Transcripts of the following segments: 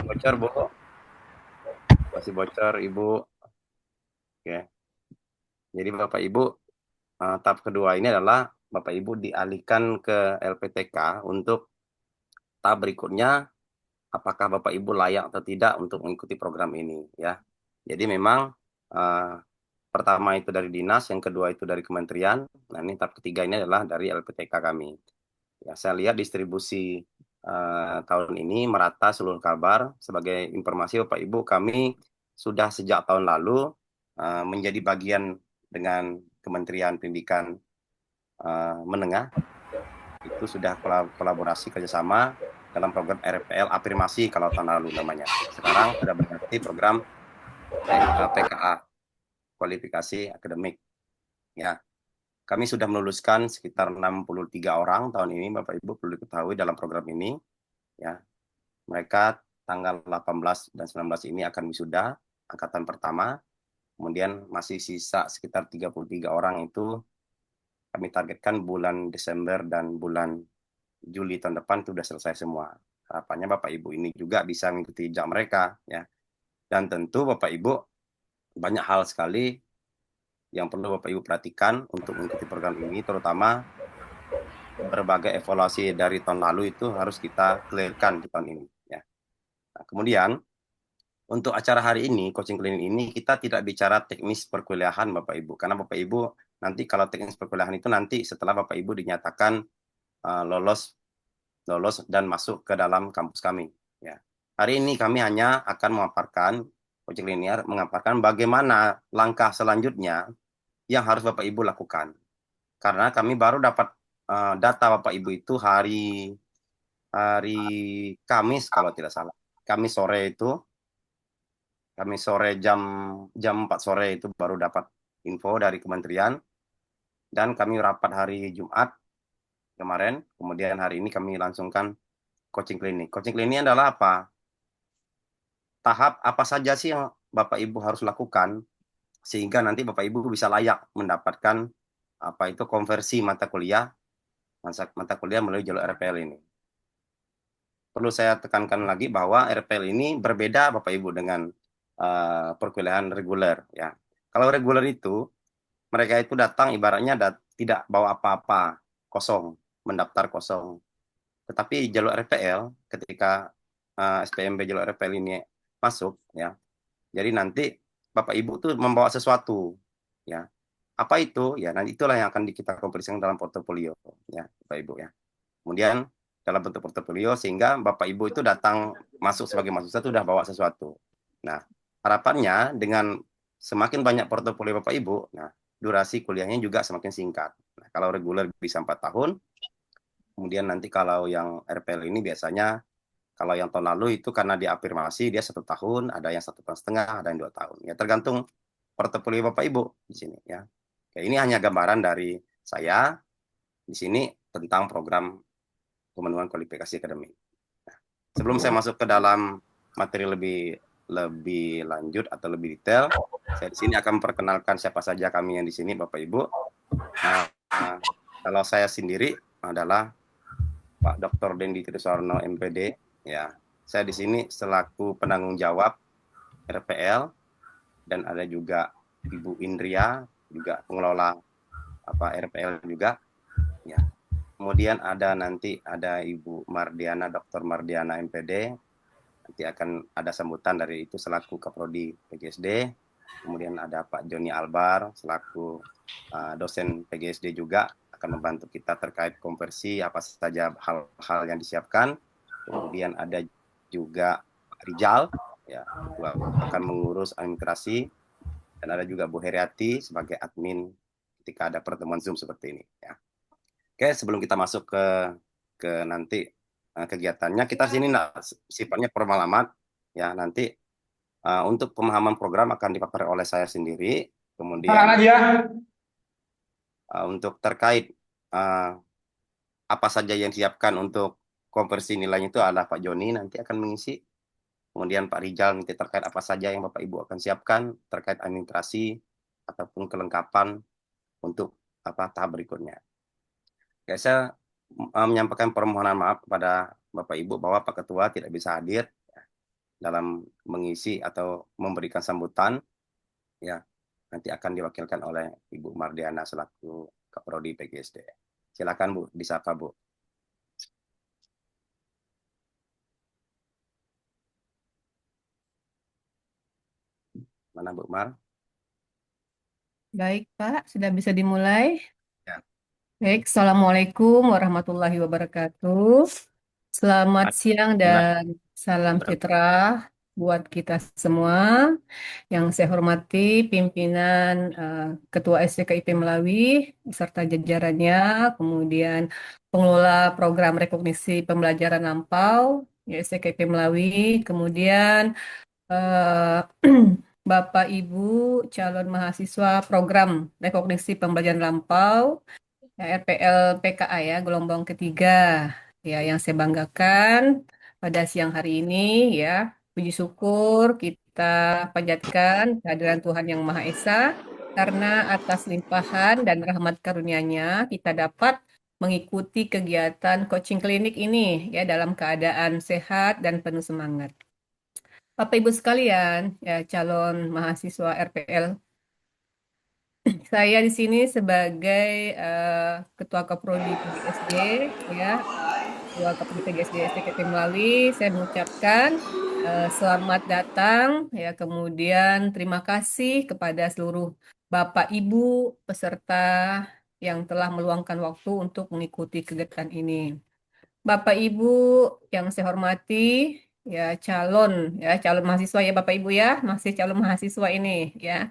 bocor, Bu. Masih bocor, Ibu. Oke. Jadi Bapak Ibu, tahap kedua ini adalah Bapak Ibu dialihkan ke LPTK untuk tahap berikutnya, apakah Bapak Ibu layak atau tidak untuk mengikuti program ini, ya. Jadi memang eh, pertama itu dari dinas, yang kedua itu dari kementerian. Nah, ini tahap ketiga ini adalah dari LPTK kami. Ya, saya lihat distribusi tahun ini merata seluruh kabar. Sebagai informasi Bapak Ibu, kami sudah sejak tahun lalu menjadi bagian dengan Kementerian Pendidikan Menengah. Itu sudah kolaborasi kerjasama dalam program RPL afirmasi kalau tahun lalu namanya. Sekarang sudah berganti program PKA, kualifikasi akademik. Ya, kami sudah meluluskan sekitar 63 orang tahun ini, Bapak Ibu perlu diketahui dalam program ini. Ya, mereka tanggal 18 dan 19 ini akan wisuda angkatan pertama. Kemudian masih sisa sekitar 33 orang itu kami targetkan bulan Desember dan bulan Juli tahun depan itu sudah selesai semua. Harapannya Bapak Ibu ini juga bisa mengikuti jejak mereka, ya. Dan tentu Bapak Ibu banyak hal sekali yang perlu Bapak Ibu perhatikan untuk mengikuti program ini, terutama berbagai evaluasi dari tahun lalu itu harus kita clearkan di tahun ini, ya. Nah, kemudian untuk acara hari ini, coaching klinik ini, kita tidak bicara teknis perkuliahan Bapak Ibu. Karena Bapak Ibu nanti kalau teknis perkuliahan itu nanti setelah Bapak Ibu dinyatakan lolos lolos dan masuk ke dalam kampus kami. Ya. Hari ini kami hanya akan memaparkan, coaching linear mengaparkan bagaimana langkah selanjutnya yang harus Bapak Ibu lakukan. Karena kami baru dapat data Bapak Ibu itu hari Kamis kalau tidak salah. Kamis sore itu kami sore jam jam 4 sore itu baru dapat info dari kementerian, dan kami rapat hari Jumat kemarin. Kemudian hari ini kami langsungkan coaching klinik. Coaching klinik adalah apa? Tahap apa saja sih yang Bapak Ibu harus lakukan sehingga nanti Bapak Ibu bisa layak mendapatkan apa itu konversi mata kuliah melalui jalur RPL ini. Perlu saya tekankan lagi bahwa RPL ini berbeda Bapak Ibu dengan perkuliahan reguler, ya. Kalau reguler itu mereka itu datang ibaratnya tidak bawa apa-apa, kosong, mendaftar kosong. Tetapi jalur RPL ketika SPMB jalur RPL ini masuk, ya. Jadi nanti Bapak Ibu tuh membawa sesuatu, ya. Apa itu? Ya, nanti itulah yang akan kita kompresikan dalam portofolio, ya, Bapak Ibu, ya. Kemudian dalam bentuk portofolio sehingga Bapak Ibu itu datang masuk sebagai mahasiswa itu sudah bawa sesuatu. Nah, harapannya dengan semakin banyak portofolio Bapak Ibu, nah durasi kuliahnya juga semakin singkat. Nah, kalau reguler bisa 4 tahun, kemudian nanti kalau yang RPL ini biasanya kalau yang tahun lalu itu karena diafirmasi dia 1 tahun, ada yang 1 tahun setengah, ada yang 2 tahun. Ya tergantung portofolio Bapak Ibu di sini, ya. Oke, ini hanya gambaran dari saya di sini tentang program pemenuhan kualifikasi akademik. Nah, sebelum saya masuk ke dalam materi lebih lebih lanjut atau lebih detail, saya di sini akan memperkenalkan siapa saja kami yang di sini, Bapak Ibu. Nah, kalau saya sendiri adalah Pak Dr. Dendi Triswarno MPD, ya. Saya di sini selaku penanggung jawab RPL, dan ada juga Ibu Indria, juga pengelola RPL juga, ya. Kemudian ada Ibu Mardiana, Dr. Mardiana MPD. Nanti akan ada sambutan dari itu selaku Kaprodi PGSD. Kemudian ada Pak Joni Albar selaku dosen PGSD juga akan membantu kita terkait konversi apa saja hal-hal yang disiapkan. Kemudian ada juga Pak Rijal, ya, akan mengurus administrasi, dan ada juga Bu Heriati sebagai admin ketika ada pertemuan Zoom seperti ini, ya. Oke, sebelum kita masuk ke nanti kegiatannya, kita sini sifatnya formal amat, ya. Nanti untuk pemahaman program akan dipaparkan oleh saya sendiri. Kemudian untuk terkait uh, apa saja yang disiapkan untuk konversi nilainya itu adalah Pak Joni nanti akan mengisi. Kemudian Pak Rijal nanti terkait apa saja yang Bapak Ibu akan siapkan terkait administrasi ataupun kelengkapan untuk tahap berikutnya. Ya, saya menyampaikan permohonan maaf kepada Bapak Ibu bahwa Pak Ketua tidak bisa hadir, dalam mengisi atau memberikan sambutan, ya nanti akan diwakilkan oleh Ibu Mardiana selaku Kaprodi PGSD. Silakan Bu, disapa Bu. Mana Bu Mar? Baik, Pak, sudah bisa dimulai. Ya. Baik, Assalamualaikum warahmatullahi wabarakatuh. Selamat siang Alhamdulillah. dan salam sejahtera buat kita semua. Yang saya hormati pimpinan Ketua SDKIP Melawi beserta jajarannya, kemudian pengelola program rekognisi pembelajaran lampau ya SDKIP Melawi, kemudian eh, Bapak Ibu calon mahasiswa program rekognisi pembelajaran lampau ya, RPL PKA ya gelombang ketiga ya yang saya banggakan pada siang hari ini ya puji syukur kita panjatkan kehadiran Tuhan Yang Maha Esa karena atas limpahan dan rahmat karunia-Nya kita dapat mengikuti kegiatan coaching klinik ini ya dalam keadaan sehat dan penuh semangat. Bapak Ibu sekalian, ya calon mahasiswa RPL, saya di sini sebagai Ketua Kaprodi PGSD, ya Ketua Kaprodi PGSD STKP Melawi, saya mengucapkan selamat datang, ya kemudian terima kasih kepada seluruh Bapak Ibu peserta yang telah meluangkan waktu untuk mengikuti kegiatan ini. Bapak Ibu yang saya hormati, ya calon mahasiswa ya Bapak Ibu ya, masih calon mahasiswa ini ya.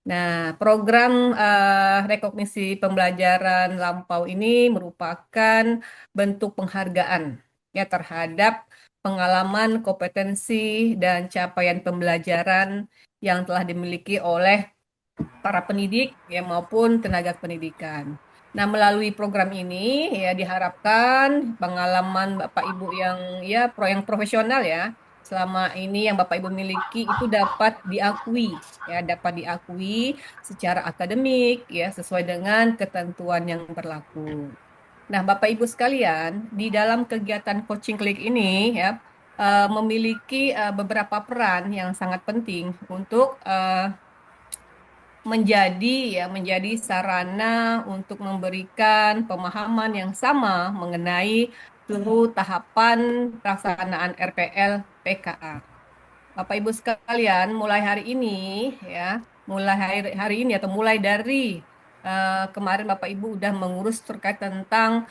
Nah, program rekognisi pembelajaran lampau ini merupakan bentuk penghargaan ya terhadap pengalaman, kompetensi dan capaian pembelajaran yang telah dimiliki oleh para pendidik ya maupun tenaga pendidikan. Nah, melalui program ini ya diharapkan pengalaman Bapak Ibu yang profesional ya selama ini yang Bapak Ibu miliki itu dapat diakui secara akademik ya sesuai dengan ketentuan yang berlaku. Nah, Bapak Ibu sekalian, di dalam kegiatan coaching klik ini ya memiliki beberapa peran yang sangat penting untuk menjadi sarana untuk memberikan pemahaman yang sama mengenai seluruh tahapan pelaksanaan RPL PKA. Bapak Ibu sekalian, mulai hari ini ya, mulai hari ini atau mulai dari kemarin Bapak Ibu udah mengurus terkait tentang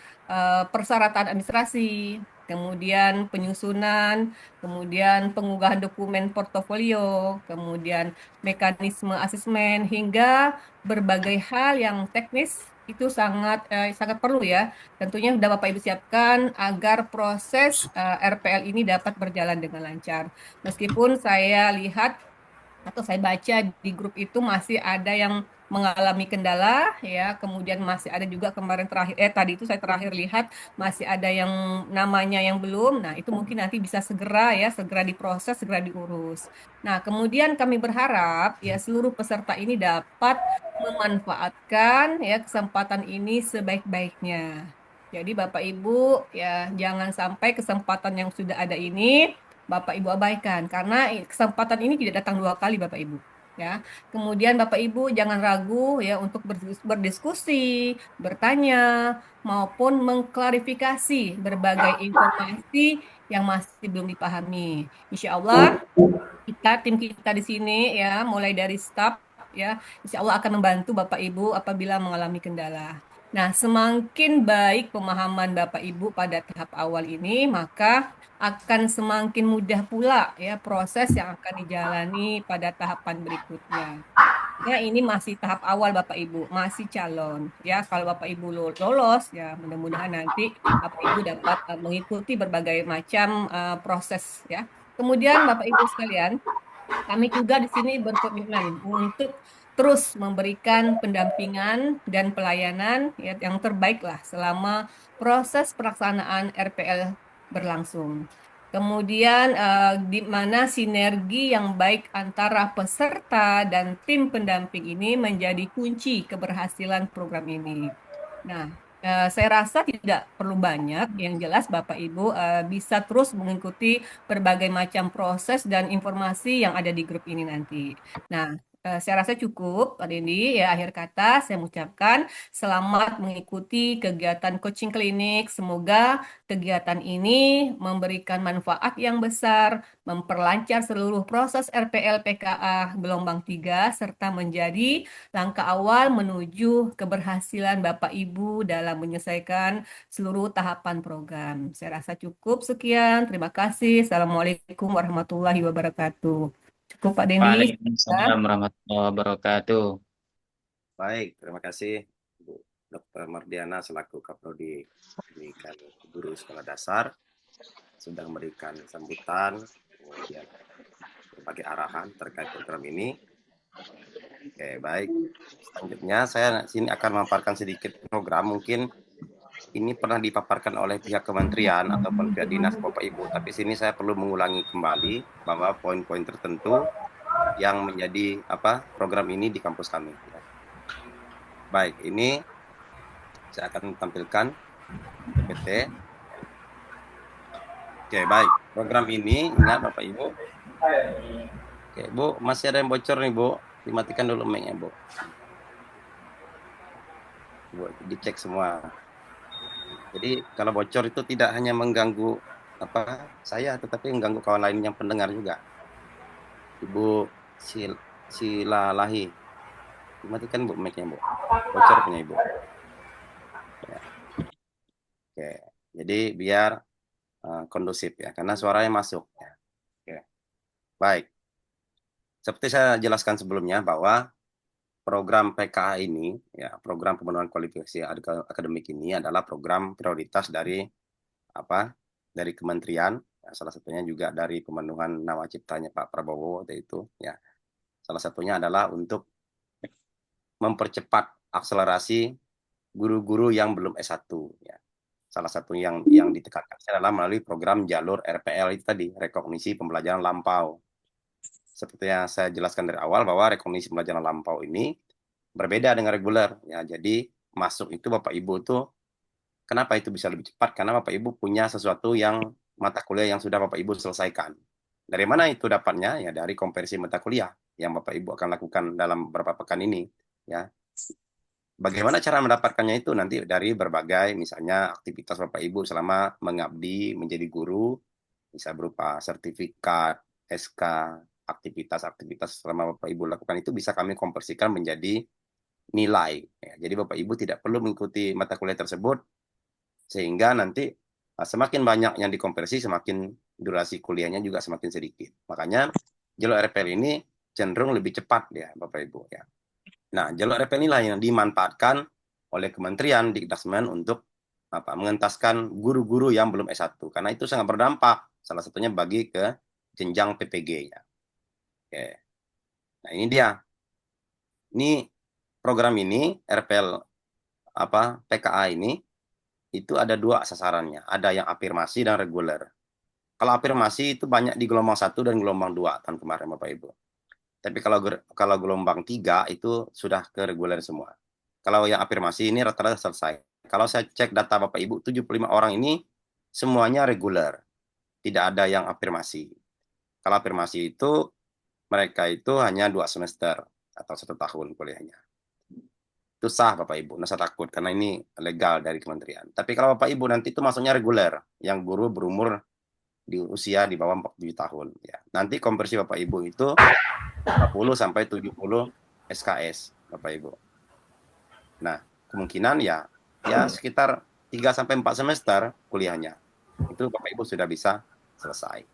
persyaratan administrasi, kemudian penyusunan, kemudian pengunggahan dokumen portofolio, kemudian mekanisme asesmen hingga berbagai hal yang teknis itu sangat perlu ya. Tentunya sudah Bapak Ibu siapkan agar proses RPL ini dapat berjalan dengan lancar. Meskipun saya lihat atau saya baca di grup itu masih ada yang mengalami kendala ya, kemudian masih ada juga kemarin tadi itu saya terakhir lihat masih ada yang namanya yang belum. Nah, itu mungkin nanti bisa segera diproses, segera diurus. Nah, kemudian kami berharap ya seluruh peserta ini dapat memanfaatkan ya kesempatan ini sebaik-baiknya. Jadi Bapak Ibu ya jangan sampai kesempatan yang sudah ada ini Bapak Ibu abaikan karena kesempatan ini tidak datang dua kali Bapak Ibu ya. Kemudian Bapak Ibu jangan ragu ya untuk berdiskusi, bertanya maupun mengklarifikasi berbagai informasi yang masih belum dipahami. Insya Allah tim kita di sini ya, mulai dari staf ya, insya Allah akan membantu Bapak Ibu apabila mengalami kendala. Nah, semakin baik pemahaman Bapak Ibu pada tahap awal ini, maka akan semakin mudah pula ya proses yang akan dijalani pada tahapan berikutnya. Ya, ini masih tahap awal Bapak Ibu, masih calon. Ya, kalau Bapak Ibu lolos, ya mudah-mudahan nanti Bapak Ibu dapat mengikuti berbagai macam proses ya. Kemudian Bapak Ibu sekalian, kami juga di sini berkomitmen untuk terus memberikan pendampingan dan pelayanan ya, yang terbaik lah selama proses pelaksanaan RPL berlangsung. Kemudian di mana sinergi yang baik antara peserta dan tim pendamping ini menjadi kunci keberhasilan program ini. Nah, Saya rasa tidak perlu banyak, yang jelas Bapak Ibu bisa terus mengikuti berbagai macam proses dan informasi yang ada di grup ini nanti. Nah, saya rasa cukup, Pak Dendi. Ya, akhir kata saya mengucapkan selamat mengikuti kegiatan coaching klinik. Semoga kegiatan ini memberikan manfaat yang besar, memperlancar seluruh proses RPL PKA gelombang 3, serta menjadi langkah awal menuju keberhasilan Bapak Ibu dalam menyelesaikan seluruh tahapan program. Saya rasa cukup sekian. Terima kasih. Assalamualaikum warahmatullahi wabarakatuh. Cukup Pak Dendi. Ya. Waalaikumsalam warahmatullahi wabarakatuh. Baik, terima kasih Bu Dr. Mardiana selaku Kaprodi Pendidikan Guru Sekolah Dasar sudah memberikan sambutan, kemudian berbagai arahan terkait program ini. Oke, baik. Selanjutnya saya sini akan memaparkan sedikit program. Mungkin ini pernah dipaparkan oleh pihak kementerian ataupun pihak dinas Bapak Ibu, tapi sini saya perlu mengulangi kembali bahwa poin-poin tertentu yang menjadi program ini di kampus kami. Baik, ini saya akan tampilkan PPT. Oke, baik. Program ini, ingat Bapak Ibu. Oke, Bu, masih ada yang bocor nih, Bu. Dimatikan dulu mic-nya, Bu. Bu, dicek semua. Jadi, kalau bocor itu tidak hanya mengganggu saya, tetapi mengganggu kawan lain yang pendengar juga. Ibu Silalahi. Dimatikan, Bu, mic-nya, Bu. Bocor punya Ibu. Ya. Oke, jadi biar kondusif ya, karena suaranya masuk. Ya. Oke. Baik. Seperti saya jelaskan sebelumnya bahwa program PKA ini, ya program pemenuhan kualifikasi akademik ini adalah program prioritas dari dari kementerian, ya, salah satunya juga dari pemenuhan nawaciptanya Pak Prabowo waktu itu. Ya, salah satunya adalah untuk mempercepat akselerasi guru-guru yang belum S1. Ya. Salah satu yang ditekankan adalah melalui program jalur RPL itu tadi, rekognisi pembelajaran lampau. Seperti yang saya jelaskan dari awal bahwa rekognisi pembelajaran lampau ini berbeda dengan reguler. Ya, jadi masuk itu Bapak Ibu itu kenapa itu bisa lebih cepat? Karena Bapak Ibu punya sesuatu yang mata kuliah yang sudah Bapak Ibu selesaikan. Dari mana itu dapatnya? Ya dari konversi mata kuliah yang Bapak Ibu akan lakukan dalam beberapa pekan ini. Ya, bagaimana cara mendapatkannya itu nanti dari berbagai misalnya aktivitas Bapak Ibu selama mengabdi menjadi guru, bisa berupa sertifikat, SK, aktivitas-aktivitas selama Bapak Ibu lakukan itu bisa kami konversikan menjadi nilai. Ya, jadi Bapak Ibu tidak perlu mengikuti mata kuliah tersebut, sehingga nanti semakin banyak yang dikonversi, semakin durasi kuliahnya juga semakin sedikit. Makanya jalur RPL ini cenderung lebih cepat ya Bapak Ibu. Ya. Nah, jalur RPL inilah yang dimanfaatkan oleh Kementerian Dikdasmen untuk mengentaskan guru-guru yang belum S1. Karena itu sangat berdampak, salah satunya bagi ke jenjang PPG-nya. Oke. Nah, ini dia. Ini program ini RPL PKA ini itu ada dua sasarannya, ada yang afirmasi dan reguler. Kalau afirmasi itu banyak di gelombang 1 dan gelombang 2 tahun kemarin Bapak Ibu. Tapi kalau gelombang 3 itu sudah ke reguler semua. Kalau yang afirmasi ini rata-rata selesai. Kalau saya cek data Bapak Ibu, 75 orang ini semuanya reguler. Tidak ada yang afirmasi. Kalau afirmasi itu mereka itu hanya 2 semester atau 1 tahun kuliahnya. Itu sah Bapak Ibu, nggak usah takut karena ini legal dari kementerian. Tapi kalau Bapak Ibu nanti itu masuknya reguler, yang guru berumur di usia di bawah 47 tahun ya. Nanti konversi Bapak Ibu itu 40 sampai 70 SKS Bapak Ibu. Nah, kemungkinan ya sekitar 3 sampai 4 semester kuliahnya. Itu Bapak Ibu sudah bisa selesai.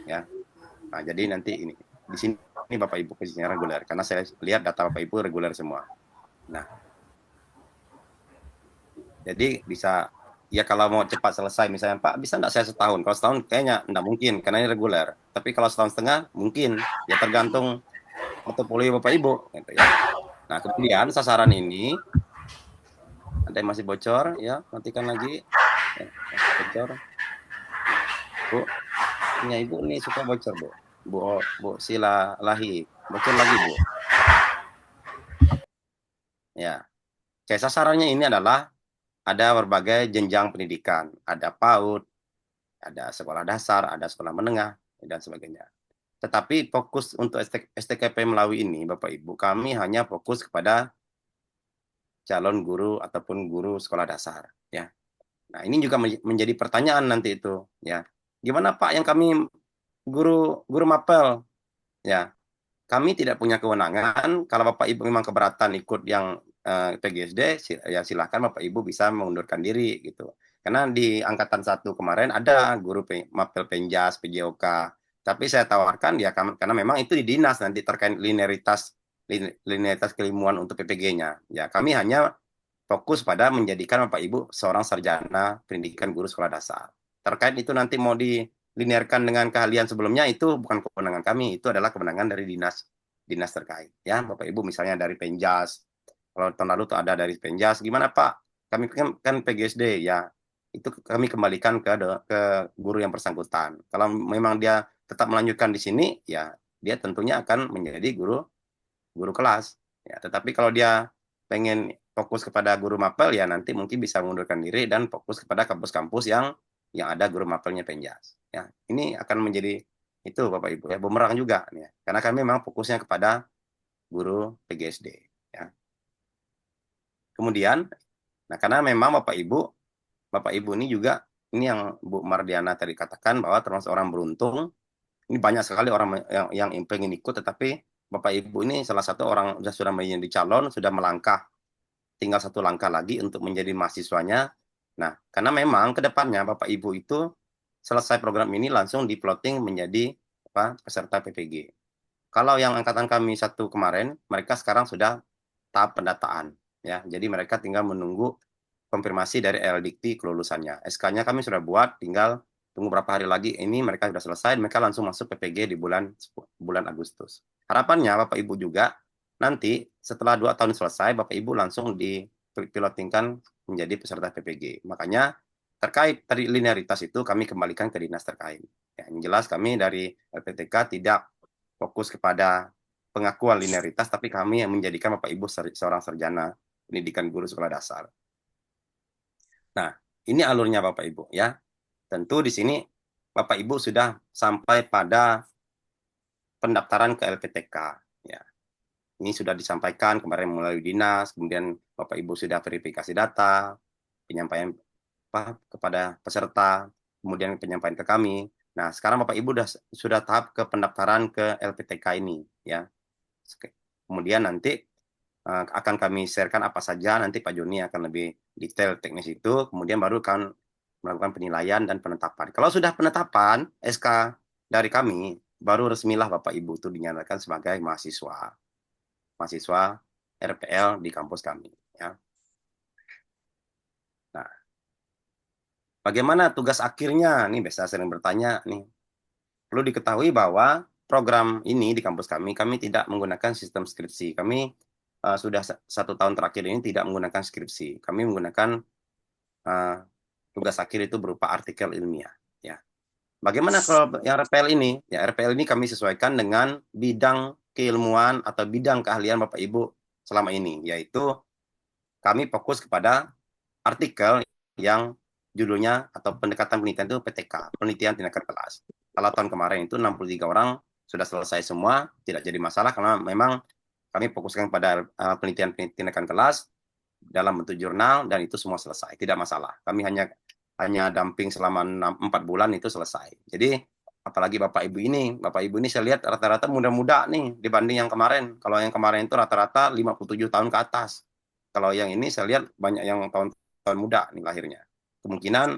Ya. Nah, jadi nanti di sini Bapak Ibu posisinya reguler karena saya lihat data Bapak Ibu reguler semua. Nah, jadi bisa ya kalau mau cepat selesai misalnya Pak bisa nggak saya setahun? Kalau setahun kayaknya nggak mungkin karena ini reguler. Tapi kalau setahun setengah mungkin ya tergantung portofolio Bapak Ibu. Gitu ya. Nah kemudian sasaran ini ada yang masih bocor ya matikan lagi ya, masih bocor Bu punya Ibu nih suka bocor Bu Silalahi bocor lagi Bu ya. Oke sasarannya ini adalah ada berbagai jenjang pendidikan, ada PAUD, ada sekolah dasar, ada sekolah menengah, dan sebagainya. Tetapi fokus untuk STKP Melawi ini, Bapak Ibu, kami hanya fokus kepada calon guru ataupun guru sekolah dasar, ya. Nah, ini juga menjadi pertanyaan nanti itu, ya. Gimana Pak yang kami guru guru mapel, ya. Kami tidak punya kewenangan. Kalau Bapak Ibu memang keberatan ikut yang PGSD, ya silakan Bapak Ibu bisa mengundurkan diri gitu. Karena di angkatan 1 kemarin ada guru mapel Penjas, PJOK. Tapi saya tawarkan ya karena memang itu di dinas nanti terkait linearitas keilmuan untuk PPG-nya. Ya, kami hanya fokus pada menjadikan Bapak Ibu seorang sarjana pendidikan guru sekolah dasar. Terkait itu nanti mau dilinearkan dengan keahlian sebelumnya itu bukan kewenangan kami, itu adalah kewenangan dari dinas dinas terkait. Ya, Bapak Ibu misalnya dari Penjas. Kalau tahun lalu tuh ada dari Penjas, gimana Pak? Kami kan PGSD ya. Itu kami kembalikan ke guru yang bersangkutan. Kalau memang dia tetap melanjutkan di sini, ya dia tentunya akan menjadi guru guru kelas. Ya, tetapi kalau dia pengen fokus kepada guru mapel ya nanti mungkin bisa mengundurkan diri dan fokus kepada kampus-kampus yang ada guru mapelnya Penjas. Ya, ini akan menjadi itu Bapak Ibu ya bumerang juga ya. Karena kami memang fokusnya kepada guru PGSD ya. Kemudian nah karena memang Bapak Ibu ini juga ini yang Bu Mardiana tadi katakan bahwa termasuk orang beruntung. Ini banyak sekali orang yang pengen ikut tetapi Bapak Ibu ini salah satu orang sudah menjadi calon, sudah melangkah tinggal satu langkah lagi untuk menjadi mahasiswanya. Nah, karena memang ke depannya Bapak Ibu itu selesai program ini langsung di-plotting menjadi peserta PPG. Kalau yang angkatan kami 1 kemarin, mereka sekarang sudah tahap pendataan. Ya, jadi mereka tinggal menunggu konfirmasi dari LDikti kelulusannya. SK-nya kami sudah buat, tinggal tunggu berapa hari lagi ini mereka sudah selesai, mereka langsung masuk PPG di bulan Agustus. Harapannya Bapak Ibu juga nanti setelah 2 tahun selesai, Bapak Ibu langsung dipilotingkan menjadi peserta PPG. Makanya terkait tadi linearitas itu kami kembalikan ke dinas terkait. Ya, yang jelas kami dari LPTK tidak fokus kepada pengakuan linearitas, tapi kami yang menjadikan Bapak Ibu seorang sarjana pendidikan guru sekolah dasar. Nah, ini alurnya Bapak Ibu ya. Tentu di sini Bapak Ibu sudah sampai pada pendaftaran ke LPTK ya. Ini sudah disampaikan kemarin melalui dinas, kemudian Bapak Ibu sudah verifikasi data, penyampaian kepada peserta, kemudian penyampaian ke kami. Nah, sekarang Bapak Ibu sudah tahap ke pendaftaran ke LPTK ini ya. Kemudian nanti akan kami sharekan apa saja, nanti Pak Joni akan lebih detail teknis itu, kemudian baru akan melakukan penilaian dan penetapan. Kalau sudah penetapan SK dari kami, baru resmilah Bapak Ibu itu dinyatakan sebagai mahasiswa RPL di kampus kami. Ya. Nah, bagaimana tugas akhirnya? Nih biasa sering bertanya nih. Perlu diketahui bahwa program ini di kampus kami tidak menggunakan sistem skripsi. Kami sudah 1 tahun terakhir ini tidak menggunakan skripsi. Kami menggunakan tugas akhir itu berupa artikel ilmiah. Ya. Bagaimana kalau yang RPL ini? Ya, RPL ini kami sesuaikan dengan bidang keilmuan atau bidang keahlian Bapak Ibu selama ini, yaitu kami fokus kepada artikel yang judulnya atau pendekatan penelitian itu PTK, penelitian tindakan kelas. Kalau tahun kemarin itu 63 orang sudah selesai semua, tidak jadi masalah karena memang kami fokuskan pada penelitian tindakan kelas dalam bentuk jurnal dan itu semua selesai, tidak masalah. Kami hanya damping selama 4 bulan itu selesai. Jadi apalagi Bapak Ibu ini saya lihat rata-rata muda-muda nih dibanding yang kemarin. Kalau yang kemarin itu rata-rata 57 tahun ke atas. Kalau yang ini saya lihat banyak yang tahun muda nih lahirnya. Kemungkinan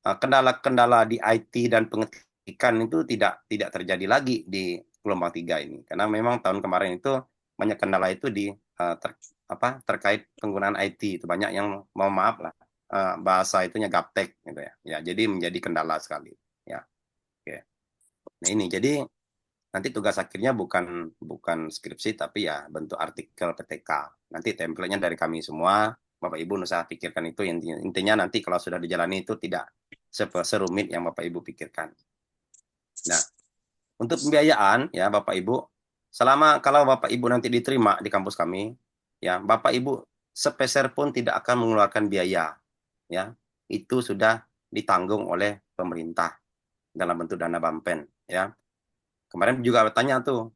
kendala-kendala di IT dan pengetikan itu tidak terjadi lagi di gelombang 3 ini. Karena memang tahun kemarin itu banyak kendala itu terkait penggunaan IT itu banyak yang mohon maaf lah bahasa itunya gaptek gitu ya. Ya, jadi menjadi kendala sekali ya. Oke. Nah, ini jadi nanti tugas akhirnya bukan skripsi tapi ya bentuk artikel PTK. Nanti template-nya dari kami semua. Bapak Ibu usah pikirkan itu intinya nanti kalau sudah dijalani itu tidak serumit yang Bapak Ibu pikirkan. Nah, untuk pembiayaan ya Bapak Ibu, kalau Bapak Ibu nanti diterima di kampus kami, ya Bapak Ibu sepeser pun tidak akan mengeluarkan biaya, ya. Itu sudah ditanggung oleh pemerintah dalam bentuk dana Bampen, ya. Kemarin juga bertanya tuh,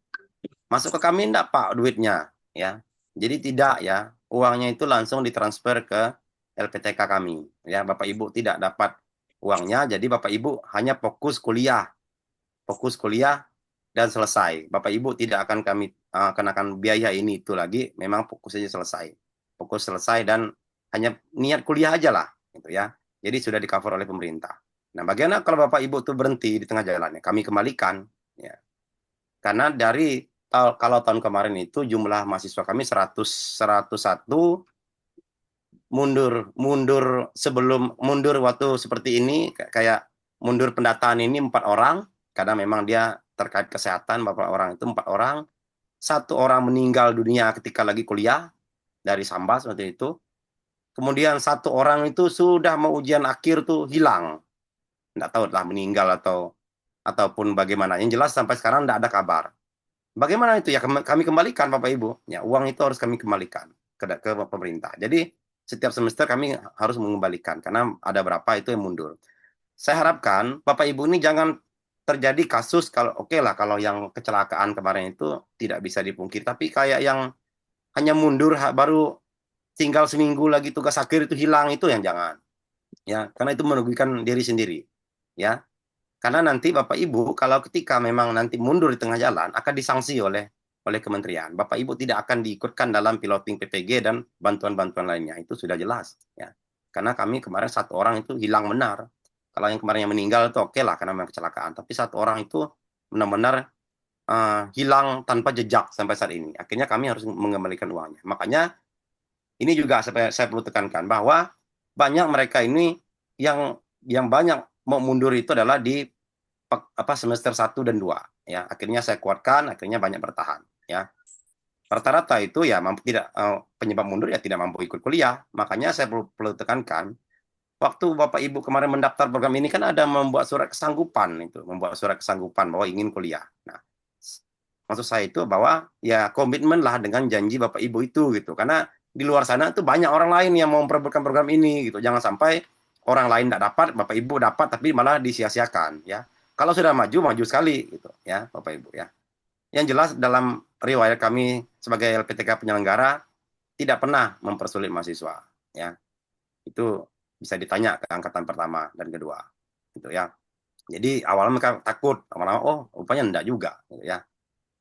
masuk ke kami enggak Pak duitnya, ya. Jadi tidak, ya. Uangnya itu langsung ditransfer ke LPTK kami, ya. Bapak Ibu tidak dapat uangnya, jadi Bapak Ibu hanya fokus kuliah dan selesai. Bapak Ibu tidak akan kami kenakan biaya ini itu lagi, memang fokus saja selesai. Fokus selesai dan hanya niat kuliah aja lah, gitu ya. Jadi sudah di cover oleh pemerintah. Nah, bagaimana kalau Bapak Ibu tuh berhenti di tengah jalan? Ya, kami kembalikan, ya. Karena dari kalau tahun kemarin itu jumlah mahasiswa kami 101, mundur mundur mundur waktu seperti ini kayak mundur pendataan ini 4 orang karena memang dia terkait kesehatan. Beberapa orang itu 4 orang, 1 orang meninggal dunia ketika lagi kuliah dari Sambas waktu itu, kemudian 1 orang itu sudah mau ujian akhir tuh hilang, nggak tahu lah meninggal ataupun bagaimana, yang jelas sampai sekarang nggak ada kabar. Bagaimana itu ya, kami kembalikan Bapak Ibu, ya uang itu harus kami kembalikan ke pemerintah. Jadi setiap semester kami harus mengembalikan karena ada berapa itu yang mundur. Saya harapkan Bapak Ibu ini jangan terjadi kasus, kalau oke lah kalau yang kecelakaan kemarin itu tidak bisa dipungkiri, tapi kayak yang hanya mundur baru tinggal seminggu lagi tugas akhir itu hilang, itu yang jangan, ya, karena itu merugikan diri sendiri, ya. Karena nanti Bapak Ibu kalau ketika memang nanti mundur di tengah jalan akan disanksi oleh kementerian. Bapak Ibu tidak akan diikutkan dalam piloting PPG dan bantuan-bantuan lainnya. Itu sudah jelas, ya. Karena kami kemarin 1 orang itu hilang benar. Kalau yang kemarin yang meninggal itu oke lah karena memang kecelakaan. Tapi 1 orang itu benar-benar hilang tanpa jejak sampai saat ini. Akhirnya kami harus mengembalikan uangnya. Makanya ini juga saya perlu tekankan bahwa banyak mereka ini yang banyak mau mundur itu adalah di semester 1 dan 2, ya. Akhirnya saya kuatkan, akhirnya banyak bertahan, ya. Rata-rata itu ya mampu tidak penyebab mundur ya tidak mampu ikut kuliah. Makanya saya perlu tekankan, waktu Bapak Ibu kemarin mendaftar program ini kan ada membuat surat kesanggupan, itu membuat surat kesanggupan bahwa ingin kuliah. Nah, maksud saya itu bahwa ya komitmen lah dengan janji Bapak Ibu itu, gitu. Karena di luar sana tuh banyak orang lain yang mau memperebutkan program ini, gitu. Jangan sampai orang lain tidak dapat, Bapak Ibu dapat tapi malah disia-siakan, ya. Kalau sudah maju, maju sekali, gitu, ya Bapak Ibu, ya. Yang jelas dalam riwayat kami sebagai LPTK penyelenggara tidak pernah mempersulit mahasiswa, ya. Itu bisa ditanya ke angkatan pertama dan kedua, gitu ya. Jadi awalnya mereka takut, awalnya rupanya enggak juga, gitu ya.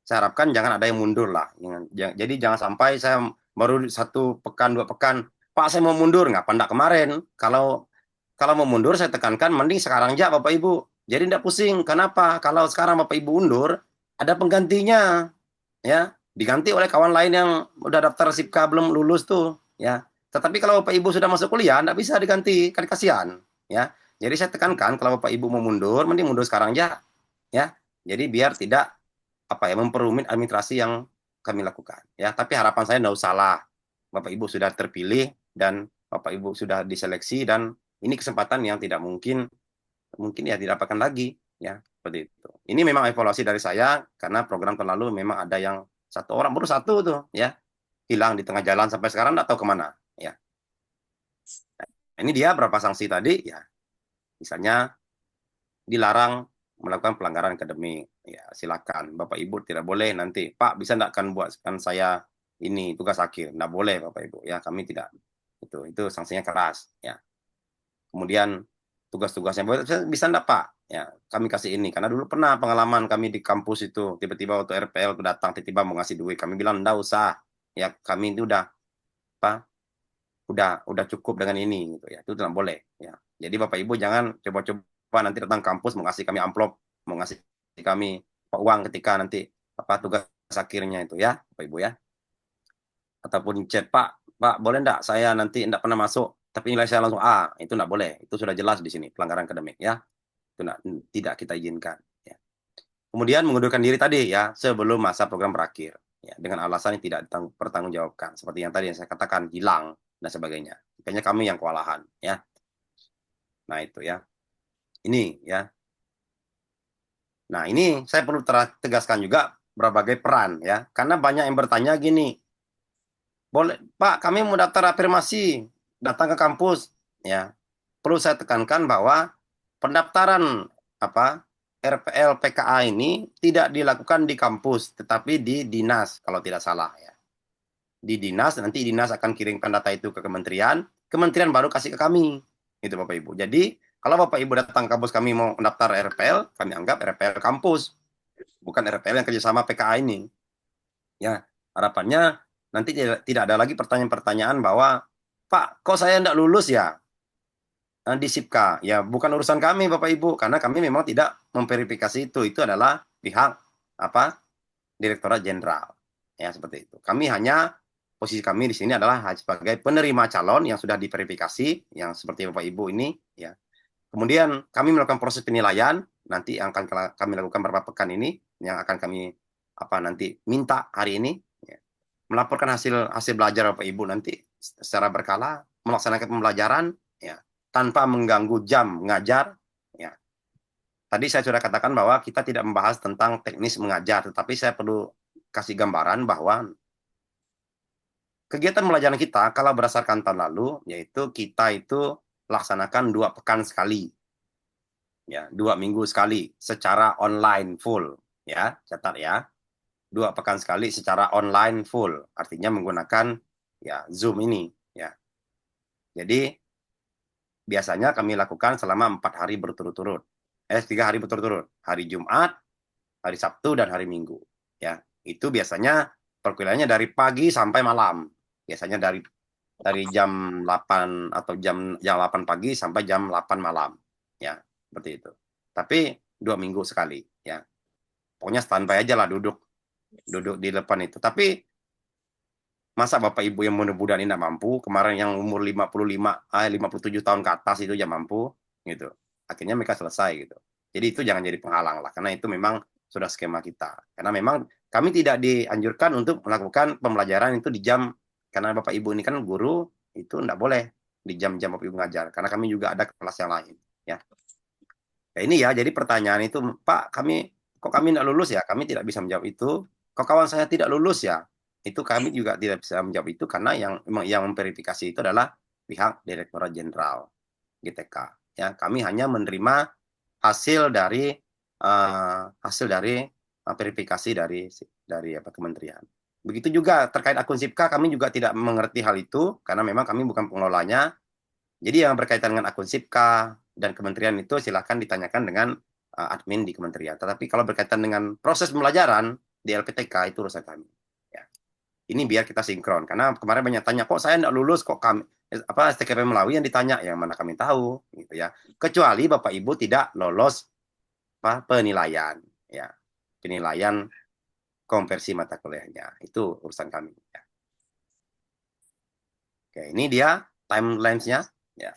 Saya harapkan jangan ada yang mundur lah. Jadi jangan sampai saya baru 1 pekan 2 pekan, Pak saya mau mundur, nggak pendak kemarin. Kalau mau mundur saya tekankan mending sekarang aja Bapak Ibu. Jadi tidak pusing. Kenapa? Kalau sekarang Bapak Ibu undur, ada penggantinya, ya, diganti oleh kawan lain yang udah daftar SIPKA belum lulus tuh, ya. Tetapi kalau Bapak Ibu sudah masuk kuliah, tidak bisa diganti, kan kasihan, ya. Jadi saya tekankan kalau Bapak Ibu mau mundur, mending mundur sekarang aja, ya. Jadi biar tidak memperumit administrasi yang kami lakukan, ya. Tapi harapan saya tidak usah lah, Bapak Ibu sudah terpilih dan Bapak Ibu sudah diseleksi dan ini kesempatan yang tidak mungkin ya didapatkan lagi, ya, seperti itu. Ini memang evaluasi dari saya karena program terlalu memang ada yang 1 orang baru 1 tuh, ya, hilang di tengah jalan sampai sekarang nggak tahu kemana, ya. Nah, ini dia berapa sanksi tadi, ya. Misalnya dilarang melakukan pelanggaran akademik, ya silakan. Bapak Ibu tidak boleh nanti, Pak bisa enggak kan buatkan saya ini tugas akhir, enggak boleh Bapak Ibu, ya kami tidak, itu sanksinya keras, ya. Kemudian tugas-tugasnya bisa enggak Pak, ya kami kasih ini, karena dulu pernah pengalaman kami di kampus itu tiba-tiba waktu RPL datang tiba-tiba mau ngasih duit, kami bilang enggak usah, ya kami itu udah udah cukup dengan ini, gitu ya, itu tidak boleh, ya. Jadi Bapak Ibu jangan coba-coba nanti datang kampus mau ngasih kami amplop, mau ngasih kami uang ketika nanti tugas akhirnya itu, ya Bapak Ibu, ya. Ataupun chat, Pak boleh enggak saya nanti enggak pernah masuk tapi nilai saya langsung A, itu enggak boleh, itu sudah jelas di sini pelanggaran akademik, ya. Itu tidak kita izinkan, ya. Kemudian mengundurkan diri tadi, ya, sebelum masa program berakhir, ya, dengan alasan yang tidak dipertanggungjawabkan seperti yang tadi yang saya katakan, hilang dan sebagainya. Kayaknya kami yang kewalahan, ya. Nah, itu, ya. Ini, ya. Nah, ini saya perlu tegaskan juga berbagai peran, ya. Karena banyak yang bertanya gini, Boleh, Pak, kami mau daftar afirmasi, datang ke kampus. Ya, perlu saya tekankan bahwa pendaftaran apa RPL PKA ini tidak dilakukan di kampus, tetapi di dinas kalau tidak salah ya. Di dinas, nanti dinas akan kirimkan data itu ke kementerian, kementerian baru kasih ke kami. Itu Bapak Ibu. Jadi, kalau Bapak Ibu datang ke kampus kami mau mendaftar RPL, kami anggap RPL kampus, bukan RPL yang kerjasama PKA ini. Ya, harapannya nanti tidak ada lagi pertanyaan-pertanyaan bahwa, Pak, kok saya tidak lulus ya di SIPKA? Ya, bukan urusan kami, Bapak Ibu, karena kami memang tidak memverifikasi itu. Itu adalah pihak apa Direktorat Jenderal. Ya, seperti itu. Kami hanya posisi kami di sini adalah sebagai penerima calon yang sudah diverifikasi, yang seperti Bapak Ibu ini, ya. Kemudian kami melakukan proses penilaian, nanti yang akan kami lakukan beberapa pekan ini, yang akan kami nanti minta hari ini, ya. Melaporkan hasil hasil belajar Bapak Ibu nanti secara berkala, melaksanakan pembelajaran, ya, tanpa mengganggu jam mengajar, ya. Tadi saya sudah katakan bahwa kita tidak membahas tentang teknis mengajar, tetapi saya perlu kasih gambaran bahwa kegiatan pembelajaran kita kalau berdasarkan tahun lalu, yaitu kita itu laksanakan 2 pekan sekali, ya, 2 minggu sekali secara online full, ya, catat ya, 2 pekan sekali secara online full, artinya menggunakan ya Zoom ini, ya. Jadi biasanya kami lakukan selama 4 hari berturut-turut, 3 hari berturut-turut, hari Jumat, hari Sabtu dan hari Minggu, ya. Itu biasanya perkuliahannya dari pagi sampai malam, biasanya dari jam 8 atau jam 8 pagi sampai jam 8 malam, ya, seperti itu. Tapi 2 minggu sekali, ya. Pokoknya standby aja lah, duduk duduk di depan itu. Tapi masa Bapak Ibu yang muda-muda ini tidak mampu, kemarin yang umur 57 tahun ke atas itu ya mampu, gitu. Akhirnya mereka selesai gitu. Jadi itu jangan jadi penghalang lah, karena itu memang sudah skema kita. Karena memang kami tidak dianjurkan untuk melakukan pembelajaran itu di jam, karena Bapak Ibu ini kan guru, itu tidak boleh di jam-jam Bapak Ibu mengajar, karena kami juga ada kelas yang lain. Ya. Ya ini ya, jadi pertanyaan itu, Pak, kok kami tidak lulus ya? Kami tidak bisa menjawab itu. Kok kawan saya tidak lulus ya? Itu kami juga tidak bisa menjawab itu karena yang memverifikasi itu adalah pihak Direktorat Jenderal GTK. Ya, kami hanya menerima hasil dari verifikasi dari apa kementerian. Begitu juga terkait akun SIPKA, kami juga tidak mengerti hal itu karena memang kami bukan pengelolanya. Jadi yang berkaitan dengan akun SIPKA dan kementerian itu silakan ditanyakan dengan admin di kementerian. Tetapi kalau berkaitan dengan proses pembelajaran di LPTK itu urusan kami. Ya. Ini biar kita sinkron. Karena kemarin banyak tanya, kok saya tidak lulus, kok kami STKP Melawi yang ditanya, yang mana kami tahu, gitu ya. Kecuali Bapak Ibu tidak lolos penilaian, ya, penilaian konversi mata kuliahnya. Itu urusan kami. Ya. Oke, ini dia timeline-nya. Ya.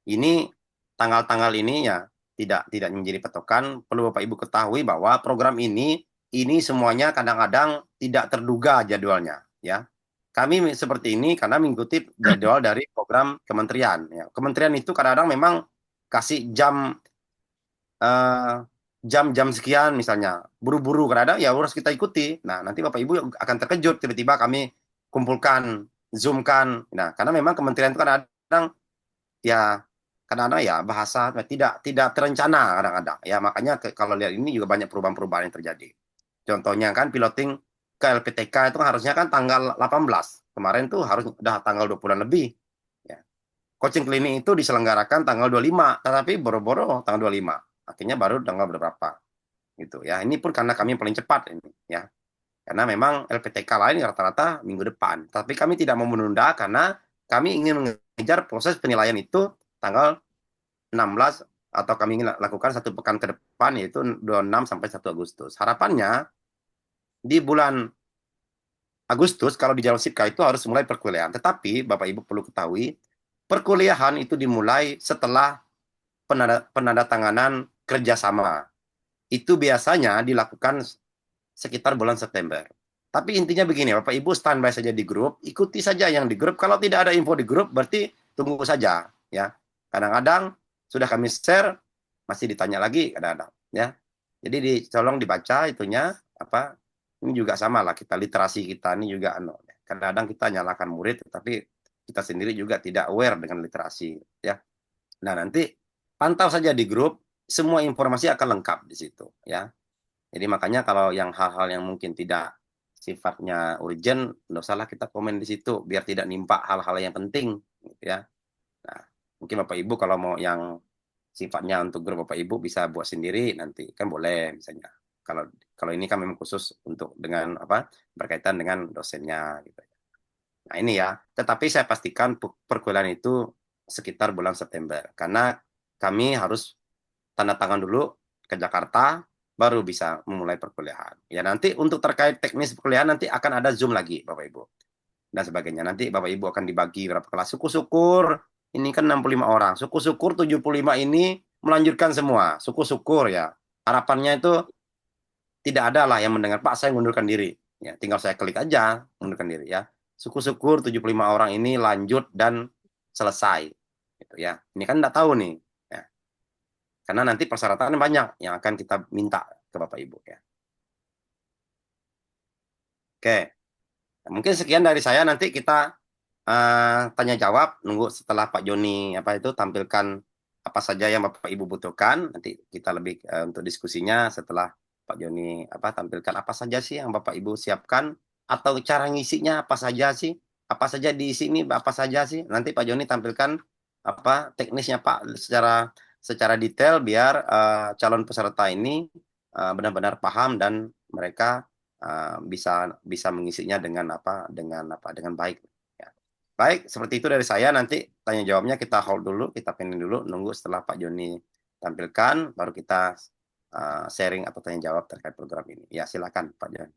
Ini tanggal-tanggal ini ya tidak menjadi patokan. Perlu Bapak Ibu ketahui bahwa program ini semuanya kadang-kadang tidak terduga jadwalnya, ya. Kami seperti ini karena mengikuti jadwal dari program kementerian, ya. Kementerian itu kadang-kadang memang kasih eh, jam-jam sekian misalnya, buru-buru kadang-kadang ya harus kita ikuti. Nah, nanti Bapak Ibu akan terkejut tiba-tiba kami kumpulkan, zoom-kan. Nah, karena memang kementerian itu kadang-kadang ya kadang-kadang ya bahasa tidak tidak terencana kadang-kadang ya, makanya kalau lihat ini juga banyak perubahan-perubahan yang terjadi. Contohnya kan piloting ke LPTK itu kan harusnya kan tanggal 18, kemarin tuh harus udah tanggal 20 lebih ya. Coaching klinik itu diselenggarakan tanggal 25, tetapi boro-boro tanggal 25 akhirnya baru tanggal berapa gitu ya. Ini pun karena kami yang paling cepat ini ya, karena memang LPTK lain rata-rata minggu depan, tapi kami tidak mau menunda karena kami ingin mengejar proses penilaian itu tanggal 16, atau kami ingin lakukan 1 pekan ke depan, yaitu 26 sampai 1 Agustus. Harapannya di bulan Agustus kalau di jalur SIPKA itu harus mulai perkuliahan. Tetapi Bapak Ibu perlu ketahui, perkuliahan itu dimulai setelah penandatanganan kerjasama. Itu biasanya dilakukan sekitar bulan September. Tapi intinya begini, Bapak Ibu standby saja di grup, ikuti saja yang di grup. Kalau tidak ada info di grup, berarti tunggu saja, ya. Kadang-kadang sudah kami share, masih ditanya lagi kadang-kadang, ya. Jadi tolong dibaca itunya apa Ini juga sama lah, kita literasi kita ini juga kadang-kadang kita nyalakan murid, tapi kita sendiri juga tidak aware dengan literasi ya. Nah, nanti pantau saja di grup, semua informasi akan lengkap di situ ya. Jadi makanya kalau yang hal-hal yang mungkin tidak sifatnya urgent, nggak usahlah kita komen di situ biar tidak nimpa hal-hal yang penting gitu ya. Nah, mungkin Bapak Ibu kalau mau yang sifatnya untuk grup Bapak Ibu bisa buat sendiri nanti kan boleh misalnya. Kalau kalau ini kan memang khusus untuk dengan apa berkaitan dengan dosennya gitu. Nah, ini ya. Tetapi saya pastikan perkuliahan itu sekitar bulan September karena kami harus tanda tangan dulu ke Jakarta baru bisa memulai perkuliahan. Ya nanti untuk terkait teknis perkuliahan nanti akan ada Zoom lagi Bapak Ibu dan sebagainya. Nanti Bapak Ibu akan dibagi berapa kelas. Syukur-syukur ini kan 65 orang. Syukur-syukur 75 ini melanjutkan semua. Syukur-syukur ya. Harapannya itu tidak ada lah yang mendengar, Pak saya mengundurkan diri. Ya, tinggal saya klik aja mengundurkan diri ya. Syukur-syukur 75 orang ini lanjut dan selesai. Gitu ya. Ini kan tidak tahu nih. Ya. Karena nanti persyaratan banyak yang akan kita minta ke Bapak Ibu ya. Oke. Mungkin sekian dari saya, nanti kita tanya jawab nunggu setelah Pak Joni apa itu tampilkan apa saja yang Bapak Ibu butuhkan. Nanti kita lebih untuk diskusinya setelah Pak Joni apa tampilkan apa saja sih yang Bapak Ibu siapkan atau cara ngisinya apa saja sih, apa saja di sini apa saja sih. Nanti Pak Joni tampilkan apa teknisnya Pak secara secara detail biar calon peserta ini benar-benar paham dan mereka bisa bisa mengisinya dengan baik. Ya. Baik, seperti itu dari saya. Nanti tanya jawabnya kita hold dulu, kita pending dulu, nunggu setelah Pak Joni tampilkan, baru kita sharing atau tanya jawab terkait program ini. Ya, silakan Pak Joni.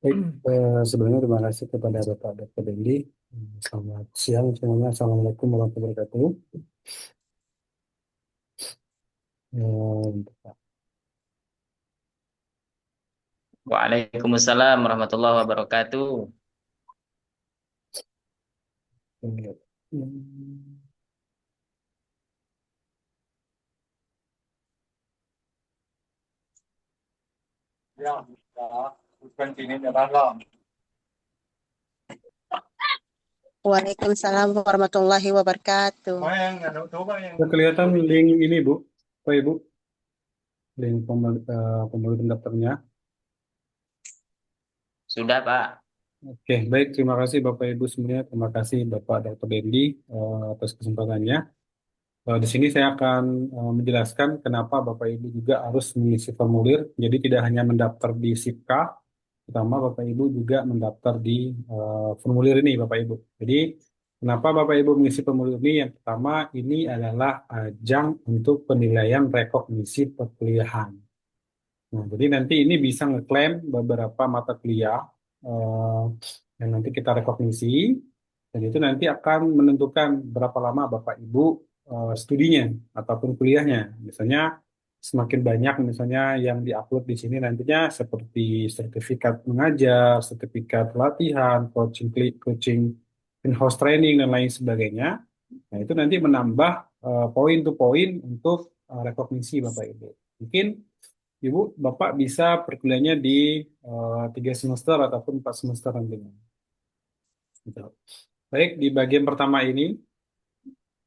Baik, sebelumnya terima kasih kepada Bapak Dr. Dendi. Selamat siang semuanya. Assalamualaikum warahmatullahi wabarakatuh. Eh, Waalaikumsalam warahmatullahi wabarakatuh. hmm, Waalaikumsalam warahmatullahi wabarakatuh. Sudah kelihatan link ini Bu, Pak Ibu, link pembeli pendaftarnya. Sudah, Pak. Oke, baik. Terima kasih Bapak Ibu semuanya. Terima kasih Bapak Dr. Dendi atas kesempatannya. Di sini saya akan menjelaskan kenapa Bapak Ibu juga harus mengisi formulir. Jadi tidak hanya mendaftar di SIPKA, pertama Bapak Ibu juga mendaftar di formulir ini Bapak Ibu. Jadi kenapa Bapak Ibu mengisi formulir ini? Yang pertama ini adalah ajang untuk penilaian rekognisi perkuliahan. Nah, jadi nanti ini bisa ngeklaim beberapa mata kuliah eh, yang nanti kita rekognisi, dan itu nanti akan menentukan berapa lama Bapak Ibu studinya ataupun kuliahnya. Misalnya semakin banyak misalnya yang diupload di sini nantinya seperti sertifikat mengajar, sertifikat pelatihan, coaching in-house training dan lain sebagainya. Nah, itu nanti menambah poin to poin untuk rekognisi Bapak Ibu. Mungkin Ibu, Bapak bisa perkuliahannya di 3 semester ataupun 4 semester nantinya. Gitu. Baik, di bagian pertama ini,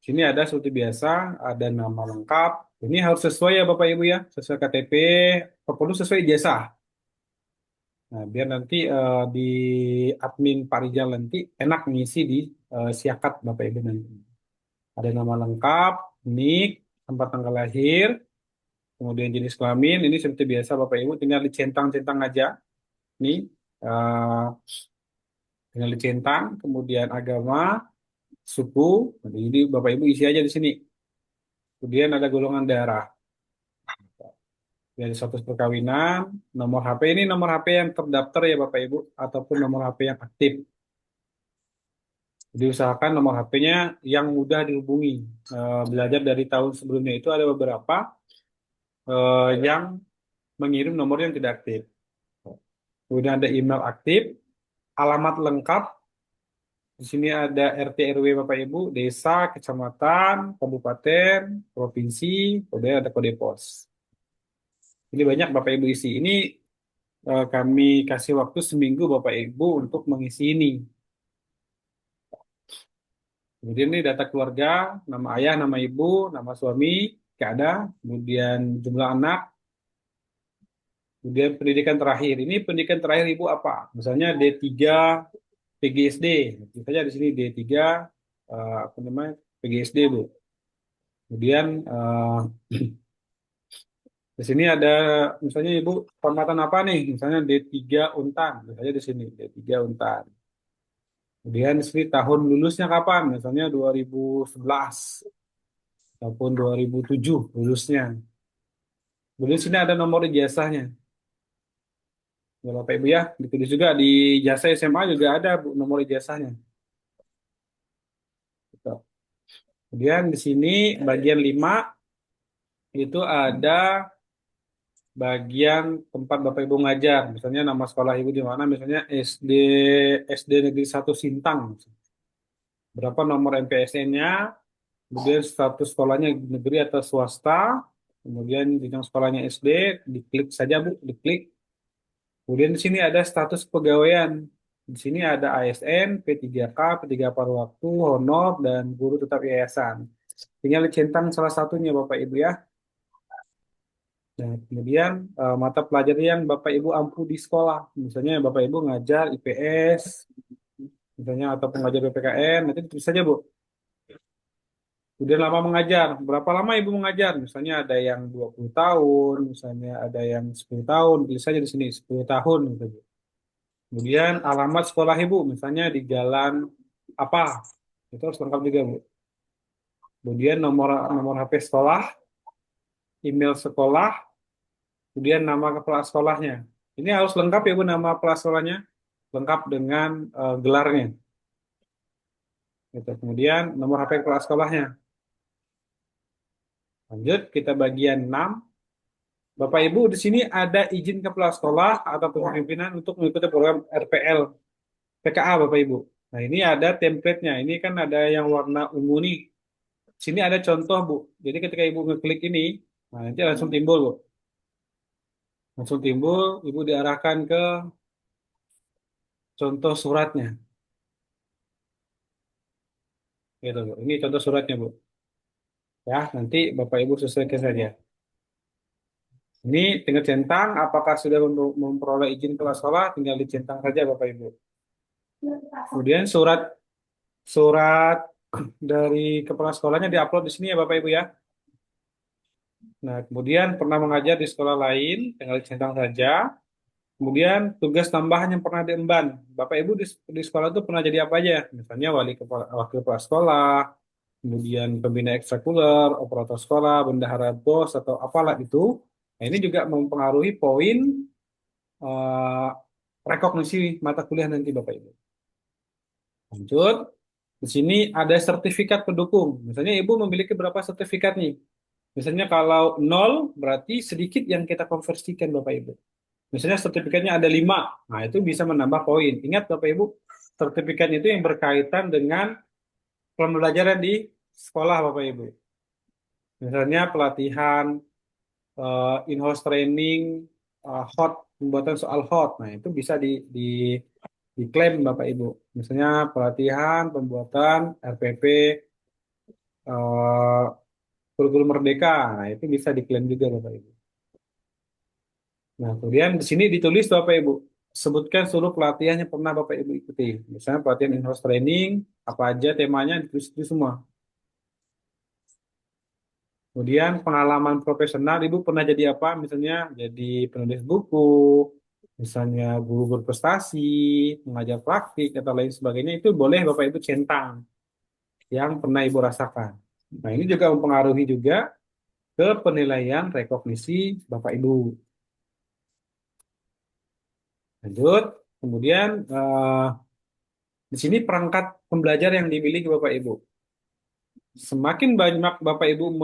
sini ada seperti biasa, ada nama lengkap. Ini harus sesuai ya Bapak Ibu ya, sesuai KTP, perlu sesuai ijazah. Nah, biar nanti di admin Pak Rijal nanti enak ngisi di siakat Bapak Ibu nanti. Ada nama lengkap, NIK, tempat tanggal lahir, kemudian jenis kelamin. Ini seperti biasa Bapak Ibu tinggal dicentang-centang aja. Nih, eh, tinggal dicentang, kemudian agama, suku. Jadi Bapak Ibu isi aja di sini. Kemudian ada golongan darah. Dari status perkawinan, nomor HP ini nomor HP yang terdaftar ya Bapak Ibu, ataupun nomor HP yang aktif. Jadi usahakan nomor HP-nya yang mudah dihubungi. Belajar dari tahun sebelumnya itu ada beberapa yang mengirim nomor yang tidak aktif. Kemudian ada email aktif, alamat lengkap. Di sini ada RT RW Bapak Ibu, desa, kecamatan, kabupaten, provinsi, kemudian ada kode pos. Ini banyak Bapak Ibu isi. Ini kami kasih waktu seminggu Bapak Ibu untuk mengisi ini. Kemudian ini data keluarga, nama ayah, nama ibu, nama suami, nggak ada. Kemudian jumlah anak, kemudian pendidikan terakhir. Ini pendidikan terakhir ibu apa? Misalnya D3 PGSD. Misalnya di sini D3 apa namanya? PGSD, Bu. Kemudian di sini ada misalnya ibu formatan apa nih? Misalnya D3 Untan. Misalnya di sini D3 Untan. Kemudian di sini tahun lulusnya kapan? Misalnya 2011 ataupun 2007 lulusnya. Kemudian di sini ada nomor ijazahnya. Ya, Bapak Ibu ya, ditulis juga di ijazah SMA juga ada Bu, nomor ijazahnya. Gitu. Kemudian di sini bagian 5 itu ada bagian tempat Bapak Ibu ngajar. Misalnya nama sekolah Ibu di mana, misalnya SD Negeri 1 Sintang. Berapa nomor MPSN-nya, kemudian status sekolahnya negeri atau swasta, kemudian jenjang sekolahnya SD, diklik saja Bu, diklik. Kemudian di sini ada status kepegawaian. Di sini ada ASN, P3K, P3 paruh waktu, honor, dan guru tetap yayasan. Tinggal centang salah satunya Bapak Ibu ya. Nah, kemudian mata pelajaran yang Bapak Ibu ampu di sekolah. Misalnya Bapak Ibu ngajar IPS, misalnya atau pengajar PPKN, nanti tulis saja Bu. Kemudian lama mengajar. Berapa lama Ibu mengajar? Misalnya ada yang 20 tahun, misalnya ada yang 10 tahun. Tulis saja di sini 10 tahun. Gitu. Kemudian alamat sekolah Ibu, misalnya di jalan apa? Itu harus lengkap juga, Bu. Kemudian nomor nomor HP sekolah, email sekolah, kemudian nama kepala sekolahnya. Ini harus lengkap ya, Bu, nama kepala sekolahnya. Lengkap dengan gelarnya. Gitu. Kemudian nomor HP kepala sekolahnya. Lanjut, kita bagian 6. Bapak Ibu, di sini ada izin kepala sekolah atau pimpinan untuk mengikuti program RPL PKA Bapak Ibu. Nah, ini ada template-nya. Ini kan ada yang warna ungu nih. Sini ada contoh, Bu. Jadi ketika Ibu ngeklik ini, nah nanti langsung timbul, Bu. Langsung timbul, Ibu diarahkan ke contoh suratnya. Gitu, Bu. Ini contoh suratnya, Bu. Ya, nanti Bapak Ibu sesuaikan saja. Ini tinggal centang, apakah sudah memperoleh izin kelas sekolah, tinggal dicentang saja Bapak Ibu. Kemudian surat surat dari kepala sekolahnya diupload di sini ya Bapak Ibu ya. Nah, kemudian pernah mengajar di sekolah lain, tinggal dicentang saja. Kemudian tugas tambahan yang pernah diemban. Bapak Ibu di sekolah itu pernah jadi apa aja? Misalnya wakil kepala sekolah, kemudian pembina ekstrakurikuler, operator sekolah, bendahara BOS atau apalah itu. Nah, ini juga mempengaruhi poin eh, rekognisi mata kuliah nanti Bapak Ibu. Lanjut, di sini ada sertifikat pendukung. Misalnya Ibu memiliki berapa sertifikat nih? Misalnya kalau 0 berarti sedikit yang kita konversikan Bapak Ibu. Misalnya sertifikatnya ada 5, nah itu bisa menambah poin. Ingat Bapak Ibu, sertifikat itu yang berkaitan dengan pembelajaran di sekolah Bapak Ibu. Misalnya pelatihan, in-house training, hot, pembuatan soal hot. Nah itu bisa diklaim Bapak Ibu. Misalnya pelatihan, pembuatan RPP, eh, kurikulum merdeka. Nah itu bisa diklaim juga Bapak Ibu. Nah, kemudian di sini ditulis Bapak Ibu, sebutkan seluruh pelatihan yang pernah Bapak Ibu ikuti. Misalnya pelatihan in-house training, apa aja temanya ditulis itu semua. Kemudian pengalaman profesional, Ibu pernah jadi apa? Misalnya jadi penulis buku, misalnya guru berprestasi, mengajar praktik, atau lain sebagainya, itu boleh Bapak Ibu centang yang pernah Ibu rasakan. Nah, ini juga mempengaruhi juga ke penilaian rekognisi Bapak Ibu. Lanjut, kemudian di sini perangkat pembelajar yang dimiliki Bapak Ibu. Semakin banyak Bapak Ibu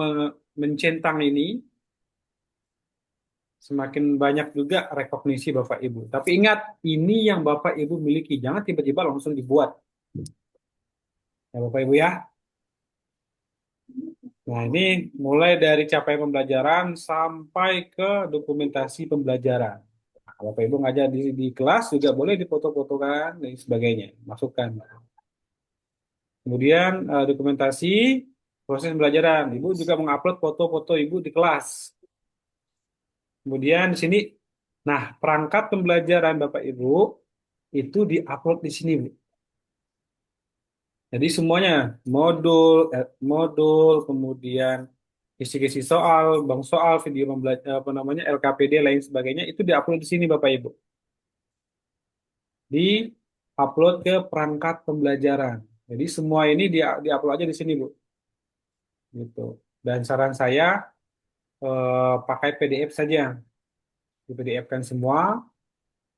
mencentang ini, semakin banyak juga rekognisi Bapak Ibu. Tapi ingat, ini yang Bapak Ibu miliki. Jangan tiba-tiba langsung dibuat. Ya Bapak Ibu ya. Nah, ini mulai dari capaian pembelajaran sampai ke dokumentasi pembelajaran. Nah, Bapak Ibu ngajar di kelas juga boleh difoto-fotokan dan sebagainya. Masukkan. Kemudian dokumentasi proses pembelajaran. Ibu juga mengupload foto-foto Ibu di kelas. Kemudian di sini, nah perangkat pembelajaran Bapak Ibu itu diupload di sini, Bu. Jadi semuanya modul, kemudian kisi-kisi soal, bank soal, video pembelajaran apa namanya LKPD lain sebagainya itu diupload di sini Bapak Ibu. Di-upload ke perangkat pembelajaran. Jadi semua ini diupload aja di sini, Bu. Gitu. Dan saran saya pakai PDF saja. Di PDF-kan semua,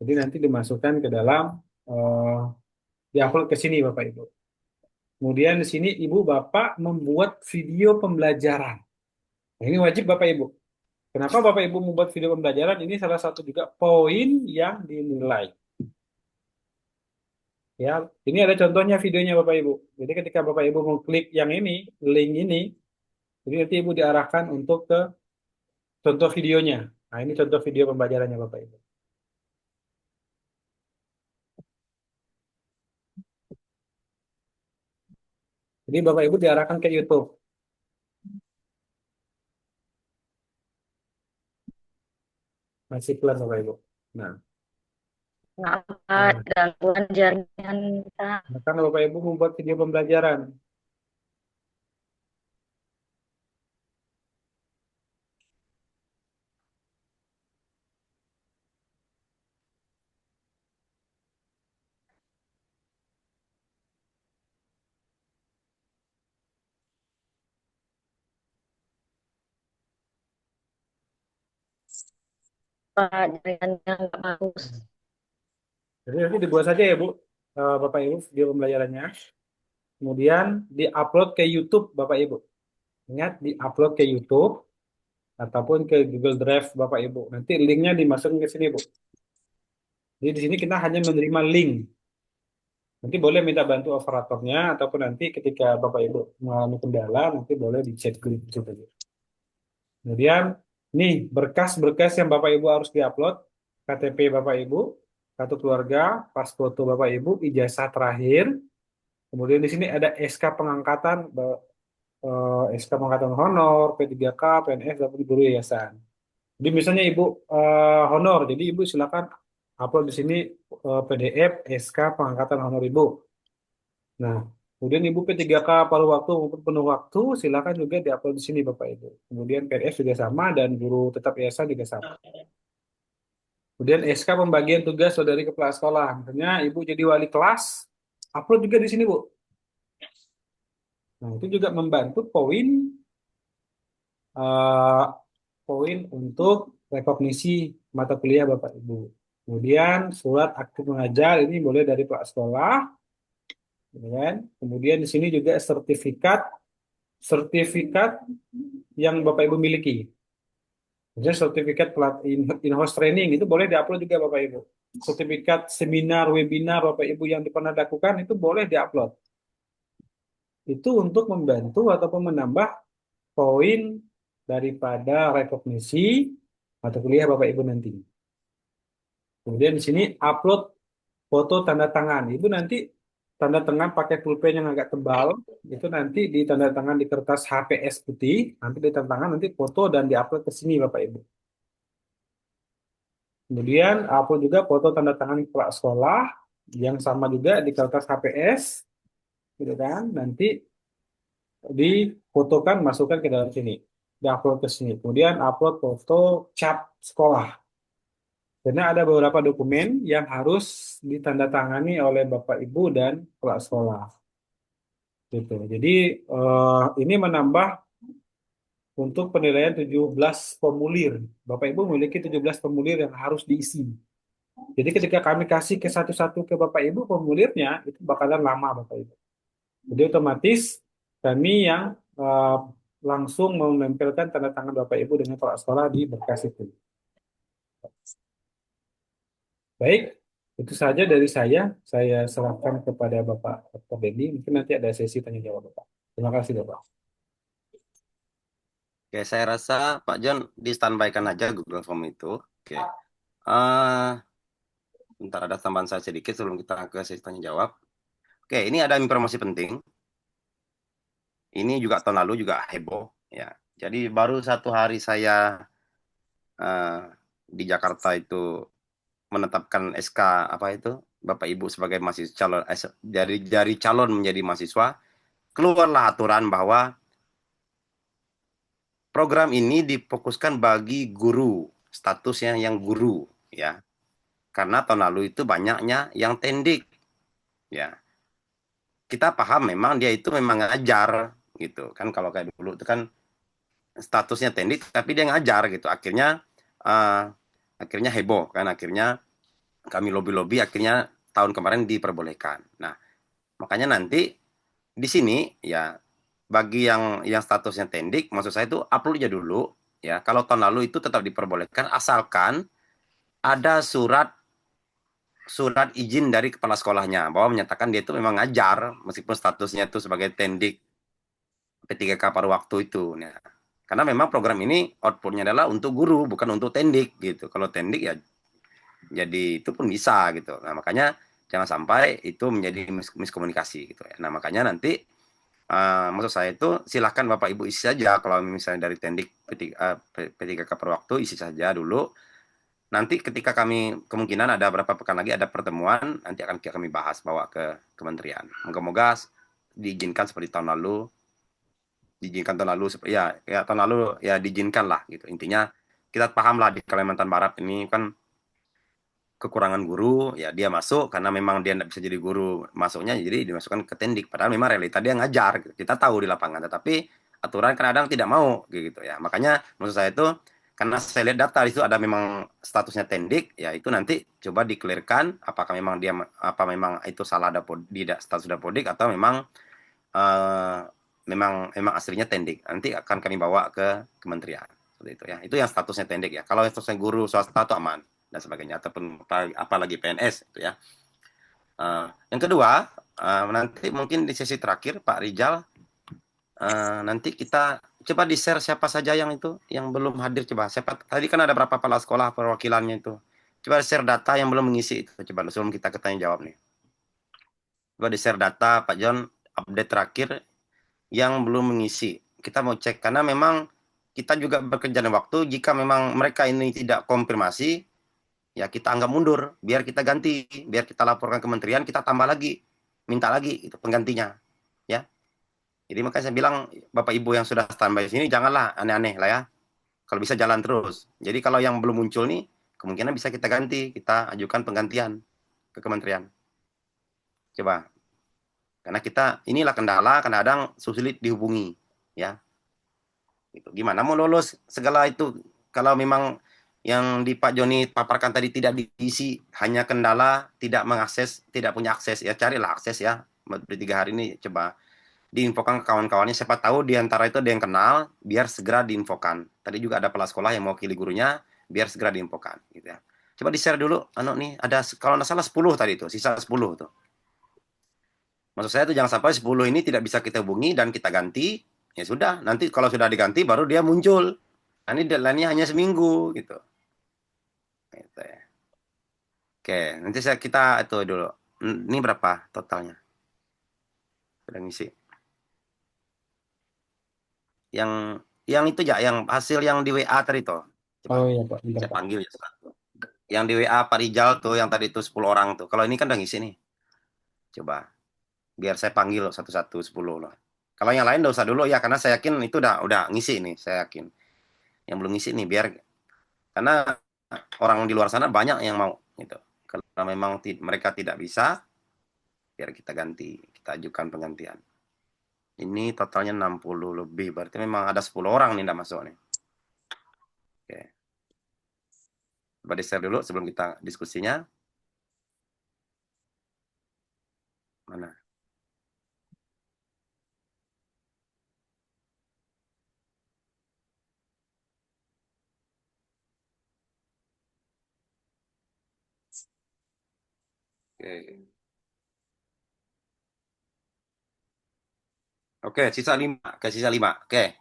jadi nanti dimasukkan ke dalam eh, diupload ke sini Bapak Ibu. Kemudian di sini Ibu Bapak membuat video pembelajaran. Nah, ini wajib Bapak Ibu. Kenapa Bapak Ibu membuat video pembelajaran? Ini salah satu juga poin yang dinilai. Ya, ini ada contohnya videonya Bapak Ibu. Jadi ketika Bapak Ibu mengklik yang ini, link ini, jadi nanti Ibu diarahkan untuk ke contoh videonya. Nah, ini contoh video pembelajarannya Bapak Ibu. Jadi Bapak Ibu diarahkan ke YouTube. Masih pelan Bapak Ibu. Nah, Maaf, Pak, nah, gangguan jaringan kita. kan Bapak Ibu membuat video pembelajaran. Pak, jaringannya nggak bagus. Jadi nanti dibuat saja ya Bu, Bapak Ibu video pembelajarannya. Kemudian diupload ke YouTube Bapak Ibu. Ingat diupload ke YouTube ataupun ke Google Drive Bapak Ibu. Nanti linknya dimasukkan ke sini Bu. Jadi di sini kita hanya menerima link. Nanti boleh minta bantu operatornya ataupun nanti ketika Bapak Ibu mengalami kendala nanti boleh di chat grup itu saja. Kemudian nih berkas-berkas yang Bapak Ibu harus diupload, KTP Bapak Ibu, kartu keluarga, pas foto Bapak Ibu, ijazah terakhir. Kemudian di sini ada SK pengangkatan, SK pengangkatan honor, P3K, PNS, dan guru yayasan. Jadi misalnya Ibu honor, jadi Ibu silakan upload di sini PDF SK pengangkatan honor Ibu. Nah, kemudian Ibu P3K paruh waktu maupun penuh waktu, silakan juga diupload di sini Bapak Ibu. Kemudian PNS juga sama dan guru tetap yayasan juga sama. Kemudian SK pembagian tugas saudari kepala sekolah. Misalnya Ibu jadi wali kelas, upload juga di sini Bu. Nah, itu juga membantu eh, poin untuk rekognisi mata kuliah Bapak Ibu. Kemudian surat aktif mengajar ini boleh dari Pak sekolah, ya kan? Kemudian di sini juga sertifikat yang Bapak Ibu miliki. Misalnya sertifikat in-house training itu boleh diupload juga Bapak Ibu. Sertifikat seminar, webinar Bapak Ibu yang pernah lakukan itu boleh diupload. Itu untuk membantu ataupun menambah poin daripada rekognisi mata kuliah Bapak Ibu nanti. Kemudian di sini upload foto tanda tangan. Ibu nanti tanda tangan pakai pulpen yang agak tebal, itu nanti di tanda tangan di kertas HPS putih, nanti di tanda tangan nanti foto dan diupload ke sini Bapak Ibu. Kemudian upload juga foto tanda tangan kepala sekolah yang sama juga di kertas HPS, gitu kan? Nanti difotokan masukkan ke dalam sini, diupload ke sini. Kemudian upload foto cap sekolah. Karena ada beberapa dokumen yang harus ditandatangani oleh Bapak Ibu dan kepala sekolah. Gitu. Jadi ini menambah untuk penilaian 17 formulir. Bapak Ibu memiliki 17 formulir yang harus diisi. Jadi ketika kami kasih ke satu-satu ke Bapak Ibu formulirnya itu bakalan lama Bapak Ibu. Jadi otomatis kami yang langsung menempelkan tanda tangan Bapak Ibu dengan kepala sekolah di berkas itu. Baik, itu saja dari saya. Saya serahkan kepada Bapak Dr. Benny. Mungkin nanti ada sesi tanya jawab Bapak. Terima kasih Bapak. Oke, saya rasa Pak John di standby-kan aja Google Form itu. Oke. Ah, bentar ada tambahan saya sedikit sebelum kita ke sesi tanya jawab. Oke, ini ada informasi penting. Ini juga tahun lalu juga heboh ya. Jadi baru 1 hari saya eh, di Jakarta itu menetapkan SK apa itu Bapak Ibu sebagai mahasiswa calon dari calon menjadi mahasiswa, keluarlah aturan bahwa program ini difokuskan bagi guru, statusnya yang guru ya. Karena tahun lalu itu banyaknya yang tendik ya. Kita paham memang dia itu memang ngajar gitu kan, kalau kayak dulu itu kan statusnya tendik tapi dia ngajar gitu. Uh, akhirnya heboh kan, akhirnya kami lobby-lobby, akhirnya tahun kemarin diperbolehkan. Nah, makanya nanti di sini ya bagi yang statusnya tendik, maksud saya itu upload aja dulu ya. Kalau tahun lalu itu tetap diperbolehkan asalkan ada surat izin dari kepala sekolahnya bahwa menyatakan dia itu memang ngajar meskipun statusnya itu sebagai tendik P3K paruh waktu itu. Nah, karena memang program ini outputnya adalah untuk guru bukan untuk tendik gitu. Kalau tendik ya jadi itu pun bisa gitu. Nah, makanya jangan sampai itu menjadi miskomunikasi gitu ya. Nah, makanya nanti maksud saya itu silahkan Bapak Ibu isi saja kalau misalnya dari tendik P3K per waktu isi saja dulu. Nanti ketika kami kemungkinan ada berapa pekan lagi ada pertemuan, nanti akan kami bahas bawa ke kementerian. Moga-moga diizinkan seperti tahun lalu, diizinkan tahun lalu ya tahun lalu ya diizinkan lah gitu. Intinya kita paham lah di Kalimantan Barat ini kan kekurangan guru, ya dia masuk karena memang dia tidak bisa jadi guru, masuknya jadi dimasukkan ke tendik. Padahal memang realita dia ngajar, gitu. Kita tahu di lapangan, tetapi aturan kadang tidak mau gitu ya. Makanya maksud saya itu karena saya lihat data itu ada memang statusnya tendik, ya itu nanti coba dikelirkan apakah memang dia apa memang itu salah tidak status dapodik atau memang eh, memang aslinya tendik. Nanti akan kami bawa ke kementerian seperti itu ya. Itu yang statusnya tendik ya. Kalau statusnya guru swasta itu aman dan sebagainya ataupun apalagi PNS itu ya. Yang kedua, nanti mungkin di sesi terakhir Pak Rijal nanti kita coba di-share siapa saja yang itu yang belum hadir, coba. Siapa tadi kan ada berapa kepala sekolah perwakilannya itu. Coba share data yang belum mengisi itu, coba sebelum kita tanya jawab nih. Coba di-share data Pak John update terakhir yang belum mengisi. Kita mau cek karena memang kita juga bekerja dengan waktu. Jika memang mereka ini tidak konfirmasi, ya kita anggap mundur, biar kita ganti, biar kita laporkan kementerian, kita tambah lagi, minta lagi itu penggantinya, ya. Jadi makanya saya bilang Bapak Ibu yang sudah standby di sini janganlah aneh-aneh lah ya. Kalau bisa jalan terus. Jadi kalau yang belum muncul nih, kemungkinan bisa kita ganti, kita ajukan penggantian ke kementerian. Coba, karena kita inilah kendala, kadang-kadang sulit dihubungi, ya. Gitu. Gimana mau lolos segala itu kalau memang yang di Pak Joni paparkan tadi tidak diisi, hanya kendala tidak mengakses, tidak punya akses, ya carilah akses ya. Di 3 hari ini coba diinfokan ke kawan-kawannya, siapa tahu di antara itu ada yang kenal, biar segera diinfokan. Tadi juga ada kepala sekolah yang mewakili gurunya, biar segera diinfokan gitu ya. Coba di-share dulu, nih ada kalau nggak salah 10 tadi itu, sisa 10 tuh. Maksud saya itu jangan sampai 10 ini tidak bisa kita hubungi dan kita ganti, ya sudah, nanti kalau sudah diganti baru dia muncul. Nah, ini deadline-nya hanya seminggu gitu. Gitu ya. Oke, nanti kita itu dulu. Ini berapa totalnya? Sudah ngisi. Yang itu ya, yang hasil yang di WA tadi tuh. Coba Oh iya Pak, bentar saya Pak. panggil ya. Yang di WA Pak Rijal tuh, yang tadi itu 10 orang tuh. Kalau ini kan udah ngisi nih. Coba, biar saya panggil satu-satu 10 loh. Kalau yang lain udah usah dulu ya, karena saya yakin itu udah ngisi nih, saya yakin. Yang belum ngisi nih, biar karena orang di luar sana banyak yang mau gitu. Kalau memang mereka tidak bisa, biar kita ganti, kita ajukan penggantian. Ini totalnya 60 lebih, berarti memang ada 10 orang nih tidak masuk nih. Oke. Coba di-share dulu sebelum kita diskusinya. Mana? Oke. Oke, sisa 5. Oke, sisa 5. Oke.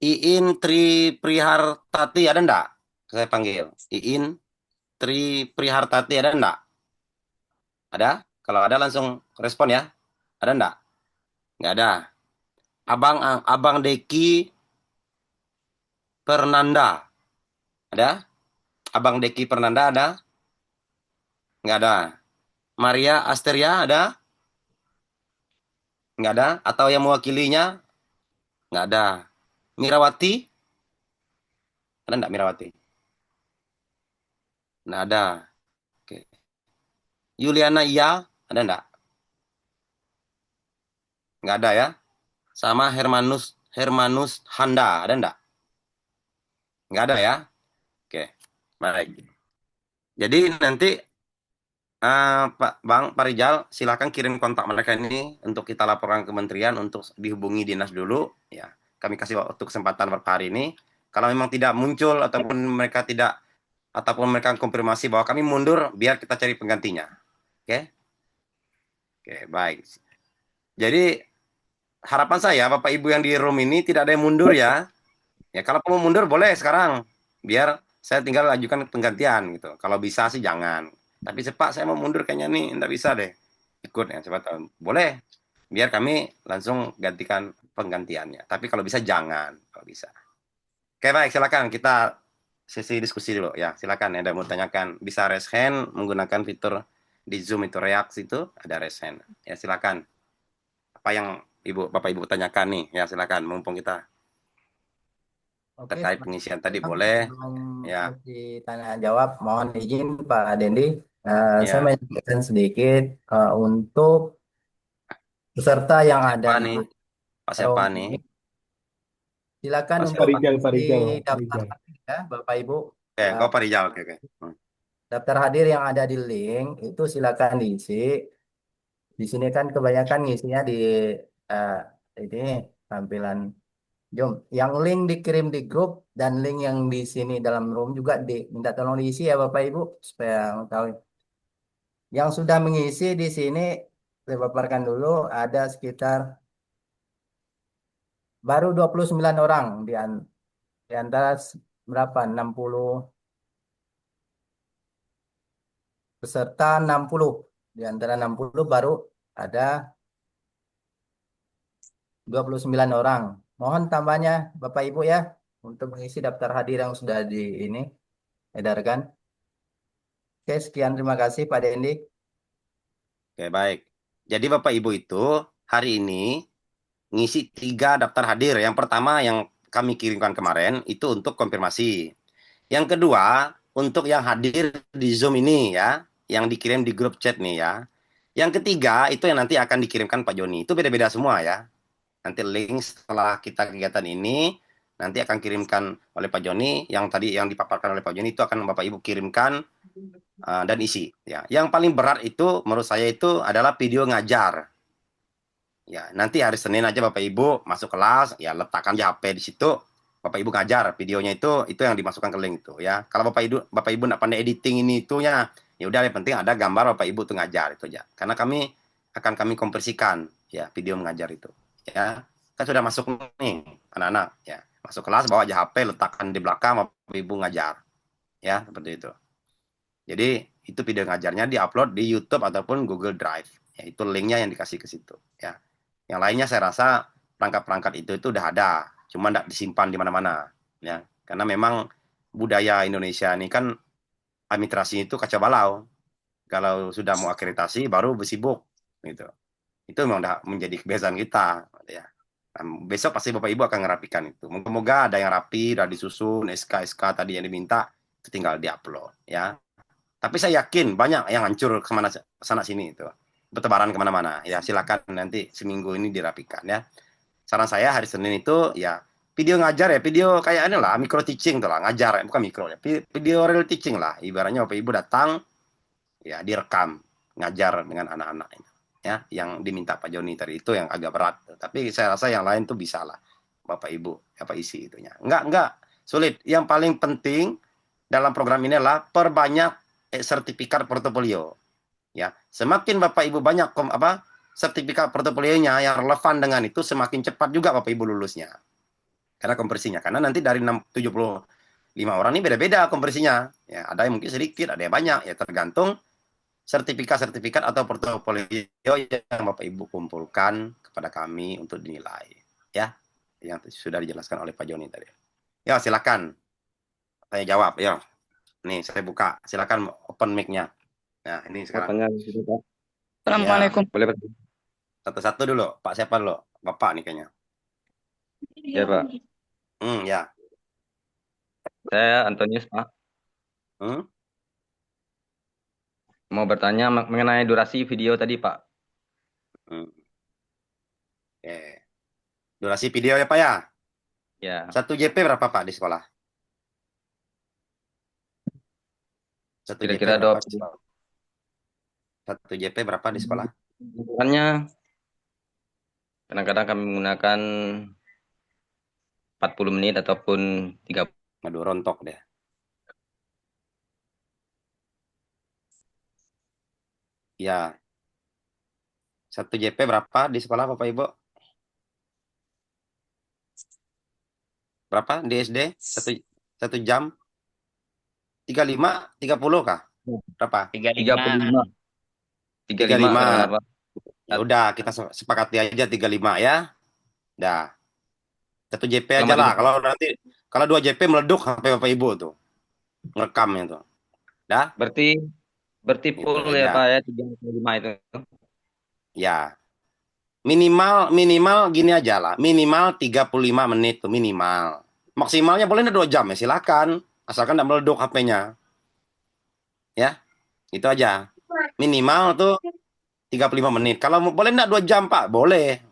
Iin Tri Prihartati ada enggak? Saya panggil. Iin Tri Prihartati ada enggak? Ada? Kalau ada langsung respon ya. Ada enggak? Enggak ada. Abang Deki Pernanda. Ada? Abang Deki Pernanda ada? Enggak ada. Maria Asteria ada? Enggak ada. Atau yang mewakilinya? Enggak ada. Mirawati? Ada enggak Mirawati? Enggak ada. Oke. Yuliana Iya? Ada enggak? Enggak ada ya. Sama Hermanus Handa. Ada enggak? Enggak ada ya. Oke. Baik. Jadi nanti Pak Rijal, silakan kirim kontak mereka ini untuk kita laporkan ke kementerian untuk dihubungi dinas dulu. Ya, kami kasih waktu kesempatan beberapa hari ini. Kalau memang tidak muncul ataupun mereka konfirmasi bahwa kami mundur, biar kita cari penggantinya. Oke? Oke, baik. Jadi harapan saya Bapak Ibu yang di room ini tidak ada yang mundur ya. Ya, kalau mau mundur boleh sekarang. Biar saya tinggal ajukan penggantian gitu. Kalau bisa sih jangan. Tapi Pak saya mau mundur kayaknya nih, enggak bisa deh. Ikut ya, coba tahu. Boleh. Biar kami langsung gantikan penggantiannya. Tapi kalau bisa jangan, kalau bisa. Oke, baik, silakan kita sesi diskusi dulu ya. Silakan ada mau tanyakan, bisa raise hand menggunakan fitur di Zoom itu reaksi itu ada raise hand. Ya, silakan. Apa yang Bapak Ibu tanyakan nih? Ya, silakan mumpung kita Oke, terkait pengisian tadi boleh. sebelum Ya, ditanya jawab, mohon izin Pak Dendi, saya ya. menyampaikan sedikit untuk peserta yang ada Siapa di nih? Pak siapa room nih? ini. Silakan Pak untuk siapa? Pak mengisi Rijal, Pak daftar Rijal. hadir ya, Bapak Ibu. Oke, kau Pak Rijal. Oke, oke. Daftar hadir yang ada di link itu silakan diisi. Di sini kan kebanyakan ngisinya di eh, ini tampilan Jom, yang link dikirim di grup dan link yang di sini dalam room juga minta tolong diisi ya Bapak Ibu supaya mengetahui. Yang sudah mengisi di sini saya paparkan dulu ada sekitar baru 29 orang di antara berapa? 60 peserta 60. Di antara 60 baru ada 29 orang. Mohon tambahnya Bapak Ibu ya untuk mengisi daftar hadir yang sudah di ini edarkan. Oke, sekian terima kasih Pak Dendi. Oke, baik. Jadi Bapak Ibu itu hari ini ngisi 3 daftar hadir. Yang pertama yang kami kirimkan kemarin itu untuk konfirmasi. Yang kedua untuk yang hadir di Zoom ini ya, yang dikirim di grup chat nih ya. Yang ketiga itu yang nanti akan dikirimkan Pak Joni. Itu beda-beda semua ya. Nanti link setelah kita kegiatan ini nanti akan kirimkan oleh Pak Joni. Yang tadi yang dipaparkan oleh Pak Joni itu akan Bapak Ibu kirimkan dan isi ya. Yang paling berat itu menurut saya itu adalah video ngajar. Ya, nanti hari Senin aja Bapak Ibu masuk kelas, ya letakkan aja HP di situ. Bapak Ibu ngajar videonya itu yang dimasukkan ke link itu ya. Kalau Bapak Ibu nggak pandai editing ini itunya, ya udah yang penting ada gambar Bapak Ibu tuh ngajar itu aja. Karena kami kompresikan ya video mengajar itu ya. Kan sudah masuk nih anak-anak ya. Masuk kelas bawa aja HP letakkan di belakang Bapak Ibu ngajar. Ya, seperti itu. Jadi itu video ngajarnya diupload di YouTube ataupun Google Drive. Ya, itu linknya yang dikasih ke situ. Ya. Yang lainnya saya rasa perangkat-perangkat itu udah ada, cuma tidak disimpan di mana-mana. Ya. Karena memang budaya Indonesia ini kan administrasi itu kacau balau. Kalau sudah mau akreditasi baru bersibuk. Gitu. Itu memang udah menjadi kebiasaan kita. Ya. Nah, besok pasti Bapak Ibu akan ngerapikan itu. Moga-moga ada yang rapi, udah disusun, SK-SK tadi yang diminta, itu tinggal diupload. Ya. Tapi saya yakin banyak yang hancur kemana sana sini itu bertebaran kemana-mana. Ya silakan nanti seminggu ini dirapikan ya. Saran saya hari Senin itu ya video ngajar ya, video kayak ini lah, micro teaching tuh lah, ngajar bukan mikro ya, video real teaching lah. Ibaratnya Bapak Ibu datang ya direkam ngajar dengan anak-anak ya, yang diminta Pak Joni tadi itu yang agak berat. Tapi saya rasa yang lain tuh bisa lah Bapak Ibu apa isi itunya. Enggak sulit. Yang paling penting dalam program ini adalah perbanyak sertifikat portofolio. Ya, semakin Bapak Ibu banyak sertifikat portofolionya yang relevan dengan itu, semakin cepat juga Bapak Ibu lulusnya. Karena kompresinya. Karena nanti dari 75 orang ini beda-beda kompresinya. Ya, ada yang mungkin sedikit, ada yang banyak. Ya, tergantung sertifikat-sertifikat atau portofolio yang Bapak Ibu kumpulkan kepada kami untuk dinilai. Ya, yang sudah dijelaskan oleh Pak Joni tadi. Ya, silakan. Saya jawab, ya. Nih, saya buka. Silakan open mic-nya. Nah, ini sekarang. Pertanyaan gitu, Pak. Assalamualaikum. Boleh, Pak? Satu-satu dulu. Pak siapa dulu? Bapak nih kayaknya. Ya, Pak. Ya. Saya Antonius, Pak. Mau bertanya mengenai durasi video tadi, Pak. Oke. Durasi video ya, Pak ya? Ya. 1 JP berapa, Pak, di sekolah? 1 JP Kira-kira berapa 20. di sekolah? 1 JP berapa di sekolah? Ukurannya kadang-kadang kami menggunakan 40 menit ataupun 30. Aduh, rontok deh. Ya. 1 JP berapa di sekolah, Bapak Ibu? Berapa di SD? 1 jam? 35, 30 kah? Berapa? 35. 35 kadang-kadang, Pak. Ya udah, kita sepakati aja 35 ya. Dah. 1 JP aja Selamat lah. ini. Kalau 2 JP meleduk HP Bapak Ibu tuh. Ngerekamnya tuh. Dah? Berarti Gitu full ya, aja. Pak ya, 35 itu. Ya. Minimal gini aja lah. Minimal 35 menit tuh minimal. Maksimalnya boleh 2 jam ya, silakan. Asalkan tidak meleduk HP-nya. Ya. Itu aja. Minimal tuh 35 menit. Kalau boleh enggak 2 jam, Pak? Boleh.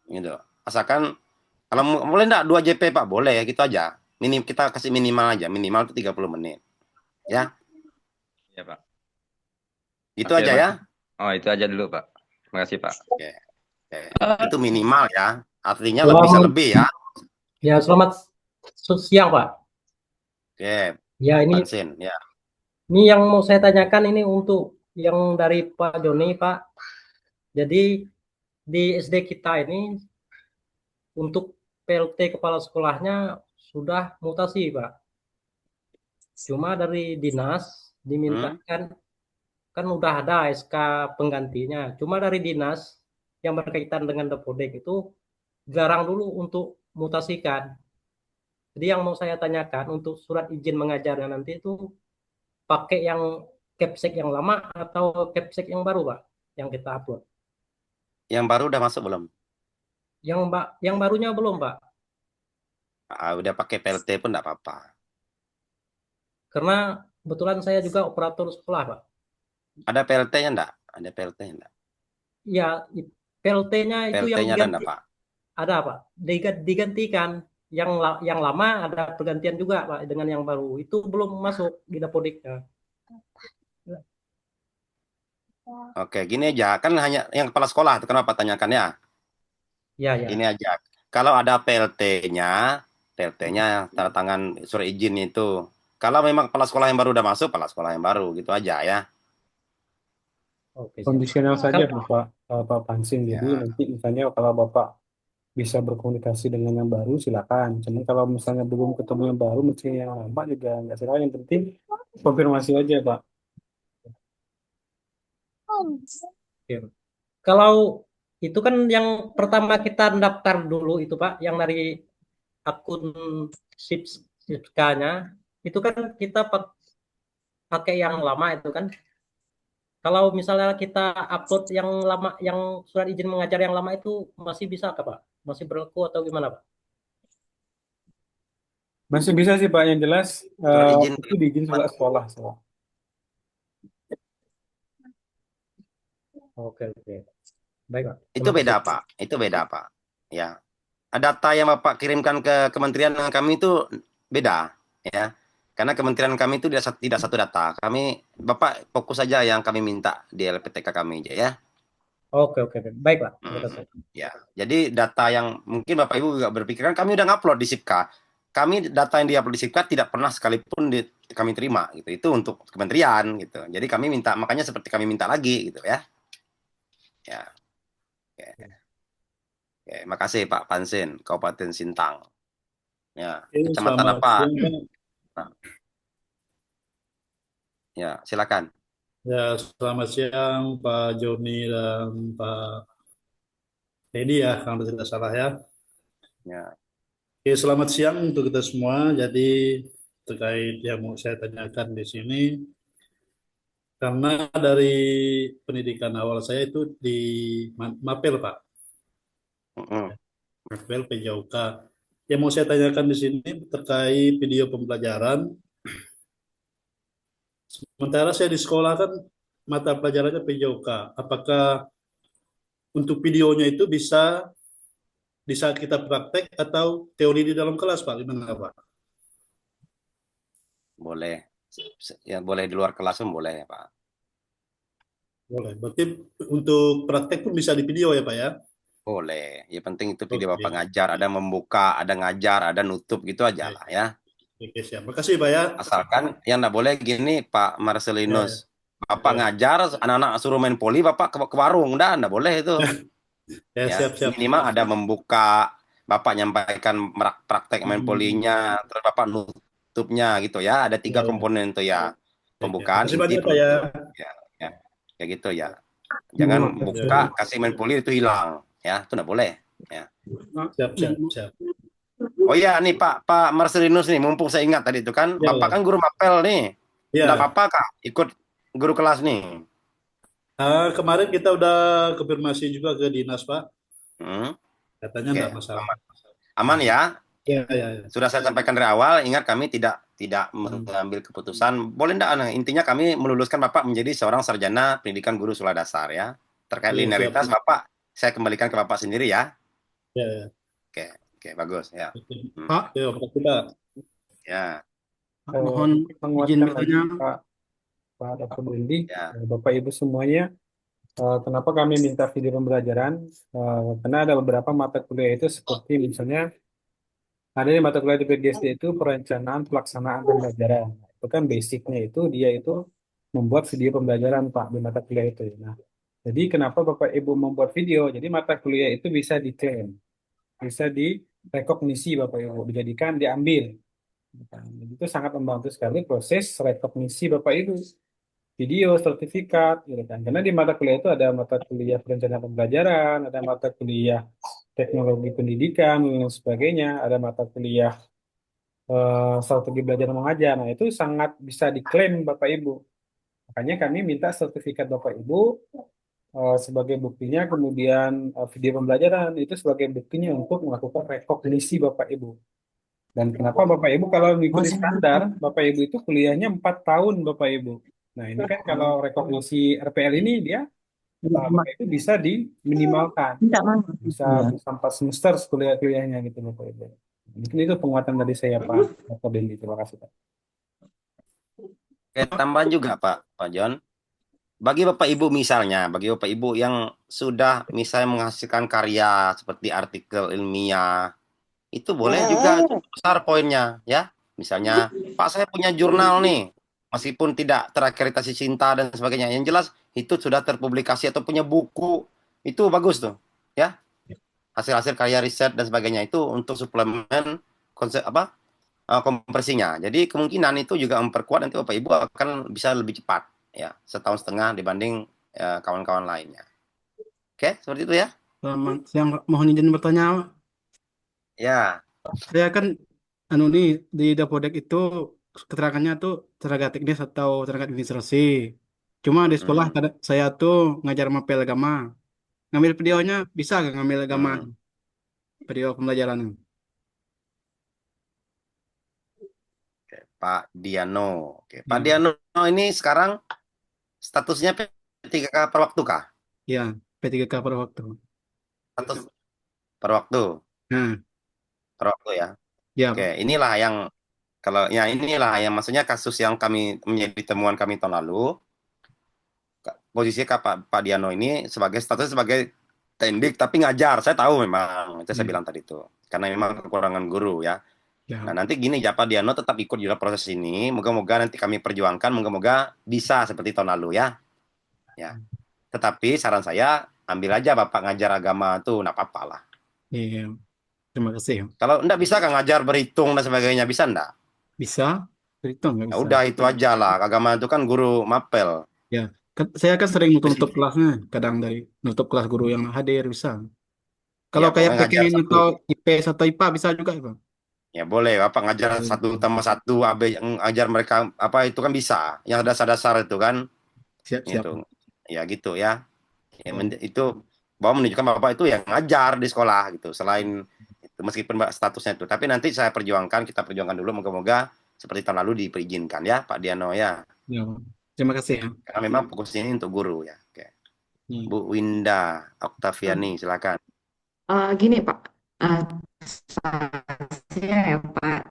Gitu. Asalkan kalau boleh enggak 2 JP, Pak? Boleh, gitu aja. Kita kasih minimal aja. Minimal tuh 30 menit. Ya. Ya, Pak. Gitu Oke, aja Pak. ya. Oh, itu aja dulu, Pak. Terima kasih, Pak. Oke. Itu minimal ya. Artinya bisa lebih ya. Ya, selamat siang, Pak. Oke. Ya, ini Pansin, ya. yang mau saya tanyakan ini untuk yang dari Pak Joni, Pak. Jadi di SD kita ini untuk PLT kepala sekolahnya sudah mutasi, Pak. Cuma dari dinas dimintakan kan udah ada SK penggantinya. Cuma dari dinas yang berkaitan dengan Depodek itu jarang dulu untuk mutasikan. Jadi yang mau saya tanyakan untuk surat izin mengajarnya nanti itu pakai yang capsek yang lama atau capsek yang baru, Pak, yang kita upload? Yang baru udah masuk belum? Yang barunya belum, Pak. Udah pakai PLT pun enggak apa-apa. Karena kebetulan saya juga operator sekolah, Pak. Ada PLT-nya enggak? Ada PLT-nya enggak? Ya, PLT-nya itu yang PLT-nya ada enggak, Pak? Ada, Pak. Digantikan. Yang lama ada pergantian juga, Pak, dengan yang baru. Itu belum masuk di Dapodiknya. Oke, gini aja. Kan hanya yang kepala sekolah itu kenapa tanyakannya? Ya. Ini aja. Kalau ada PLT-nya tanda tangan surat izin itu. Kalau memang kepala sekolah yang baru udah masuk, kepala sekolah yang baru gitu aja ya. Oke, Kondisional saja Pak Pansin. Jadi nanti misalnya kalau Bapak bisa berkomunikasi dengan yang baru silakan. Cuman kalau misalnya belum ketemu yang baru, mesti yang lama juga nggak silakan. Yang penting konfirmasi aja, Pak. Kalau itu kan yang pertama kita daftar dulu itu, Pak, yang dari akun SIPK-nya itu kan kita pakai yang lama itu kan. Kalau misalnya kita upload yang lama, yang surat izin mengajar yang lama itu masih bisa kah, Pak? Masih berlaku atau gimana, Pak? Masih bisa sih, Pak. Yang jelas izin itu diizin sekolah. Oke. Baik, Pak. Itu beda, Pak. Itu beda, Pak. Ya. Data yang Bapak kirimkan ke kementerian kami itu beda, ya. Karena kementerian kami itu tidak satu data. Bapak fokus saja yang kami minta di LPTK kami aja ya. Oke. Baik, Pak. Ya. Jadi data yang mungkin Bapak Ibu juga berpikiran kami udah ngupload di SIPK. Data yang diupload di SIPK tidak pernah sekalipun kami terima gitu. Itu untuk kementerian gitu. Jadi kami minta, makanya seperti kami minta lagi gitu ya. Ya. Oke. Oke, makasih Pak Pansin, Kabupaten Sintang. Ya, Oke, kecamatan selamat apa? siang, Pak. Nah, ya, silakan. Ya, selamat siang Pak Joni dan Pak Edi ya, kalau tidak salah ya. Ya. Oke, selamat siang untuk kita semua. Jadi terkait yang mau saya tanyakan di sini, karena dari pendidikan awal saya itu di Mapel Pak, Mm-mm. Mapel PJOK. Yang mau saya tanyakan di sini terkait video pembelajaran. Sementara saya di sekolah kan mata pelajarannya PJOK. Apakah untuk videonya itu bisa di saat kita praktek atau teori di dalam kelas, Pak? Gimana, Pak? Boleh. Ya, boleh di luar kelas pun boleh ya, Pak. Boleh. Berarti untuk praktek pun bisa di video ya, Pak ya? Boleh. Ya penting itu video Oke. Bapak ngajar, ada membuka, ada ngajar, ada nutup gitu aja lah ya. Oke, siap. Makasih, Pak ya. Asalkan yang nggak boleh gini Pak Marcelinus. Bapak Ya. ngajar, anak-anak suruh main poli, Bapak ke warung, dah nggak boleh itu. Ya, Ya, siap. minimal ada membuka, Bapak nyampaikan praktek main polinya, terus Bapak nutupnya gitu ya. Ada 3 Ya. komponen itu ya. Pembukaan, Makasih inti, banyak, Pak ya. penutup. Ya, kayak gitu ya. Jangan buka, kasih main poli itu hilang, ya, itu nggak boleh. Ya. Siap. Oh iya, nih Pak Marcelinus nih, mumpung saya ingat tadi itu kan, Ya, Bapak ya. kan guru mapel nih. Ya. Nggak apa-apa Kak, ikut guru kelas nih. Kemarin kita udah konfirmasi juga ke dinas, Pak. Katanya Oke, enggak masalah. aman ya. Ya. Sudah saya sampaikan dari awal, ingat kami tidak mengambil keputusan. Boleh enggak? Intinya kami meluluskan Bapak menjadi seorang sarjana pendidikan guru sekolah dasar ya. Terkait Iya, linearitas siap. Bapak, saya kembalikan ke Bapak sendiri ya. Ya. Oke, bagus ya. Pak, makasih, Pak. Ya. Mohon izin bertanya Pak Dr. Bendi, Bapak Ibu semuanya, kenapa kami minta video pembelajaran? Karena ada beberapa mata kuliah itu seperti misalnya ada di mata kuliah di PGSD itu perencanaan pelaksanaan pembelajaran. Itu kan basicnya itu dia itu membuat video pembelajaran Pak di mata kuliah itu. Nah, jadi kenapa Bapak Ibu membuat video? Jadi mata kuliah itu bisa diklaim, bisa direkognisi Bapak Ibu, dijadikan diambil. Jadi itu sangat membantu sekali proses rekognisi Bapak Ibu video sertifikat gitu kan. Karena di mata kuliah itu ada mata kuliah perencanaan pembelajaran, ada mata kuliah teknologi pendidikan dan lain sebagainya, ada mata kuliah strategi belajar mengajar. Nah, itu sangat bisa diklaim Bapak Ibu. Makanya kami minta sertifikat Bapak Ibu sebagai buktinya, kemudian video pembelajaran itu sebagai buktinya untuk melakukan rekognisi Bapak Ibu. Dan kenapa Bapak Ibu kalau mengikuti standar, Bapak Ibu itu kuliahnya 4 tahun Bapak Ibu. Nah, ini kan kalau rekognisi RPL ini dia Bapak Ibu bisa diminimalkan. Bisa 4 semester kuliahnya gitu Bapak Ibu. Mungkin itu penguatan dari saya Pak Dr. Dendi. Terima kasih Pak. Oke, tambahan juga Pak John. Bagi Bapak Ibu misalnya, bagi Bapak Ibu yang sudah misalnya menghasilkan karya seperti artikel ilmiah, itu boleh juga besar poinnya ya. Misalnya, Pak saya punya jurnal nih, meskipun tidak terakreditasi Cinta dan sebagainya, yang jelas itu sudah terpublikasi atau punya buku, itu bagus tuh ya. Hasil-hasil karya riset dan sebagainya itu untuk suplemen konsep kompresinya. Jadi kemungkinan itu juga memperkuat nanti Bapak Ibu akan bisa lebih cepat ya, 1,5 tahun dibanding kawan-kawan lainnya. Oke, seperti itu ya. Selamat siang, mohon izin bertanya. Ya. Saya kan nih di Dapodek itu keterangannya tuh tenaga teknis atau tenaga administrasi. Cuma di sekolah saya tuh ngajar mapel agama. Ngambil videonya bisa nggak ngambil agama? Video pembelajaran. Pak Diano. Oke. Pak Diano ini sekarang statusnya P3K per waktu kah? Iya, P3K per waktu. Status per waktu. Per waktu ya. Ya. Oke, inilah yang maksudnya kasus yang menjadi temuan kami tahun lalu. Posisinya Pak Diano ini statusnya sebagai tendik tapi ngajar. Saya tahu memang, itu saya bilang tadi itu. Karena memang kekurangan guru ya. Ya. Nah, nanti gini, Pak Diano tetap ikut juga proses ini. Moga-moga nanti kami perjuangkan, moga-moga bisa seperti tahun lalu ya. Ya. Tetapi saran saya, ambil aja Bapak ngajar agama tuh, nggak apa-apa lah. Iya. Terima kasih. Kalau nggak bisa kan ngajar berhitung dan sebagainya, bisa nggak? Bisa? Itu nggak Ya bisa. udah itu aja lah. Agama itu kan guru mapel. Ya. Saya kan sering nutup kelasnya. Kadang dari nutup kelas guru yang hadir bisa. Kalau Ya kayak pokoknya ngajar PKN satu. atau IPS atau IPA bisa juga itu. Ya boleh, Bapak ngajar satu tambah satu, AB ngajar mereka apa itu kan bisa. Yang dasar-dasar itu kan, Siap-siap. itu. Ya gitu ya. Ya, Oh. itu bahwa menunjukkan Bapak itu yang ngajar di sekolah gitu. Selain itu meskipun statusnya itu, tapi nanti saya perjuangkan, kita perjuangkan dulu, moga-moga seperti tahun lalu diizinkan ya, Pak Diano ya. Ya. Terima kasih ya. Karena memang fokusnya ini untuk guru ya. Oke. Hmm. Bu Winda Oktaviani, silakan. Gini Pak, Eh, saya ya Pak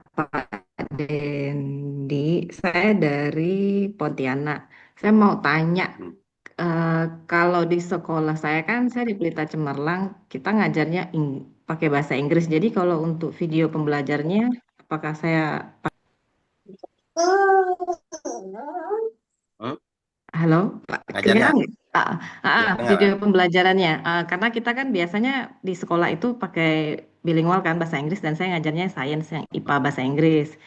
Dendi, saya dari Pontianak. Saya mau tanya, kalau di sekolah saya kan, saya di Pelita Cemerlang, kita ngajarnya pakai bahasa Inggris. Jadi kalau untuk video pembelajarnya, apakah saya Hmm? Halo, Pak, Ngajarnya? kedengeran nggak? Ya, Video dengar. pembelajarannya. Karena kita kan biasanya di sekolah itu pakai bilingual kan bahasa Inggris dan saya ngajarnya sains yang IPA bahasa Inggris.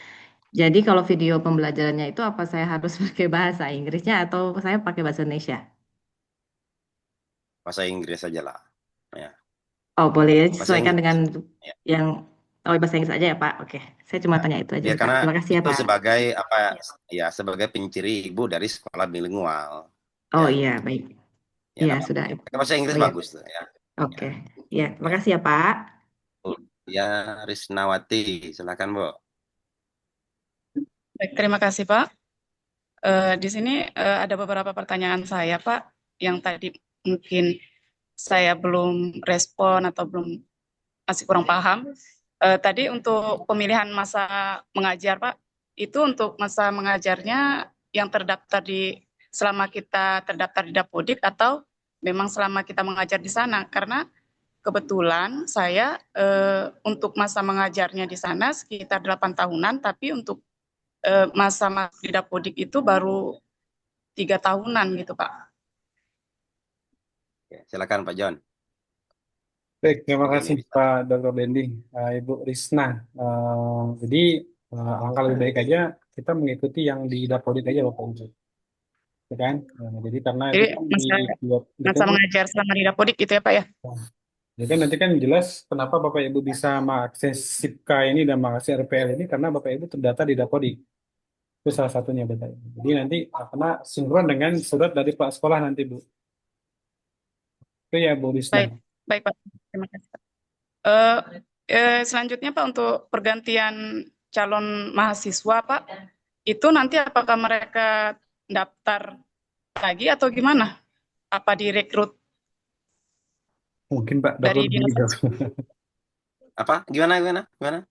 Jadi kalau video pembelajarannya itu apa saya harus pakai bahasa Inggrisnya atau saya pakai bahasa Indonesia? Bahasa Inggris aja lah. Ya. Oh, boleh Bahasa disesuaikan Inggris. dengan Ya. yang bahasa Inggris aja ya Pak. Oke, saya cuma tanya itu aja Ya sih Pak. karena Terima kasih ya itu Pak. sebagai apa ya, sebagai penciri Ibu dari sekolah bilingual. Oh Ya. iya, baik. Ya, Iya, nggak sudah. apa-apa. Pakai bahasa Inggris Oh iya. bagus tuh ya. Oke. Ya, terima kasih ya Pak. Ya, Risnawati, silakan Bu. Baik, terima kasih Pak. Di sini ada beberapa pertanyaan saya Pak, yang tadi mungkin saya belum respon atau masih kurang paham. Tadi untuk pemilihan masa mengajar Pak, itu untuk masa mengajarnya yang terdaftar selama kita terdaftar di Dapodik atau memang selama kita mengajar di sana? Karena kebetulan saya untuk masa mengajarnya di sana sekitar 8 tahunan, tapi untuk masa di Dapodik itu baru 3 tahunan gitu Pak. Silakan Pak John. Baik, terima kasih Pak Dr. Dendi, Ibu Risna. Jadi alangkah lebih baik aja kita mengikuti yang di Dapodik aja Bapak Ibu. Ya kan? Jadi karena Jadi itu kan masa mengajar selama di Dapodik gitu ya Pak ya? Jadi nanti kan jelas kenapa Bapak Ibu bisa mengakses SIPK ini dan mengakses RPL ini karena Bapak Ibu terdata di Dapodik. Itu salah satunya Bapak Ibu. Jadi nanti karena sinkron dengan surat dari Pak Sekolah nanti Bu. Itu ya Bu Risna. Baik Pak, terima kasih Pak. Selanjutnya Pak, untuk pergantian calon mahasiswa Pak, itu nanti apakah mereka daftar lagi atau gimana? Apa direkrut Mungkin Pak dari Dr. dinas? Dendi. Apa? Gimana?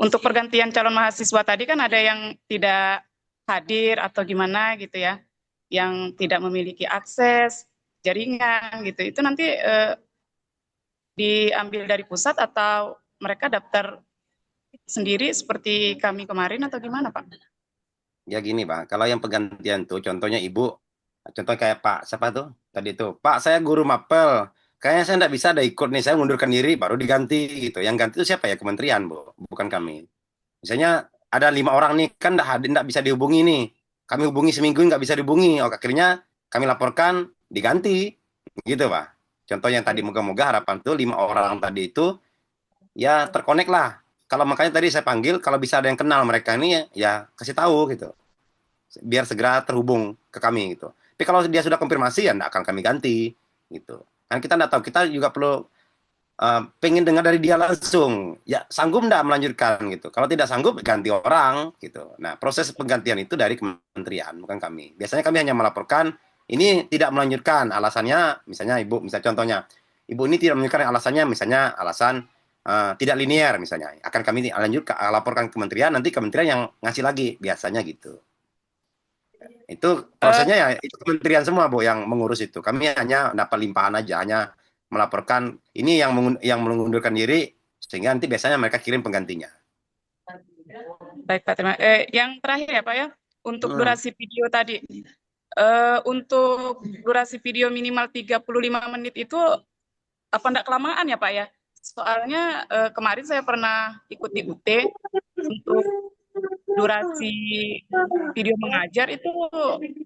Untuk pergantian calon mahasiswa tadi kan ada yang tidak hadir atau gimana gitu ya, yang tidak memiliki akses jaringan gitu. Itu nanti diambil dari pusat atau mereka daftar sendiri seperti kami kemarin atau gimana Pak? Ya gini Pak, kalau yang pergantian tuh contohnya Ibu, contoh kayak Pak siapa tuh tadi tuh, Pak saya guru mapel, kayaknya saya nggak bisa ada ikut nih, saya mundurkan diri baru diganti gitu. Yang ganti itu siapa ya? Kementerian Bu, bukan kami. Misalnya ada 5 orang nih kan nggak hadir, nggak bisa dihubungi nih, kami hubungi seminggu nggak bisa dihubungi, akhirnya kami laporkan diganti gitu Pak. Contoh yang tadi, moga-moga harapan tuh 5 orang tadi itu ya terkonek lah. Kalau makanya tadi saya panggil, kalau bisa ada yang kenal mereka ini ya kasih tahu gitu, biar segera terhubung ke kami gitu. Tapi kalau dia sudah konfirmasi ya nggak akan kami ganti gitu. Kan kita nggak tahu, kita juga perlu pengen dengar dari dia langsung. Ya sanggup nggak melanjutkan gitu. Kalau tidak sanggup ganti orang gitu. Nah proses penggantian itu dari kementerian, bukan kami. Biasanya kami hanya melaporkan ini tidak melanjutkan, alasannya misalnya Ibu, misalnya contohnya Ibu ini tidak melanjutkan alasannya, misalnya alasan tidak linear misalnya, akan kami laporkan kementerian, nanti kementerian yang ngasih lagi, biasanya gitu. Itu prosesnya ya itu kementerian semua Bu yang mengurus itu. Kami hanya dapat limpahan aja, hanya melaporkan ini yang mengundurkan diri, sehingga nanti biasanya mereka kirim penggantinya. Baik Pak, yang terakhir ya Pak ya, untuk Hmm. durasi video tadi. Untuk durasi video minimal 35 menit itu apa enggak kelamaan ya Pak ya? Soalnya kemarin saya pernah ikut di UT untuk durasi video mengajar itu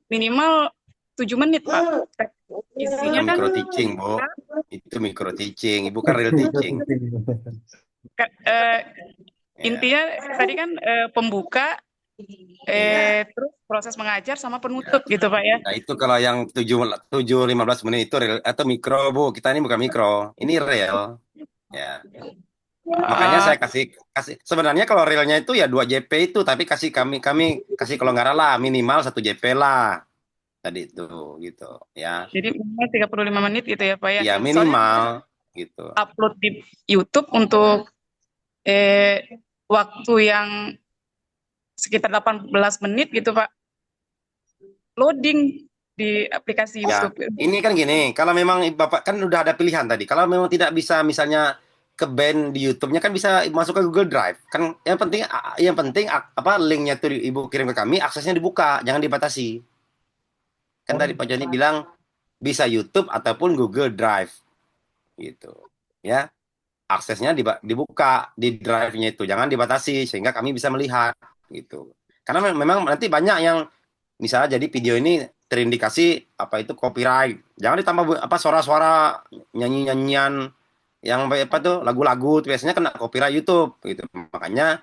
minimal 7 menit Pak. Itu Isinya kan micro teaching, Bu. Itu micro teaching. Ibu kan real teaching. eh, Ya. intinya tadi kan pembuka, Iya. terus proses mengajar sama penutup gitu Pak ya. Nah, itu kalau yang 7-15 menit itu real atau mikro, Bu. Kita ini bukan mikro. Ini real. Ya. Makanya saya kasih sebenarnya kalau realnya itu ya 2 JP itu, tapi kasih kami kasih kalau nggak lah minimal 1 JP lah. Tadi itu gitu ya. Jadi minimal 35 menit gitu ya Pak ya. Ya Soalnya minimal gitu. upload di YouTube untuk waktu yang sekitar 18 menit gitu Pak. Loading di aplikasi Ya, YouTube. ini kan gini, kalau memang Bapak kan udah ada pilihan tadi. Kalau memang tidak bisa misalnya ke band di YouTube-nya kan bisa masuk ke Google Drive. Kan yang penting apa linknya tuh Ibu kirim ke kami, aksesnya dibuka, jangan dibatasi. Kan tadi Pak Joni bilang bisa YouTube ataupun Google Drive gitu. Ya. Aksesnya dibuka di drive-nya itu, jangan dibatasi sehingga kami bisa melihat gitu. Karena memang nanti banyak yang misalnya jadi video ini terindikasi apa itu copyright. Jangan ditambah apa suara-suara nyanyi-nyanyian yang apa tuh lagu-lagu tuh biasanya kena copyright YouTube gitu. Makanya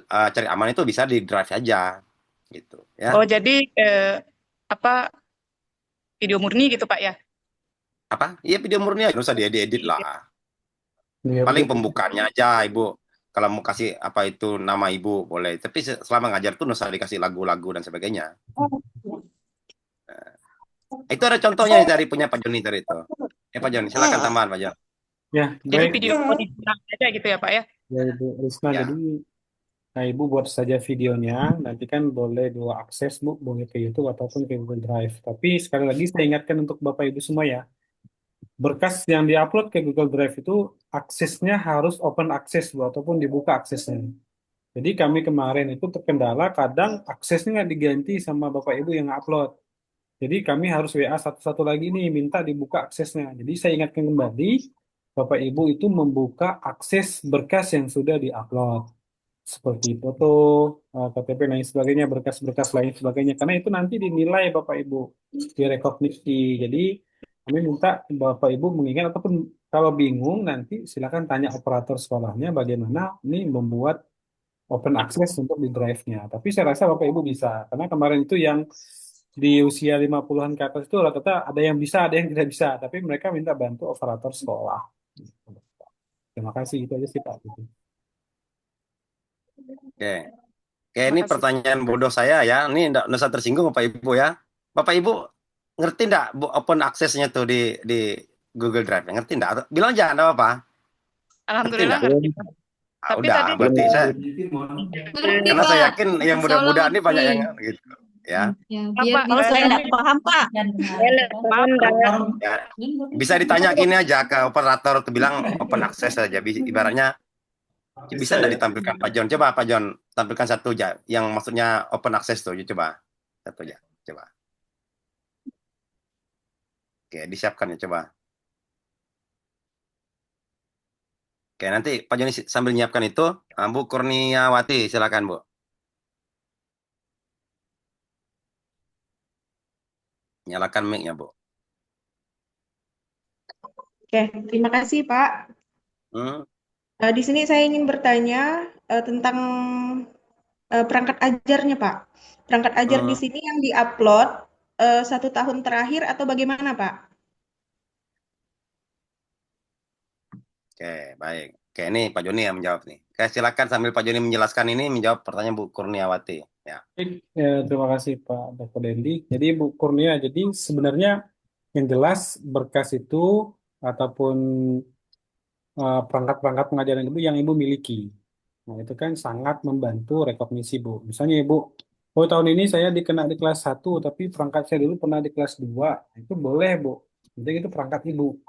cari aman itu bisa di drive aja gitu ya. Oh, jadi apa video murni gitu Pak ya? Apa? Iya video murni aja, nggak usah diedit lah. Iya, Paling betul. pembukaannya aja Ibu. Kalau mau kasih apa itu nama Ibu boleh. Tapi selama ngajar tuh nggak usah dikasih lagu-lagu dan sebagainya. Itu ada contohnya dari punya Pak Joni tadi itu. Pak Joni, silakan tambahan Pak Joni. Ya, Jadi baik. video original aja gitu ya Pak ya? Ya, Ibu Risma, Ya. jadi Ibu buat saja videonya, nanti kan boleh 2 akses Bu, boleh ke YouTube ataupun ke Google Drive. Tapi sekali lagi saya ingatkan untuk Bapak Ibu semua ya, berkas yang diupload ke Google Drive itu aksesnya harus open access Bu, ataupun dibuka aksesnya. Jadi kami kemarin itu terkendala kadang aksesnya nggak diganti sama Bapak Ibu yang upload. Jadi kami harus WA satu-satu lagi nih minta dibuka aksesnya. Jadi saya ingatkan kembali Bapak Ibu itu membuka akses berkas yang sudah diupload seperti foto, KTP dan lain sebagainya, berkas-berkas lain sebagainya. Karena itu nanti dinilai Bapak Ibu direkognisi. Jadi kami minta Bapak Ibu mengingat ataupun kalau bingung nanti silakan tanya operator sekolahnya bagaimana ini membuat open access untuk di drive-nya. Tapi saya rasa Bapak Ibu bisa. Karena kemarin itu yang di usia 50-an ke atas itu rata-rata ada yang bisa, ada yang tidak bisa. Tapi mereka minta bantu operator sekolah. Terima kasih, itu aja sih Pak. Oke. Oke, ini pertanyaan bodoh saya ya. Ini nggak usah tersinggung Bapak Ibu ya. Bapak Ibu ngerti nggak open access-nya tuh di Google Drive? Ngerti nggak? Bilang aja, nggak apa-apa. Alhamdulillah nggak? ngerti Pak. Tapi Udah, tadi berarti saya karena saya yakin yang muda-muda ini banyak yang gitu ya. Pak, Kalau saya nggak paham Pak. Ya, bisa ditanya gini aja ke operator tuh bilang open access saja. Ibaratnya bisa nggak ditampilkan Pak John? Coba Pak John tampilkan satu aja yang maksudnya open access tuh. Coba satu aja. Coba. Oke, disiapkan ya coba. Oke, nanti Pak Joni sambil nyiapkan itu, Bu Kurniawati, silakan Bu. Nyalakan mic-nya Bu. Oke, terima kasih Pak. Di sini saya ingin bertanya tentang perangkat ajarnya Pak. Perangkat ajar di sini yang diupload 1 tahun terakhir atau bagaimana Pak? Oke, baik. Oke, ini Pak Joni yang menjawab nih. Oke, silakan sambil Pak Joni menjelaskan ini menjawab pertanyaan Bu Kurniawati. Ya. Terima kasih Pak Dr. Dendi. Jadi Bu Kurnia, jadi sebenarnya yang jelas berkas itu ataupun perangkat-perangkat pengajaran itu yang Ibu miliki. Nah, itu kan sangat membantu rekognisi Bu. Misalnya Ibu, oh tahun ini saya dikena di kelas 1, tapi perangkat saya dulu pernah di kelas 2. Itu boleh Bu. Jadi itu perangkat Ibu.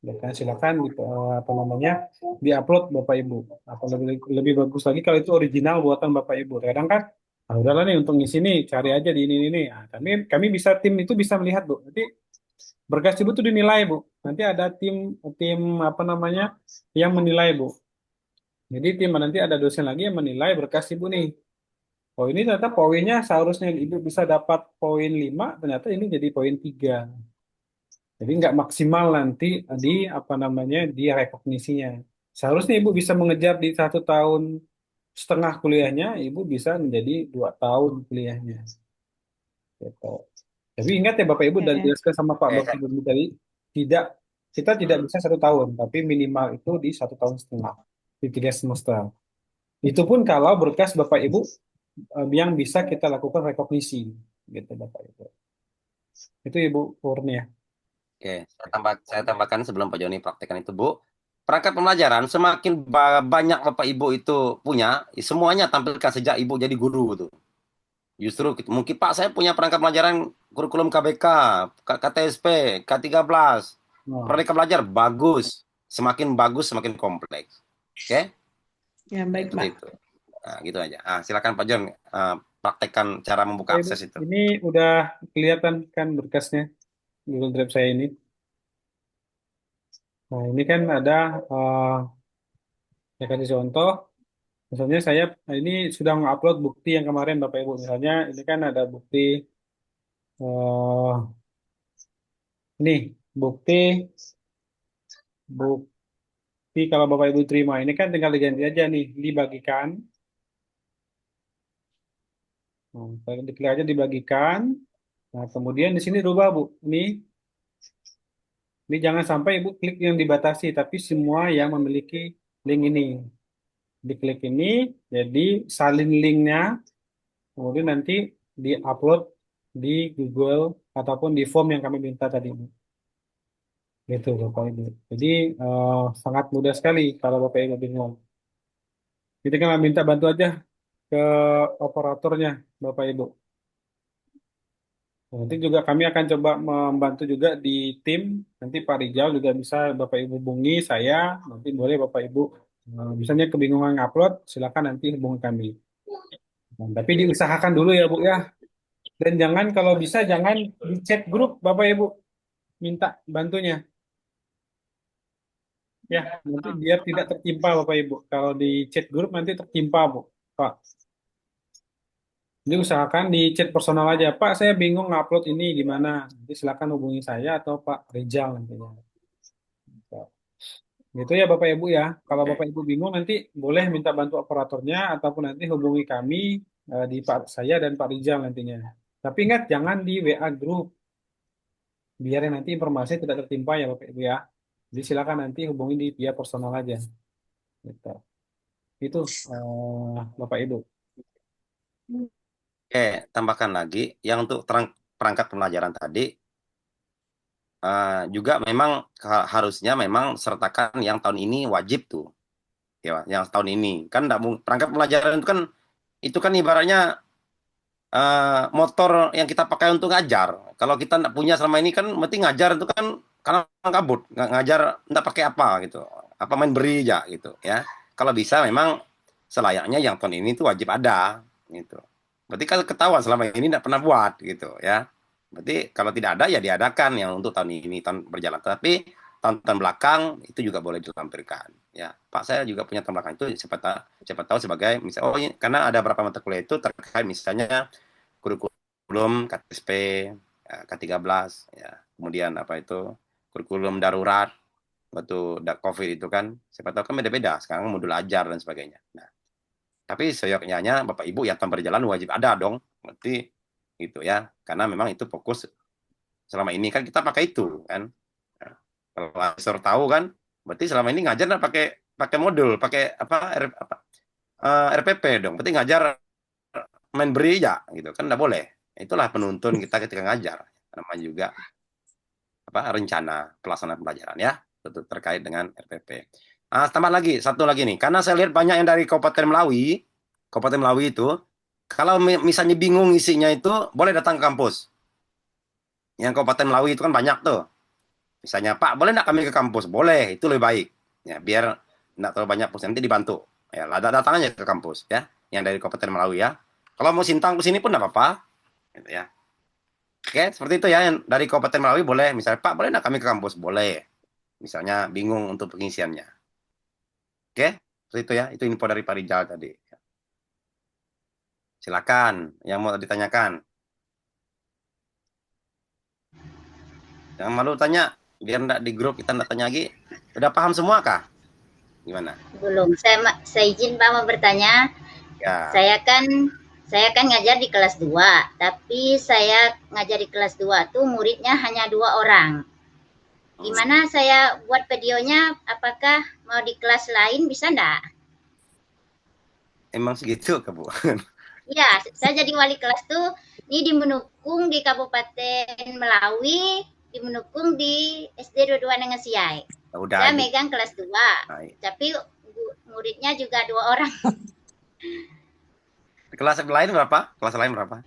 Ya kan, silakan apa namanya diupload Bapak Ibu. Atau lebih lebih bagus lagi kalau itu original buatan Bapak Ibu. Kadang kan, ah udahlah nih untuk ngisi nih, cari aja di ini. Nah, kami bisa tim itu bisa melihat Bu. Nanti berkas Ibu tuh dinilai Bu. Nanti ada tim tim apa namanya yang menilai Bu. Jadi tim nanti ada dosen lagi yang menilai berkas Ibu nih. Oh ini ternyata poinnya seharusnya Ibu bisa dapat poin 5, ternyata ini jadi poin 3. Jadi nggak maksimal nanti di apa namanya di rekognisinya. Seharusnya Ibu bisa mengejar di 1,5 tahun kuliahnya, Ibu bisa menjadi 2 tahun kuliahnya. Gitu. Tapi ingat ya Bapak Ibu dan Oke. jelaskan sama Pak Oke, Bakti dulu tadi, tidak kita tidak bisa 1 tahun, tapi minimal itu di 1,5 tahun di 3 semester. Itu pun kalau berkas Bapak Ibu yang bisa kita lakukan rekognisi, gitu Bapak Ibu. Itu Ibu Kurnia. Oke, saya tambahkan sebelum Pak Joni praktekkan itu, Bu. Perangkat pembelajaran semakin banyak Bapak Ibu itu punya, semuanya tampilkan sejak Ibu jadi guru tuh. Justru mungkin Pak saya punya perangkat pembelajaran kurikulum KBK, KTSP, K13. Nah, Merdeka Belajar bagus, semakin bagus semakin kompleks. Oke? Ya, baik, Pak. Seperti itu. Nah, gitu aja. Silakan Pak Jon praktekkan cara membuka Ibu, akses itu. ini udah kelihatan kan berkasnya Google Drive saya ini. Nah, ini kan ada saya kasih contoh. Misalnya saya ini sudah mengupload bukti yang kemarin Bapak Ibu. Misalnya ini kan ada bukti eh ini bukti bukti kalau Bapak Ibu terima ini kan tinggal diganti aja nih dibagikan. Nah, diklik aja dibagikan. Nah, kemudian di sini rubah Bu. Ini jangan sampai Ibu klik yang dibatasi, tapi semua yang memiliki link ini. Diklik ini, jadi salin linknya, kemudian nanti di-upload di Google ataupun di form yang kami minta tadi. Gitu Bapak Ibu. Jadi sangat mudah sekali kalau Bapak Ibu bingung. Kita kan minta bantu aja ke operatornya Bapak Ibu. Nanti juga kami akan coba membantu juga di tim. Nanti Pak Rijal juga bisa Bapak Ibu hubungi saya. Nanti boleh Bapak Ibu, misalnya kebingungan ngupload, silakan nanti hubungi kami. Nah, tapi diusahakan dulu ya Bu ya. Dan jangan kalau bisa jangan di chat grup Bapak Ibu minta bantunya. Ya, nanti biar tidak tertimpa Bapak Ibu. Kalau di chat grup nanti tertimpa Bu. Pak. Jadi usahakan di chat personal aja. Pak, saya bingung ngupload ini gimana. Nanti silakan hubungi saya atau Pak Rijal nantinya. Gitu ya Bapak Ibu ya. Kalau Bapak Ibu bingung nanti boleh minta bantu operatornya ataupun nanti hubungi kami di Pak saya dan Pak Rijal nantinya. Tapi ingat jangan di WA grup. Biar nanti informasi tidak tertimpa ya Bapak Ibu ya. Jadi silakan nanti hubungi di via personal aja. Gitu. Itu Bapak Ibu. Oke, tambahkan lagi yang untuk perangkat pembelajaran tadi juga memang harusnya memang sertakan yang tahun ini wajib tuh. Ya, yang tahun ini kan perangkat pembelajaran itu kan ibaratnya motor yang kita pakai untuk ngajar. Kalau kita nggak punya selama ini kan mesti ngajar itu kan karena kabut, ngajar nggak pakai apa gitu. Apa main beri aja gitu ya. Kalau bisa memang selayaknya yang tahun ini tuh wajib ada gitu. Berarti kalau ketahuan selama ini nggak pernah buat gitu ya. Berarti kalau tidak ada ya diadakan yang untuk tahun ini tahun berjalan. Tapi tahun-tahun belakang itu juga boleh ditampilkan. Ya, Pak saya juga punya tahun belakang itu siapa tahu sebagai misalnya karena ada beberapa mata kuliah itu terkait misalnya kurikulum KTSP, K13 ya. Kemudian apa itu kurikulum darurat waktu COVID itu kan siapa tahu kan beda-beda sekarang modul ajar dan sebagainya. Nah, tapi seyogyanya Bapak Ibu yang tahun berjalan wajib ada dong. Berarti gitu ya. Karena memang itu fokus selama ini kan kita pakai itu kan. Nah, kalau asesor tahu kan, berarti selama ini ngajar pakai modul, pakai RPP dong. Berarti ngajar main beri ya gitu kan enggak boleh. Itulah penuntun kita ketika ngajar. Namanya juga rencana pelaksanaan pembelajaran ya, terkait dengan RPP. Tambah lagi satu lagi nih, karena saya lihat banyak yang dari Kabupaten Melawi itu, kalau misalnya bingung isinya itu boleh datang ke kampus. Yang Kabupaten Melawi itu kan banyak tuh. Misalnya, Pak, boleh nggak kami ke kampus? Boleh, itu lebih baik. Ya, biar nggak terlalu banyak pos, nanti dibantu. Ya, datang aja ke kampus, ya, yang dari Kabupaten Melawi ya. Kalau mau Sintang ke sini pun nggak apa-apa, gitu ya. Oke, seperti itu ya. Yang dari Kabupaten Melawi boleh, misalnya, Pak, boleh nggak kami ke kampus? Boleh. Misalnya bingung untuk pengisiannya. Oke, seperti itu ya. Itu info dari Pak Rijal tadi. Silakan, yang mau ditanyakan. Jangan malu tanya, biar enggak di grup kita enggak tanya lagi. Udah paham semua kah? Gimana? Belum. Saya izin Pak mau bertanya. Ya. Saya kan ngajar di kelas 2, tapi saya ngajar di kelas 2 tuh muridnya hanya 2 orang. Gimana saya buat videonya? Apakah mau di kelas lain bisa enggak? Emang segitu, Kak, Bu? Iya, saya jadi wali kelas tuh ini di Menukung di Kabupaten Melawi, di Menukung di SD 22 Nengasiai. Udah, Saya Ibu. megang kelas 2, tapi muridnya juga 2 orang. Kelas lain berapa? Kelas lain berapa?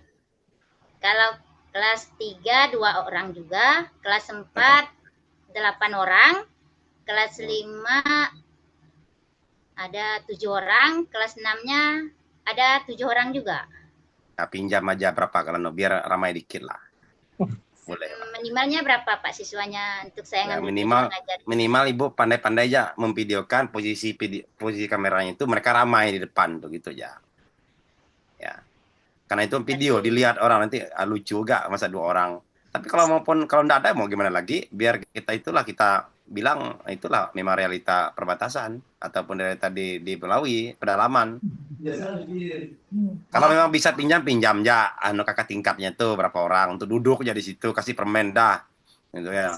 Kalau kelas 3 2 orang juga, kelas 4 8 orang, kelas 5 ada 7 orang, kelas 6-nya ada 7 orang juga. Nah, pinjam aja berapa kalau no, biar ramai dikit lah. Boleh. Minimalnya berapa Pak siswanya untuk saya Ya, ngambil minimal video ngajar? minimal Ibu pandai-pandai aja memvideokan posisi kameranya itu mereka ramai di depan tuh gitu aja. Ya. Karena itu video dilihat orang nanti lucu juga masa 2 orang. Tapi kalau enggak ada mau gimana lagi? Biar kita bilang itulah memang realita perbatasan ataupun realita di Melawi pedalaman. Kalau memang bisa pinjam ya kakak tingkatnya tuh berapa orang untuk duduk aja di situ kasih permen dah. Gitu ya.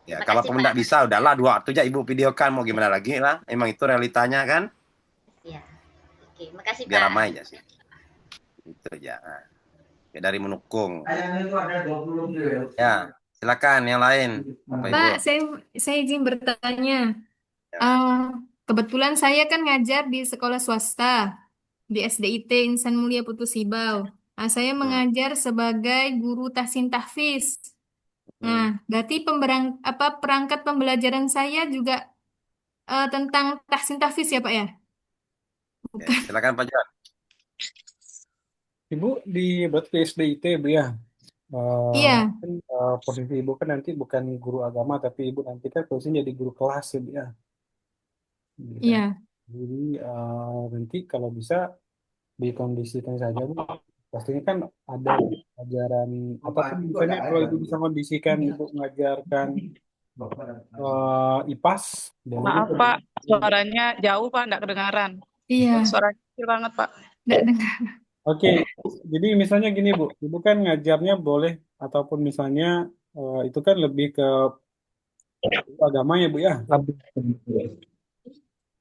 Ya, kalau pun enggak bisa udahlah 2 waktu aja Ibu videokan mau gimana lagi lah. Emang itu realitanya kan? Ya. Oke, makasih Biar Pak. ramai aja sih. Itu aja. Ya, dari Menukung. Ya, silakan yang lain. Bapak Ibu. Pak, saya izin bertanya. Kebetulan saya kan ngajar di sekolah swasta di SDIT Insan Mulia Putu Sibau. Nah, saya mengajar sebagai guru tahsin tahfiz. Nah, berarti perangkat pembelajaran saya juga tentang tahsin tahfiz ya, Pak ya? Ya, silakan Pak John. Ibu buat di SDIT, Bu ya. Iya. Kan, posisi Ibu kan nanti bukan guru agama, tapi Ibu nanti kan posisinya jadi guru kelas ya, Bu ya. Gitu kan. Iya. Jadi nanti kalau bisa dikondisikan saja, Bu. Pastinya kan ada ajaran apapun misalnya kalau Ibu bisa kondisikan Ibu mengajarkan IPAS dan Maaf Pak, suaranya jauh Pak, nggak kedengaran. Iya. Suaranya kecil banget Pak. Nggak dengar. Oke, jadi misalnya gini Bu, Ibu kan ngajarnya boleh ataupun misalnya itu kan lebih ke agama ya Bu ya. Iya.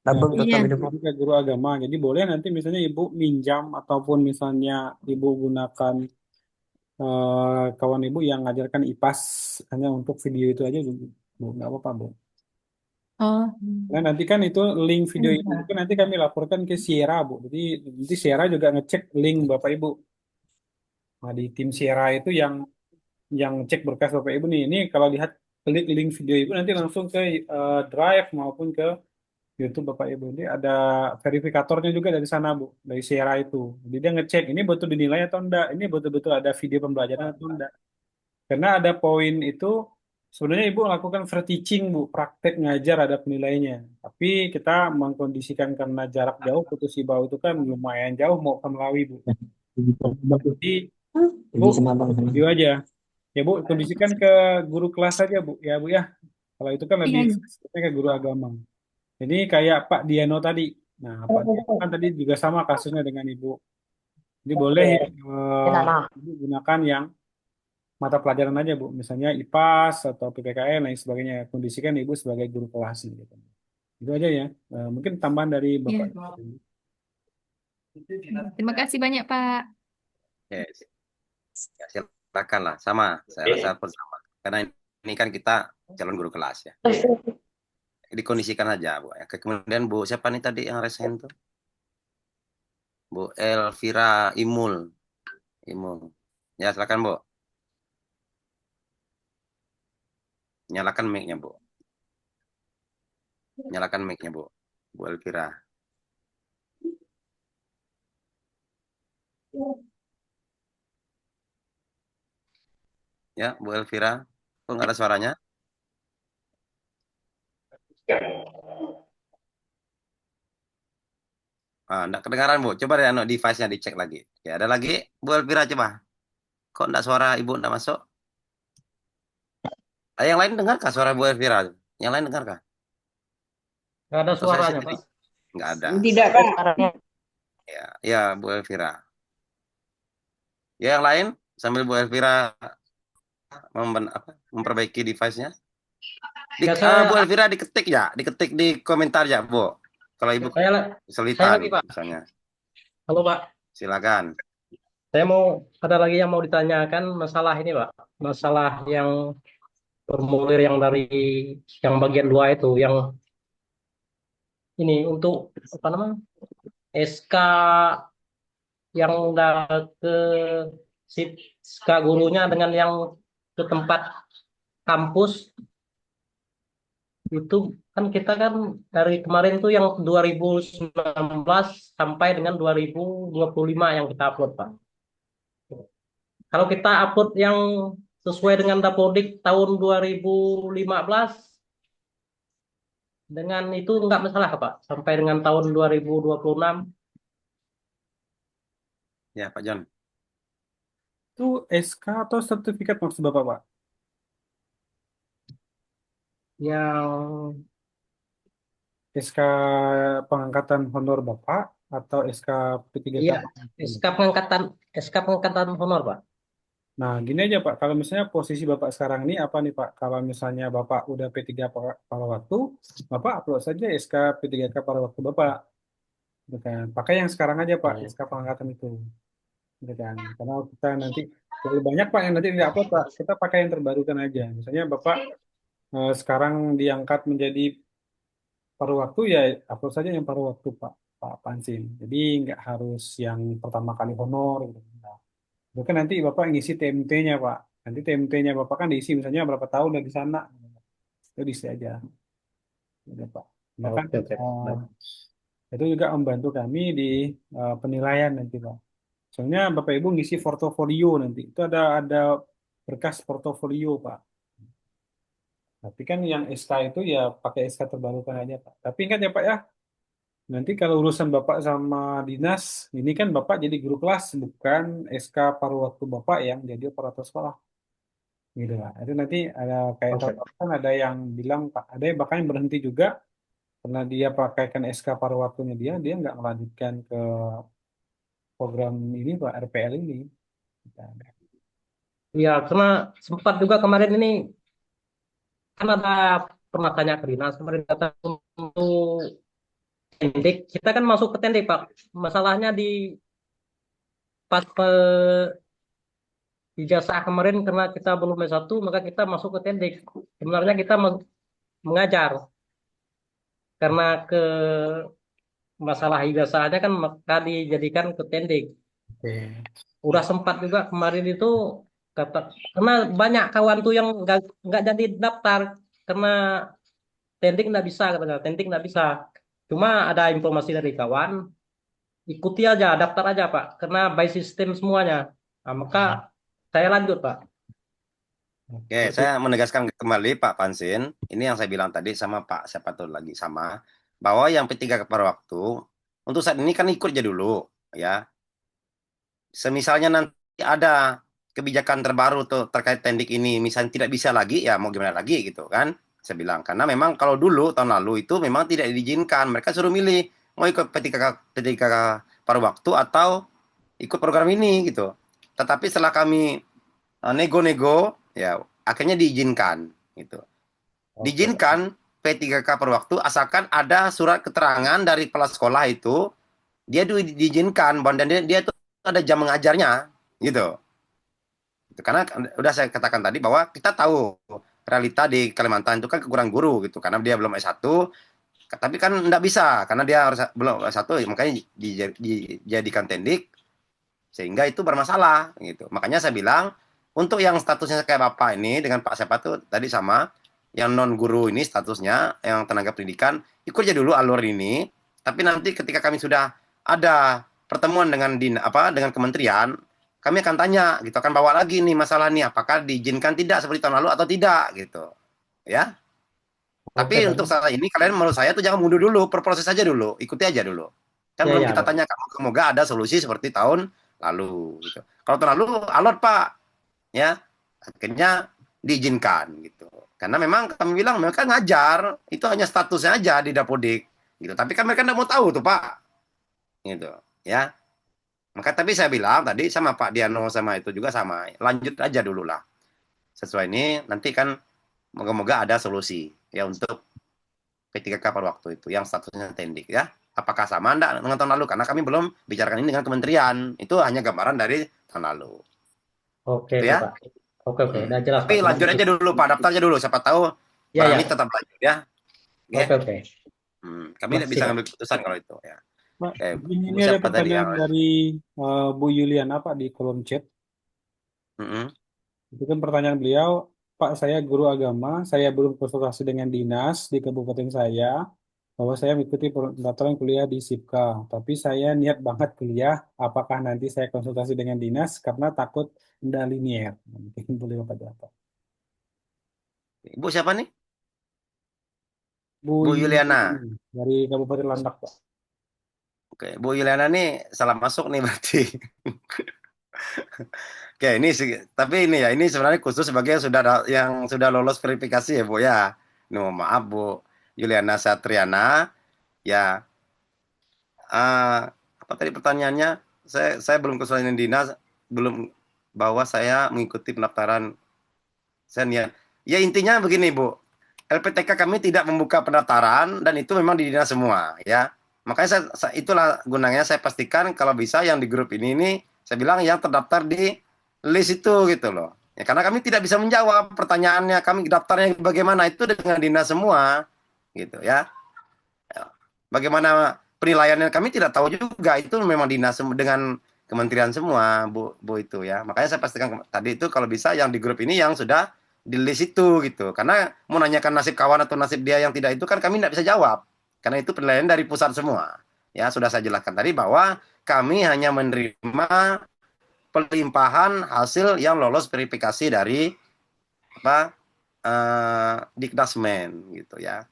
Lebih ke guru agama, jadi boleh nanti misalnya Ibu minjam ataupun misalnya Ibu gunakan kawan Ibu yang ngajarkan IPAS hanya untuk video itu aja Bu, nggak apa-apa Bu. Oh. Nah, nanti kan itu link video itu kan nanti kami laporkan ke Sierra, Bu. Jadi nanti Sierra juga ngecek link Bapak Ibu. Nah, di tim Sierra itu yang cek berkas Bapak Ibu nih. Ini kalau lihat klik link video Ibu nanti langsung ke Drive maupun ke YouTube Bapak Ibu. Ini ada verifikatornya juga dari sana, Bu. Dari Sierra itu. Jadi dia ngecek ini betul dinilai atau enggak. Ini betul-betul ada video pembelajaran atau enggak. Karena ada poin itu sebenarnya Ibu lakukan free teaching, Bu, praktek ngajar ada penilainya. Tapi kita mengkondisikan karena jarak jauh Putus Sibau itu kan lumayan jauh mau ke Melawi, Bu. Jadi Bu, video aja. Ya Bu, kondisikan ke guru kelas saja Bu, ya Bu ya. Kalau itu kan lebih ke guru agama. Jadi kayak Pak Diano tadi. Nah, Pak Diano kan tadi juga sama kasusnya dengan Ibu. Jadi boleh Ibu gunakan yang mata pelajaran aja Bu, misalnya IPAS atau PPKN lain sebagainya. Kondisikan Ibu sebagai guru kelas gitu. Itu aja ya. Mungkin tambahan dari Bapak. Terima kasih banyak Pak. Yes. Ya, silakan lah, sama. Saya rasa pun sama. Karena ini kan kita calon guru kelas ya. Dikondisikan aja Bu. Kemudian Bu, siapa nih tadi yang resen tuh? Bu Elvira Imul. Ya, silakan Bu. Nyalakan mic-nya, Bu. Nyalakan mic-nya, Bu. Bu Elvira. Ya, Bu Elvira. Kok nggak ada suaranya? Nggak kedengaran, Bu. Coba deh device-nya dicek lagi. Ya, ada lagi? Bu Elvira, coba. Kok nggak suara Ibu nggak masuk? Yang lain dengarkah suara Bu Elvira? Yang lain dengarkah? Nggak ada Atau saya suaranya, sendiri? Pak. Nggak ada. Tidak, Pak. Ya, Bu Elvira. Ya, yang lain sambil Bu Elvira memperbaiki device-nya. Bu Elvira diketik di komentar ya, Bu. Kalau Ibu saya kesulitan lagi, Pak. misalnya. Halo, Pak. Silakan. Saya ada lagi yang mau ditanyakan masalah ini, Pak. Masalah yang formulir yang dari yang bagian 2 itu, yang ini untuk apa namanya? SK yang udah ke SK gurunya dengan yang ke tempat kampus itu kan kita kan dari kemarin tuh yang 2019 sampai dengan 2025 yang kita upload, Pak. Kalau kita upload yang sesuai dengan Dapodik tahun 2015 dengan itu nggak masalah, Pak, sampai dengan tahun 2026. Ya, Pak John. Itu SK atau sertifikat maksud Bapak, Pak? Yang SK pengangkatan honor Bapak atau SK P3K? iya, SK pengangkatan honor, Pak. Nah, gini aja Pak, kalau misalnya posisi Bapak sekarang ini apa nih Pak? Kalau misalnya Bapak udah P3 pada waktu, Bapak upload saja SK P3K pada waktu Bapak. Gitu kan. Pakai yang sekarang aja Pak, SK pengangkatan itu. Gitu kan. Karena kita nanti lebih banyak Pak yang nanti tidak upload Pak. Kita pakai yang terbarukan aja. Misalnya Bapak sekarang diangkat menjadi paruh waktu ya upload saja yang paruh waktu Pak Pansin. Jadi nggak harus yang pertama kali honor gitu. Nah, itu kan nanti Bapak ngisi TMT-nya Pak. Nanti TMT-nya Bapak kan diisi misalnya berapa tahun udah di sana. Itu diisi aja. Udah Pak. Nah, kan, Oke. itu juga membantu kami di penilaian nanti Pak. Soalnya Bapak Ibu ngisi portofolio nanti. Itu ada berkas portofolio Pak. Tapi kan yang SK itu ya pakai SK terbarukan aja Pak. Tapi ingat ya Pak ya, nanti kalau urusan Bapak sama dinas, ini kan Bapak jadi guru kelas, bukan SK paruh waktu Bapak yang jadi operator sekolah. Gitu lah. Itu nanti ada kayak kan ada yang bilang Pak, ada yang bahkan yang berhenti juga karena dia pakaikan SK paruh waktunya dia nggak melanjutkan ke program ini Pak, RPL ini. Iya, karena sempat juga kemarin ini kan ada pernah tanya ke dinas kemarin kata untuk tendik kita kan masuk ke tendik Pak. Masalahnya di pas ijazah kemarin karena kita belum S1 maka kita masuk ke tendik. Sebenarnya kita mengajar karena ke masalah ijazahnya kan maka dijadikan ke tendik. Udah sempat juga kemarin itu karena banyak kawan tuh yang nggak jadi daftar karena tendik nggak bisa katanya tendik nggak bisa. Cuma ada informasi dari kawan ikuti aja daftar aja Pak karena by system semuanya. Nah, maka saya lanjut Pak. Oke, saya menegaskan kembali Pak Pansin, ini yang saya bilang tadi sama Pak siapa tuh lagi sama, bahwa yang P3 pada waktu, untuk saat ini kan ikut aja dulu, ya. Semisalnya nanti ada kebijakan terbaru tuh terkait tendik ini, misalnya tidak bisa lagi, ya mau gimana lagi gitu kan, saya bilang. Karena memang kalau dulu, tahun lalu itu memang tidak diizinkan, mereka suruh milih, mau ikut P3K pada waktu atau ikut program ini gitu. Tetapi setelah kami nego-nego, ya akhirnya diizinkan gitu. Diizinkan P3K per waktu asalkan ada surat keterangan dari kepala sekolah itu dia diizinkan dan dia itu ada jam mengajarnya gitu. Karena udah saya katakan tadi bahwa kita tahu realita di Kalimantan itu kan kekurangan guru gitu karena dia belum S1 tapi kan enggak bisa karena dia harus belum S1 makanya dijadikan tendik sehingga itu bermasalah gitu. Makanya saya bilang untuk yang statusnya kayak Bapak ini dengan Pak siapa tuh tadi sama, yang non guru ini statusnya, yang tenaga pendidikan, ikut aja dulu alur ini. Tapi nanti ketika kami sudah ada pertemuan dengan dengan kementerian, kami akan tanya, gitu, akan bawa lagi nih masalah nih, apakah diizinkan tidak seperti tahun lalu atau tidak, gitu, ya. Tapi Oke, untuk Pak. saat ini kalian menurut saya tuh jangan mundur dulu, berproses aja dulu, ikuti aja dulu. Kan Ya, belum ya, kita Pak. tanya, semoga ada solusi seperti tahun lalu, gitu. Kalau tahun lalu alot Pak, ya, akhirnya diizinkan, gitu. Karena memang kami bilang mereka ngajar, itu hanya statusnya aja di Dapodik, gitu. Tapi kan mereka nggak mau tahu tuh Pak, gitu, ya. Maka tapi saya bilang tadi sama Pak Diano sama itu juga sama, lanjut aja dulu lah. Sesuai ini nanti kan moga-moga ada solusi ya untuk P3K pada waktu itu yang statusnya tendik ya. Apakah sama enggak dengan tahun lalu? Karena kami belum bicarakan ini dengan kementerian. Itu hanya gambaran dari tahun lalu. Oke, Itu itu, ya. Pak. Oke, udah jelas, Tapi Pak. lanjut aja dulu Pak, daftar aja dulu. Siapa tahu Ya, barang ya. ini tetap lanjut ya. Oke. Kami tidak Makasih, bisa Pak. ngambil keputusan kalau itu ya. Pak, Bu ini ada siapa tadi yang pertanyaan dari Bu Yuliana Pak di kolom chat. Itu kan pertanyaan beliau, Pak, saya guru agama, saya belum konsultasi dengan dinas di kabupaten saya bahwa saya mengikuti pendaftaran kuliah di SIPKA, tapi saya niat banget kuliah. Apakah nanti saya konsultasi dengan dinas karena takut tidak linier? Mungkin boleh Bapak jawab. Ibu siapa nih? Bu Bu Yuliana. dari Kabupaten Landak, Pak. Oke, Bu Yuliana nih salah masuk nih berarti. Oke, ini tapi ini ya, ini sebenarnya khusus sebagai yang sudah lolos verifikasi ya, Bu ya. Ini mohon maaf Bu Yuliana Satriana ya. Apa tadi pertanyaannya? Saya belum konsultasi dinas, belum bahwa saya mengikuti pendaftaran. Saya niat. Ya intinya begini, Bu. LPTK kami tidak membuka pendaftaran dan itu memang di dinas semua ya. Makanya itulah gunanya saya pastikan kalau bisa yang di grup ini saya bilang yang terdaftar di list itu gitu loh. Ya karena kami tidak bisa menjawab pertanyaannya, kami daftarnya bagaimana itu dengan dinas semua gitu ya. Bagaimana penilaiannya kami tidak tahu juga, itu memang dinas dengan kementerian semua Bu itu ya. Makanya saya pastikan tadi itu kalau bisa yang di grup ini yang sudah di list itu gitu. Karena mau nanyakan nasib kawan atau nasib dia yang tidak itu kan kami tidak bisa jawab. Karena itu penilaian dari pusat semua. Ya, sudah saya jelaskan tadi bahwa kami hanya menerima pelimpahan hasil yang lolos verifikasi dari Dikdasmen gitu ya.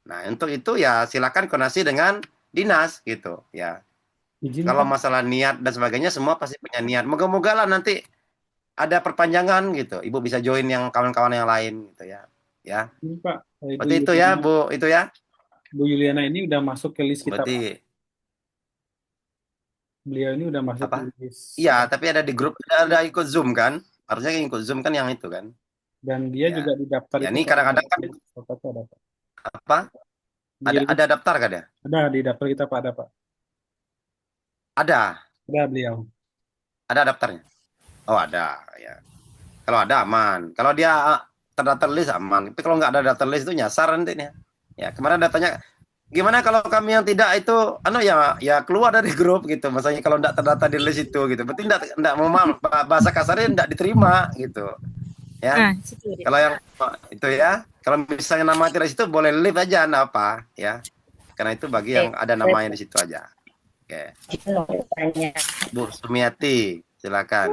Nah, untuk itu ya silakan koordinasi dengan dinas gitu ya. Kalau masalah niat dan sebagainya semua pasti punya niat. Moga-moga lah nanti ada perpanjangan gitu. Ibu bisa join yang kawan-kawan yang lain gitu ya. Ya. Ini Pak, Berarti itu ya, Bu, itu ya. Bu Yuliana ini udah masuk ke list kita, Berarti, Pak. Beliau ini udah masuk apa? ke list. Iya, tapi ada di grup, ada ikut Zoom kan? Harusnya ikut Zoom kan yang itu kan? Dan dia ya. juga didaftar Ya, itu ini kadang-kadang kan apa? Ada daftar kan ya? Ada di daftar kita Pak, ada Pak. Ada. Ada beliau. Ada daftarnya. Oh ada ya. Kalau ada aman. Kalau dia terdaftar list aman. Tapi kalau nggak ada daftar list itu nyasar nanti nih. Ya kemarin datanya gimana kalau kami yang tidak itu ya keluar dari grup gitu. Maksudnya kalau nggak terdaftar di list itu gitu. Berarti nggak mau bahasa kasarnya nggak diterima gitu. Ya. Kalau yang itu ya. Kalau misalnya nama tidak di situ boleh leave aja nggak apa ya. Karena itu bagi yang ada namanya di situ aja. Oke. Bu Sumiati, silakan.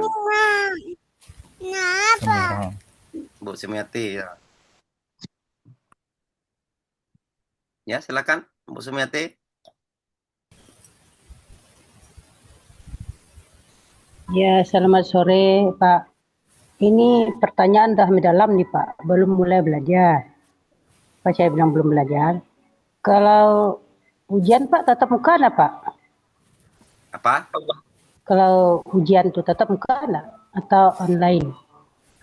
Bu Sumiati ya. Ya, silakan Bu Sumiati. Ya, selamat sore, Pak. Ini pertanyaan dah mendalam nih, Pak. Belum mulai belajar. Pak, saya bilang belum belajar. Kalau ujian, Pak, tatap muka enggak, Pak? Apa? Kalau ujian tuh tatap muka enggak? Atau online?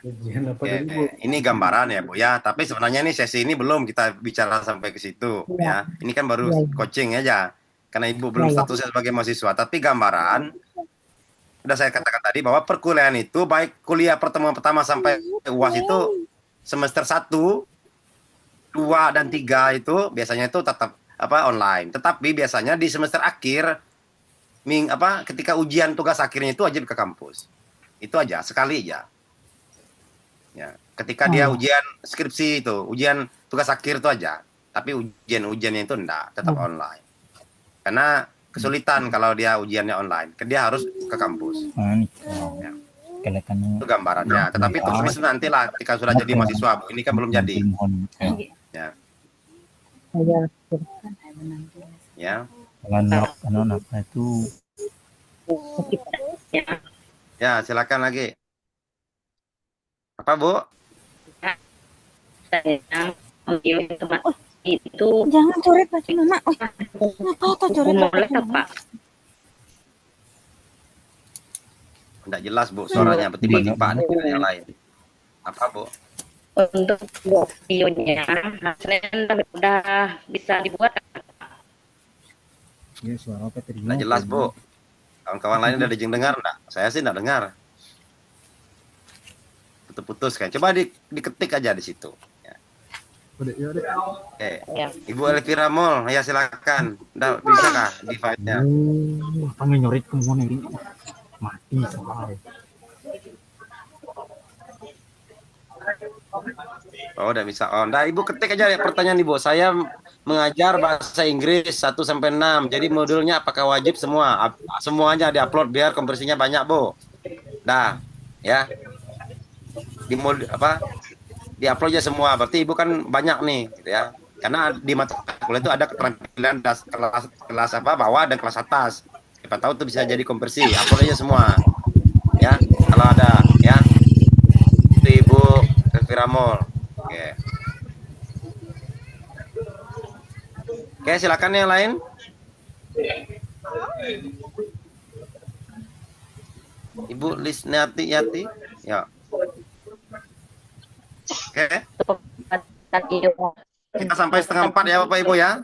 Ujian apa tadi, Bu? Ini gambaran ya, Bu ya. Tapi sebenarnya ini sesi ini belum kita bicara sampai ke situ ya. Ini kan baru coaching aja. Karena Ibu belum statusnya sebagai mahasiswa, tapi gambaran sudah saya katakan tadi bahwa perkuliahan itu baik kuliah pertemuan pertama sampai UAS itu semester 1, 2 dan 3 itu biasanya itu tetap online. Tetapi biasanya di semester akhir ketika ujian tugas akhirnya itu wajib ke kampus. Itu aja, sekali aja. Ya, ketika dia ujian skripsi itu, ujian tugas akhir itu aja. Tapi ujiannya itu enggak, tetap online. Karena kesulitan kalau dia ujiannya online. Dia harus ke kampus. Ya. Itu gambarannya. Tetapi terus nantilah ketika sudah jadi mahasiswa. Ini kan belum jadi. Ya. Ya. Ya, silakan lagi. Apa, Bu? Itu Jangan coret baju mama. Oh, ngapa tuh coret boleh baju mama? Pak Enggak jelas, Bu, suaranya bertimbang-timbang yang lain. Apa, Bu? untuk videonya hasilnya udah bisa dibuat. Enggak jelas, Bu. Kawan-kawan lain udah dengar enggak? Saya sih enggak dengar. Putus-putus kan. Coba diketik aja di situ. Oke. Ibu Elvira Mol, ya silakan. Nggak bisa kah di file-nya? Kami nyorit kemana ini? Mati soal. Oh, udah bisa. Oh, nah, Ibu ketik aja ya pertanyaan Ibu. Saya mengajar bahasa Inggris 1 sampai 6. Jadi modulnya apakah wajib semua? Semuanya diupload biar konversinya banyak, Bu. Dah, ya. Di modul apa? Diupload aja semua. Berarti Ibu kan banyak nih, gitu ya. Karena di mata kuliah itu ada keterampilan kelas apa bawah dan kelas atas. Siapa tahu itu bisa jadi konversi. Upload aja semua. Ya, kalau ada, ya. Itu Ibu Elvira Mol. Oke. Oke, silakan yang lain. Ibu Lisnati Yati. Ya. Oke. Kita sampai 3:30 ya Bapak Ibu ya.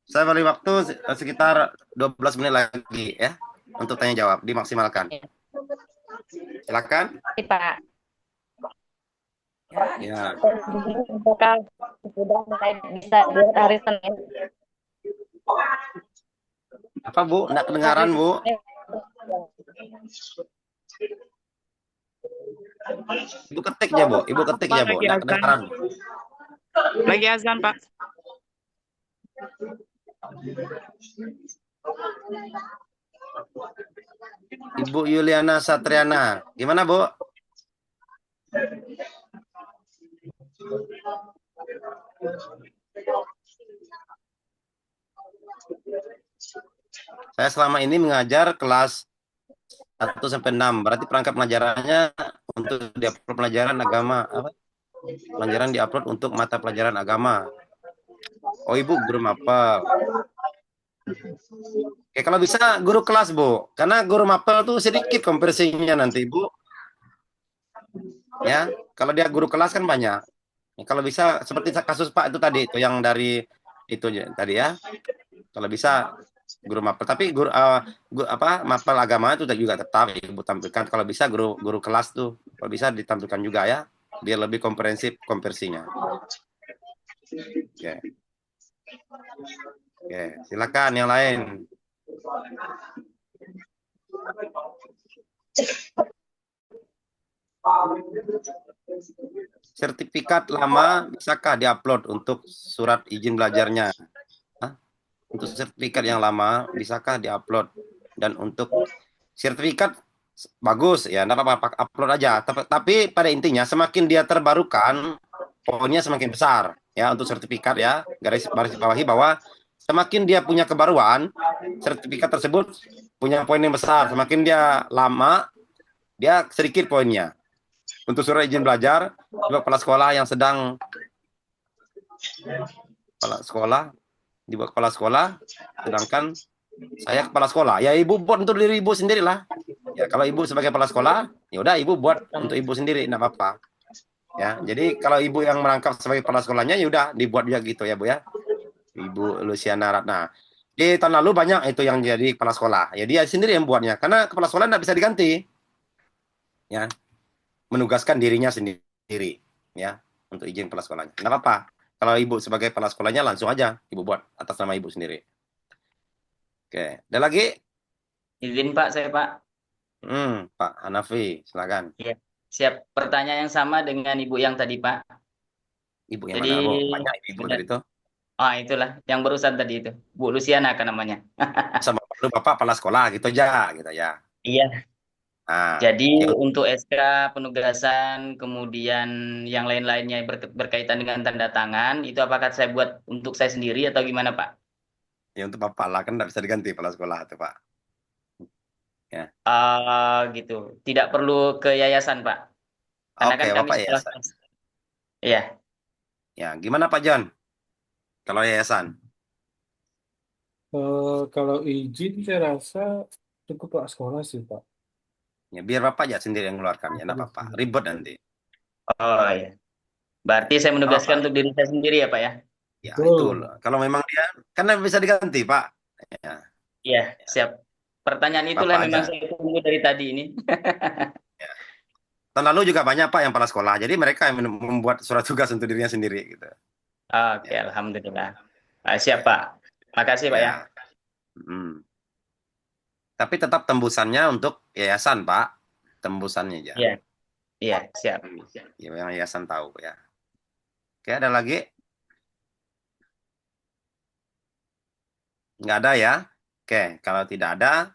Saya beri waktu sekitar 12 menit lagi ya untuk tanya jawab, dimaksimalkan. Silakan. Pak. Ya. Bakal sudah mulai bisa buat hari Senin. Apa Bu? Nggak kedengaran Bu? Ibu ketik ya Bu, Ibu ketik ya Bu. Nggak kedengaran. Lagi azan Pak. Ibu Yuliana Satriana, gimana Bu? Saya selama ini mengajar kelas 1 sampai 6. Berarti perangkat pelajarannya untuk diupload pelajaran agama apa? Pelajaran diupload untuk mata pelajaran agama. Oh, Ibu guru mapel. Oke, kalau bisa guru kelas, Bu. Karena guru mapel tuh sedikit konversinya nanti, Bu. Ya, kalau dia guru kelas kan banyak. Ya, kalau bisa seperti kasus Pak itu tadi itu yang dari itu tadi ya. Kalau bisa guru mapel, tapi guru apa mapel agama itu juga tetap Ibu tampilkan. Kalau bisa guru kelas tuh kalau bisa ditampilkan juga ya, biar lebih komprehensif konversinya. Oke. Oke, silakan yang lain. Sertifikat lama bisakah diupload untuk surat izin belajarnya? Untuk sertifikat yang lama bisakah diupload? Dan untuk sertifikat bagus ya, enggak apa-apa upload aja. Tapi pada intinya semakin dia terbarukan, poinnya semakin besar ya untuk sertifikat ya. Garis bawahi bahwa semakin dia punya kebaruan, sertifikat tersebut punya poin yang besar. Semakin dia lama, dia sedikit poinnya. Untuk surat izin belajar, juga kepala sekolah yang sedang kepala sekolah, sedangkan saya kepala sekolah. Ya Ibu buat untuk diri Ibu sendirilah. Ya kalau Ibu sebagai kepala sekolah, ya udah Ibu buat untuk Ibu sendiri, enggak apa-apa. Ya, jadi kalau Ibu yang merangkap sebagai kepala sekolahnya, ya udah dibuat juga gitu ya Bu ya. Ibu Luciana Ratna. Di tahun lalu banyak itu yang jadi kepala sekolah. Ya dia sendiri yang buatnya, karena kepala sekolah enggak bisa diganti. Ya. Menugaskan dirinya sendiri ya untuk izin kepala sekolahnya. Enggak apa-apa. Kalau Ibu sebagai kepala sekolahnya langsung aja Ibu buat atas nama Ibu sendiri. Oke, ada lagi? Izin Pak, saya Pak. Pak Hanafi, silakan. Ya, siap. Pertanyaan yang sama dengan Ibu yang tadi Pak. Ibu yang Jadi mana, Bu? Banyak ibu benar. dari itu. Itulah yang barusan tadi itu. Bu Luciana kan namanya. Sama Bapak kepala sekolah gitu aja, gitu ya. Iya. Nah, Jadi oke. untuk SK penugasan, kemudian yang lain-lainnya berkaitan dengan tanda tangan, itu apakah saya buat untuk saya sendiri atau gimana, Pak? Ya untuk Bapak lah, kan nggak bisa diganti kepala sekolah itu, Pak. Ya. Gitu. Tidak perlu ke yayasan, Pak. Karena Oke, kan kami Bapak sekolah. yayasan. Iya. Ya, gimana Pak John? Kalau yayasan? Kalau izin saya rasa cukup Pak sekolah sih Pak. Ya, biar Bapak aja sendiri yang mengeluarkannya, enggak apa-apa. Ribet nanti. Oh iya. Berarti saya menugaskan untuk diri saya sendiri ya, Pak ya? Ya, itu loh. Kalau memang dia, karena bisa diganti, Pak. Ya. Iya, siap. Pertanyaan itulah Bapak memang aja. saya tunggu dari tadi ini. Tahun lalu juga banyak Pak yang kepala sekolah. Jadi mereka yang membuat surat tugas untuk dirinya sendiri gitu. Oke, alhamdulillah. Siap, Pak. Makasih, Pak ya. Hmm. Tapi tetap tembusannya untuk yayasan, Pak. Tembusannya aja. Iya. Iya, siap. Ya, yang yayasan tahu ya. Oke, ada lagi? Nggak ada ya? Oke, kalau tidak ada,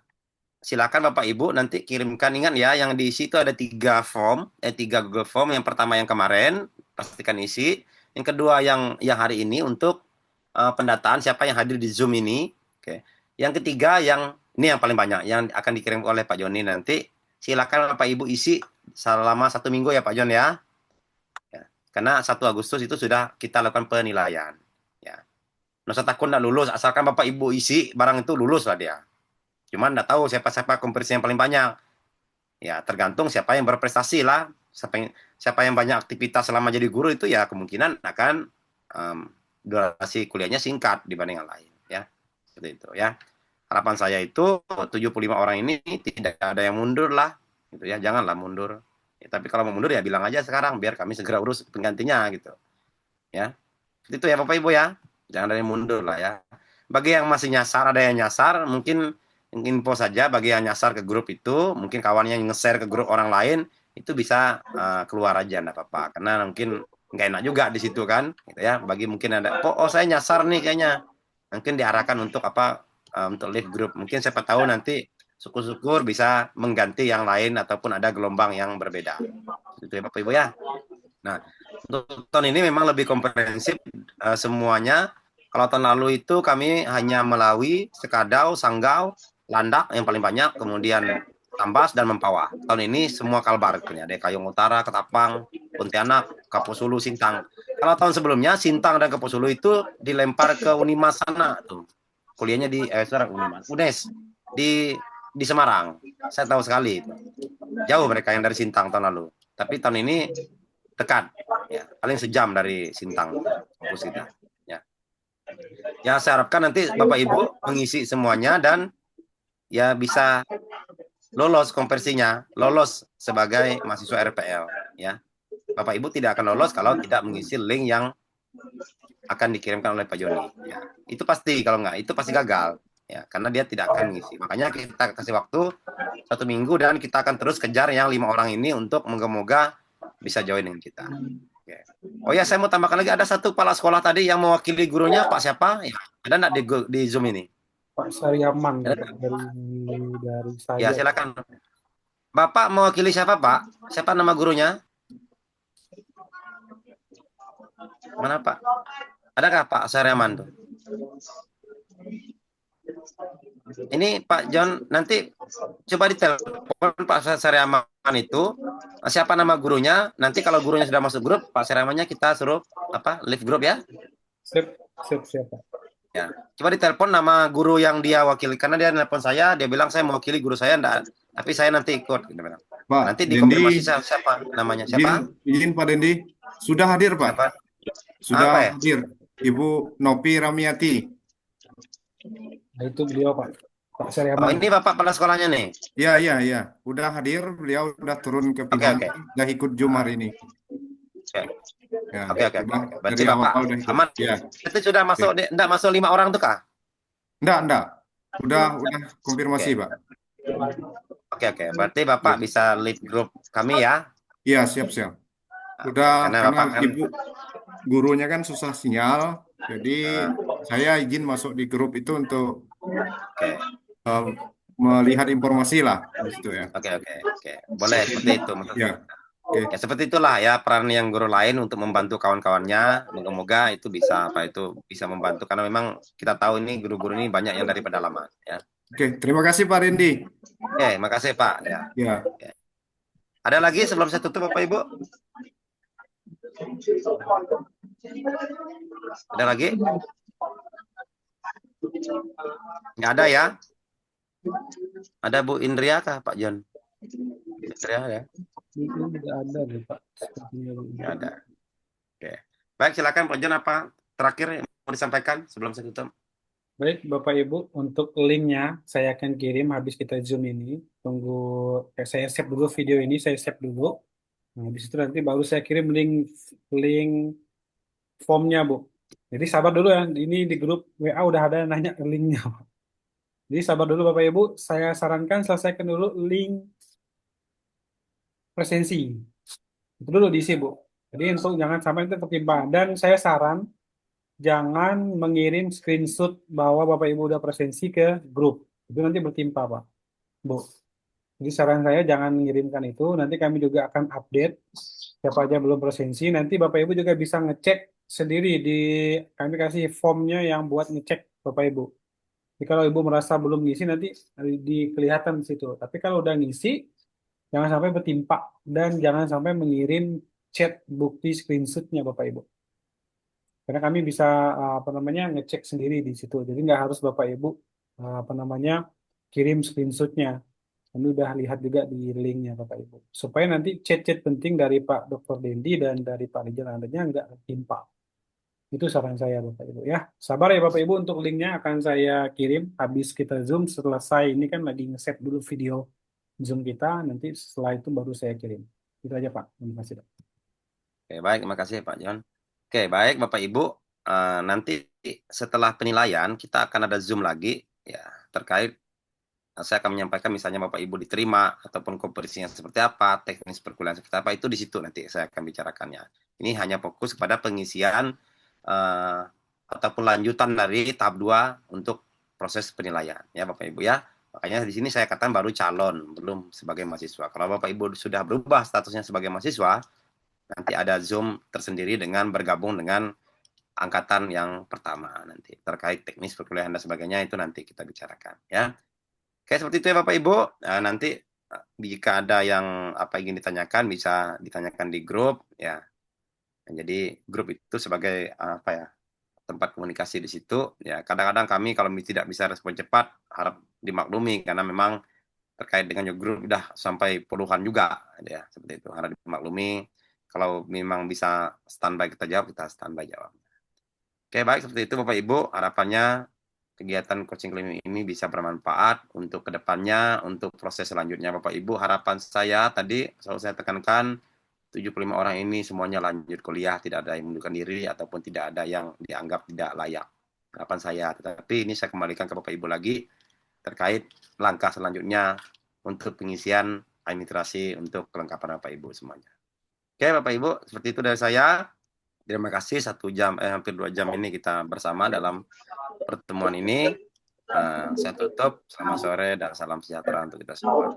silakan Bapak Ibu nanti kirimkan. Ingat ya, yang diisi itu ada 3 Google Form. Yang pertama yang kemarin, pastikan isi. Yang kedua yang hari ini untuk pendataan siapa yang hadir di Zoom ini. Oke. Yang ketiga ini yang paling banyak, yang akan dikirim oleh Pak Joni nanti. Silakan Bapak Ibu isi selama 1 minggu ya Pak Jon ya. Karena 1 Agustus itu sudah kita lakukan penilaian. Ya. Nggak usah takut nggak lulus, asalkan Bapak Ibu isi barang itu lulus lah dia. Cuman nggak tahu siapa kompetensi yang paling banyak. Ya tergantung siapa yang berprestasi lah. Siapa yang banyak aktivitas selama jadi guru itu ya kemungkinan akan durasi kuliahnya singkat dibanding yang lain. Ya seperti itu ya. Harapan saya itu 75 orang ini tidak ada yang mundur lah. Gitu ya, janganlah mundur. Ya, tapi kalau mau mundur ya bilang aja sekarang biar kami segera urus penggantinya gitu. Ya. Itu ya Bapak Ibu ya. Jangan ada yang mundur lah ya. Bagi yang masih nyasar, ada yang nyasar, mungkin info saja bagi yang nyasar ke grup itu, mungkin kawannya yang nge-share ke grup orang lain, itu bisa keluar aja enggak apa-apa. Karena mungkin nggak enak juga di situ kan, gitu ya. Bagi mungkin ada, saya nyasar nih kayaknya. Mungkin diarahkan untuk untuk leave group. Mungkin siapa tahu nanti syukur-syukur bisa mengganti yang lain ataupun ada gelombang yang berbeda. Itu ya Bapak Ibu ya. Nah, untuk tahun ini memang lebih komprehensif semuanya. Kalau tahun lalu itu kami hanya Melawi, Sekadau, Sanggau, Landak yang paling banyak, kemudian Tambas dan Mempawah. Tahun ini semua Kalbar, ada Kayong Utara, Ketapang, Pontianak, Kaposulu, Sintang. Kalau tahun sebelumnya Sintang dan Kaposulu itu dilempar ke Unimas sana tuh. Kuliahnya di UNES di Semarang. Saya tahu sekali itu. Jauh mereka yang dari Sintang tahun lalu. Tapi tahun ini dekat, ya, paling sejam dari Sintang kampus kita. Ya, saya harapkan nanti Bapak Ibu mengisi semuanya dan ya bisa lolos konversinya, lolos sebagai mahasiswa RPL. Ya, Bapak Ibu tidak akan lolos kalau tidak mengisi link yang akan dikirimkan oleh Pak Joni. Ya, itu pasti, kalau nggak itu pasti gagal. Ya, karena dia tidak akan mengisi. Makanya kita kasih waktu 1 minggu dan kita akan terus kejar yang 5 orang ini untuk moga-moga bisa join dengan kita. Okay. Oh ya, saya mau tambahkan lagi, ada satu kepala sekolah tadi yang mewakili gurunya, Pak siapa? Ya, ada nggak di Zoom ini? Pak Saryaman dari saya. Ya, silakan. Bapak mewakili siapa, Pak? Siapa nama gurunya? Mana, Pak? Adakah Pak Saryaman tuh? Ini Pak John, nanti coba ditelepon Pak Saryaman itu, siapa nama gurunya, nanti kalau gurunya sudah masuk grup, Pak Saryamannya kita suruh leave grup ya. Siap. Ya, coba ditelepon nama guru yang dia wakili, karena dia nelpon saya, dia bilang saya mewakili guru saya, enggak, tapi saya nanti ikut. Pak, nanti Dendi, dikonfirmasi siapa namanya, siapa? Izin Pak Dendi, sudah hadir Pak. Siapa? Sudah ya? hadir, Ibu Nopi Ramiati. Nah, itu beliau Pak Saryaman. Oh, ini Bapak kepala sekolahnya nih? Iya. Udah hadir, beliau udah turun ke pinggiran, udah ikut Zoom hari ini. Oke. Berarti Bapak aman? Ya. Itu sudah masuk, enggak masuk 5 orang tuh kah? Enggak. Udah konfirmasi, Pak. Oke. Berarti Bapak bisa lead grup kami ya? Iya, siap. Udah, karena Bapak kan, gurunya kan susah sinyal, jadi saya izin masuk di grup itu untuk Oke. Melihat informasi lah di situ ya. Oke. Boleh seperti itu. Ya. Oke. Ya seperti itulah ya peran yang guru lain untuk membantu kawan-kawannya. Moga-moga itu bisa membantu karena memang kita tahu ini guru-guru ini banyak yang dari pedalaman ya. Oke, terima kasih Pak Randy. Oke, makasih Pak ya. Ya. Ada lagi sebelum saya tutup Bapak Ibu? Ada lagi? Nggak ada ya? Ada Bu Indria kah Pak John? Indria ya? Tidak ada deh Pak. Nggak ada. Oke. Baik, silakan Pak John, apa terakhir yang mau disampaikan sebelum saya tutup? Baik Bapak Ibu, untuk linknya saya akan kirim habis kita Zoom ini. Tunggu, saya save dulu video ini, saya save dulu. Nah, habis itu nanti baru saya kirim link formnya Bu. Jadi sabar dulu ya, ini di grup WA udah ada yang nanya linknya. Jadi sabar dulu Bapak Ibu, saya sarankan selesaikan dulu link presensi. Itu dulu diisi Bu. Jadi untuk jangan sampai itu tertimpa. Dan saya saran, jangan mengirim screenshot bahwa Bapak Ibu udah presensi ke grup. Itu nanti bertimpa Pak, Bu. Jadi saran saya jangan mengirimkan itu. Nanti kami juga akan update siapa aja belum presensi. Nanti Bapak Ibu juga bisa ngecek sendiri kami kasih formnya yang buat ngecek Bapak Ibu. Jadi kalau Ibu merasa belum ngisi nanti kelihatan di situ. Tapi kalau udah ngisi, jangan sampai bertimpa dan jangan sampai mengirim chat bukti screenshotnya Bapak Ibu. Karena kami bisa ngecek sendiri di situ. Jadi nggak harus Bapak Ibu kirim screenshotnya. Kami udah lihat juga di linknya Bapak Ibu. Supaya nanti chat-chat penting dari Pak Dr. Dendi dan dari Pak Rijal Andanya nggak tertimpa. Itu saran saya Bapak Ibu ya. Sabar ya Bapak Ibu, untuk linknya akan saya kirim habis kita Zoom. Selesai ini kan lagi nge-save dulu video Zoom kita. Nanti setelah itu baru saya kirim. Itu aja Pak. Terima kasih. Oke, baik. Terima kasih Pak John. Oke, baik Bapak Ibu. Nanti setelah penilaian kita akan ada Zoom lagi ya terkait. Saya akan menyampaikan misalnya Bapak Ibu diterima ataupun komposisinya seperti apa, teknis perkuliahan seperti apa, itu di situ nanti saya akan bicarakannya. Ini hanya fokus kepada pengisian ataupun lanjutan dari tahap 2 untuk proses penilaian ya Bapak Ibu ya. Makanya di sini saya katakan baru calon, belum sebagai mahasiswa. Kalau Bapak Ibu sudah berubah statusnya sebagai mahasiswa, nanti ada Zoom tersendiri dengan bergabung dengan angkatan yang pertama nanti terkait teknis perkuliahan dan sebagainya, itu nanti kita bicarakan ya. Oke, seperti itu ya Bapak Ibu. Nah, nanti jika ada yang ingin ditanyakan bisa ditanyakan di grup ya. Jadi grup itu sebagai tempat komunikasi di situ ya. Kadang-kadang kami kalau tidak bisa respon cepat harap dimaklumi karena memang terkait dengan grup udah sampai puluhan juga ya, seperti itu. Harap dimaklumi. Kalau memang bisa standby kita jawab, kita standby jawab. Oke, baik, seperti itu Bapak Ibu. Harapannya kegiatan coaching klinik ini bisa bermanfaat untuk kedepannya, untuk proses selanjutnya Bapak Ibu. Harapan saya tadi selalu saya tekankan 75 orang ini semuanya lanjut kuliah, tidak ada yang mengundurkan diri ataupun tidak ada yang dianggap tidak layak. Harapan saya, tetapi ini saya kembalikan ke Bapak Ibu lagi terkait langkah selanjutnya untuk pengisian administrasi untuk kelengkapan Bapak Ibu semuanya. Oke Bapak Ibu, seperti itu dari saya. Terima kasih 1 jam, hampir 2 jam ini kita bersama dalam pertemuan ini. Saya tutup. Selamat sore dan salam sejahtera untuk kita semua.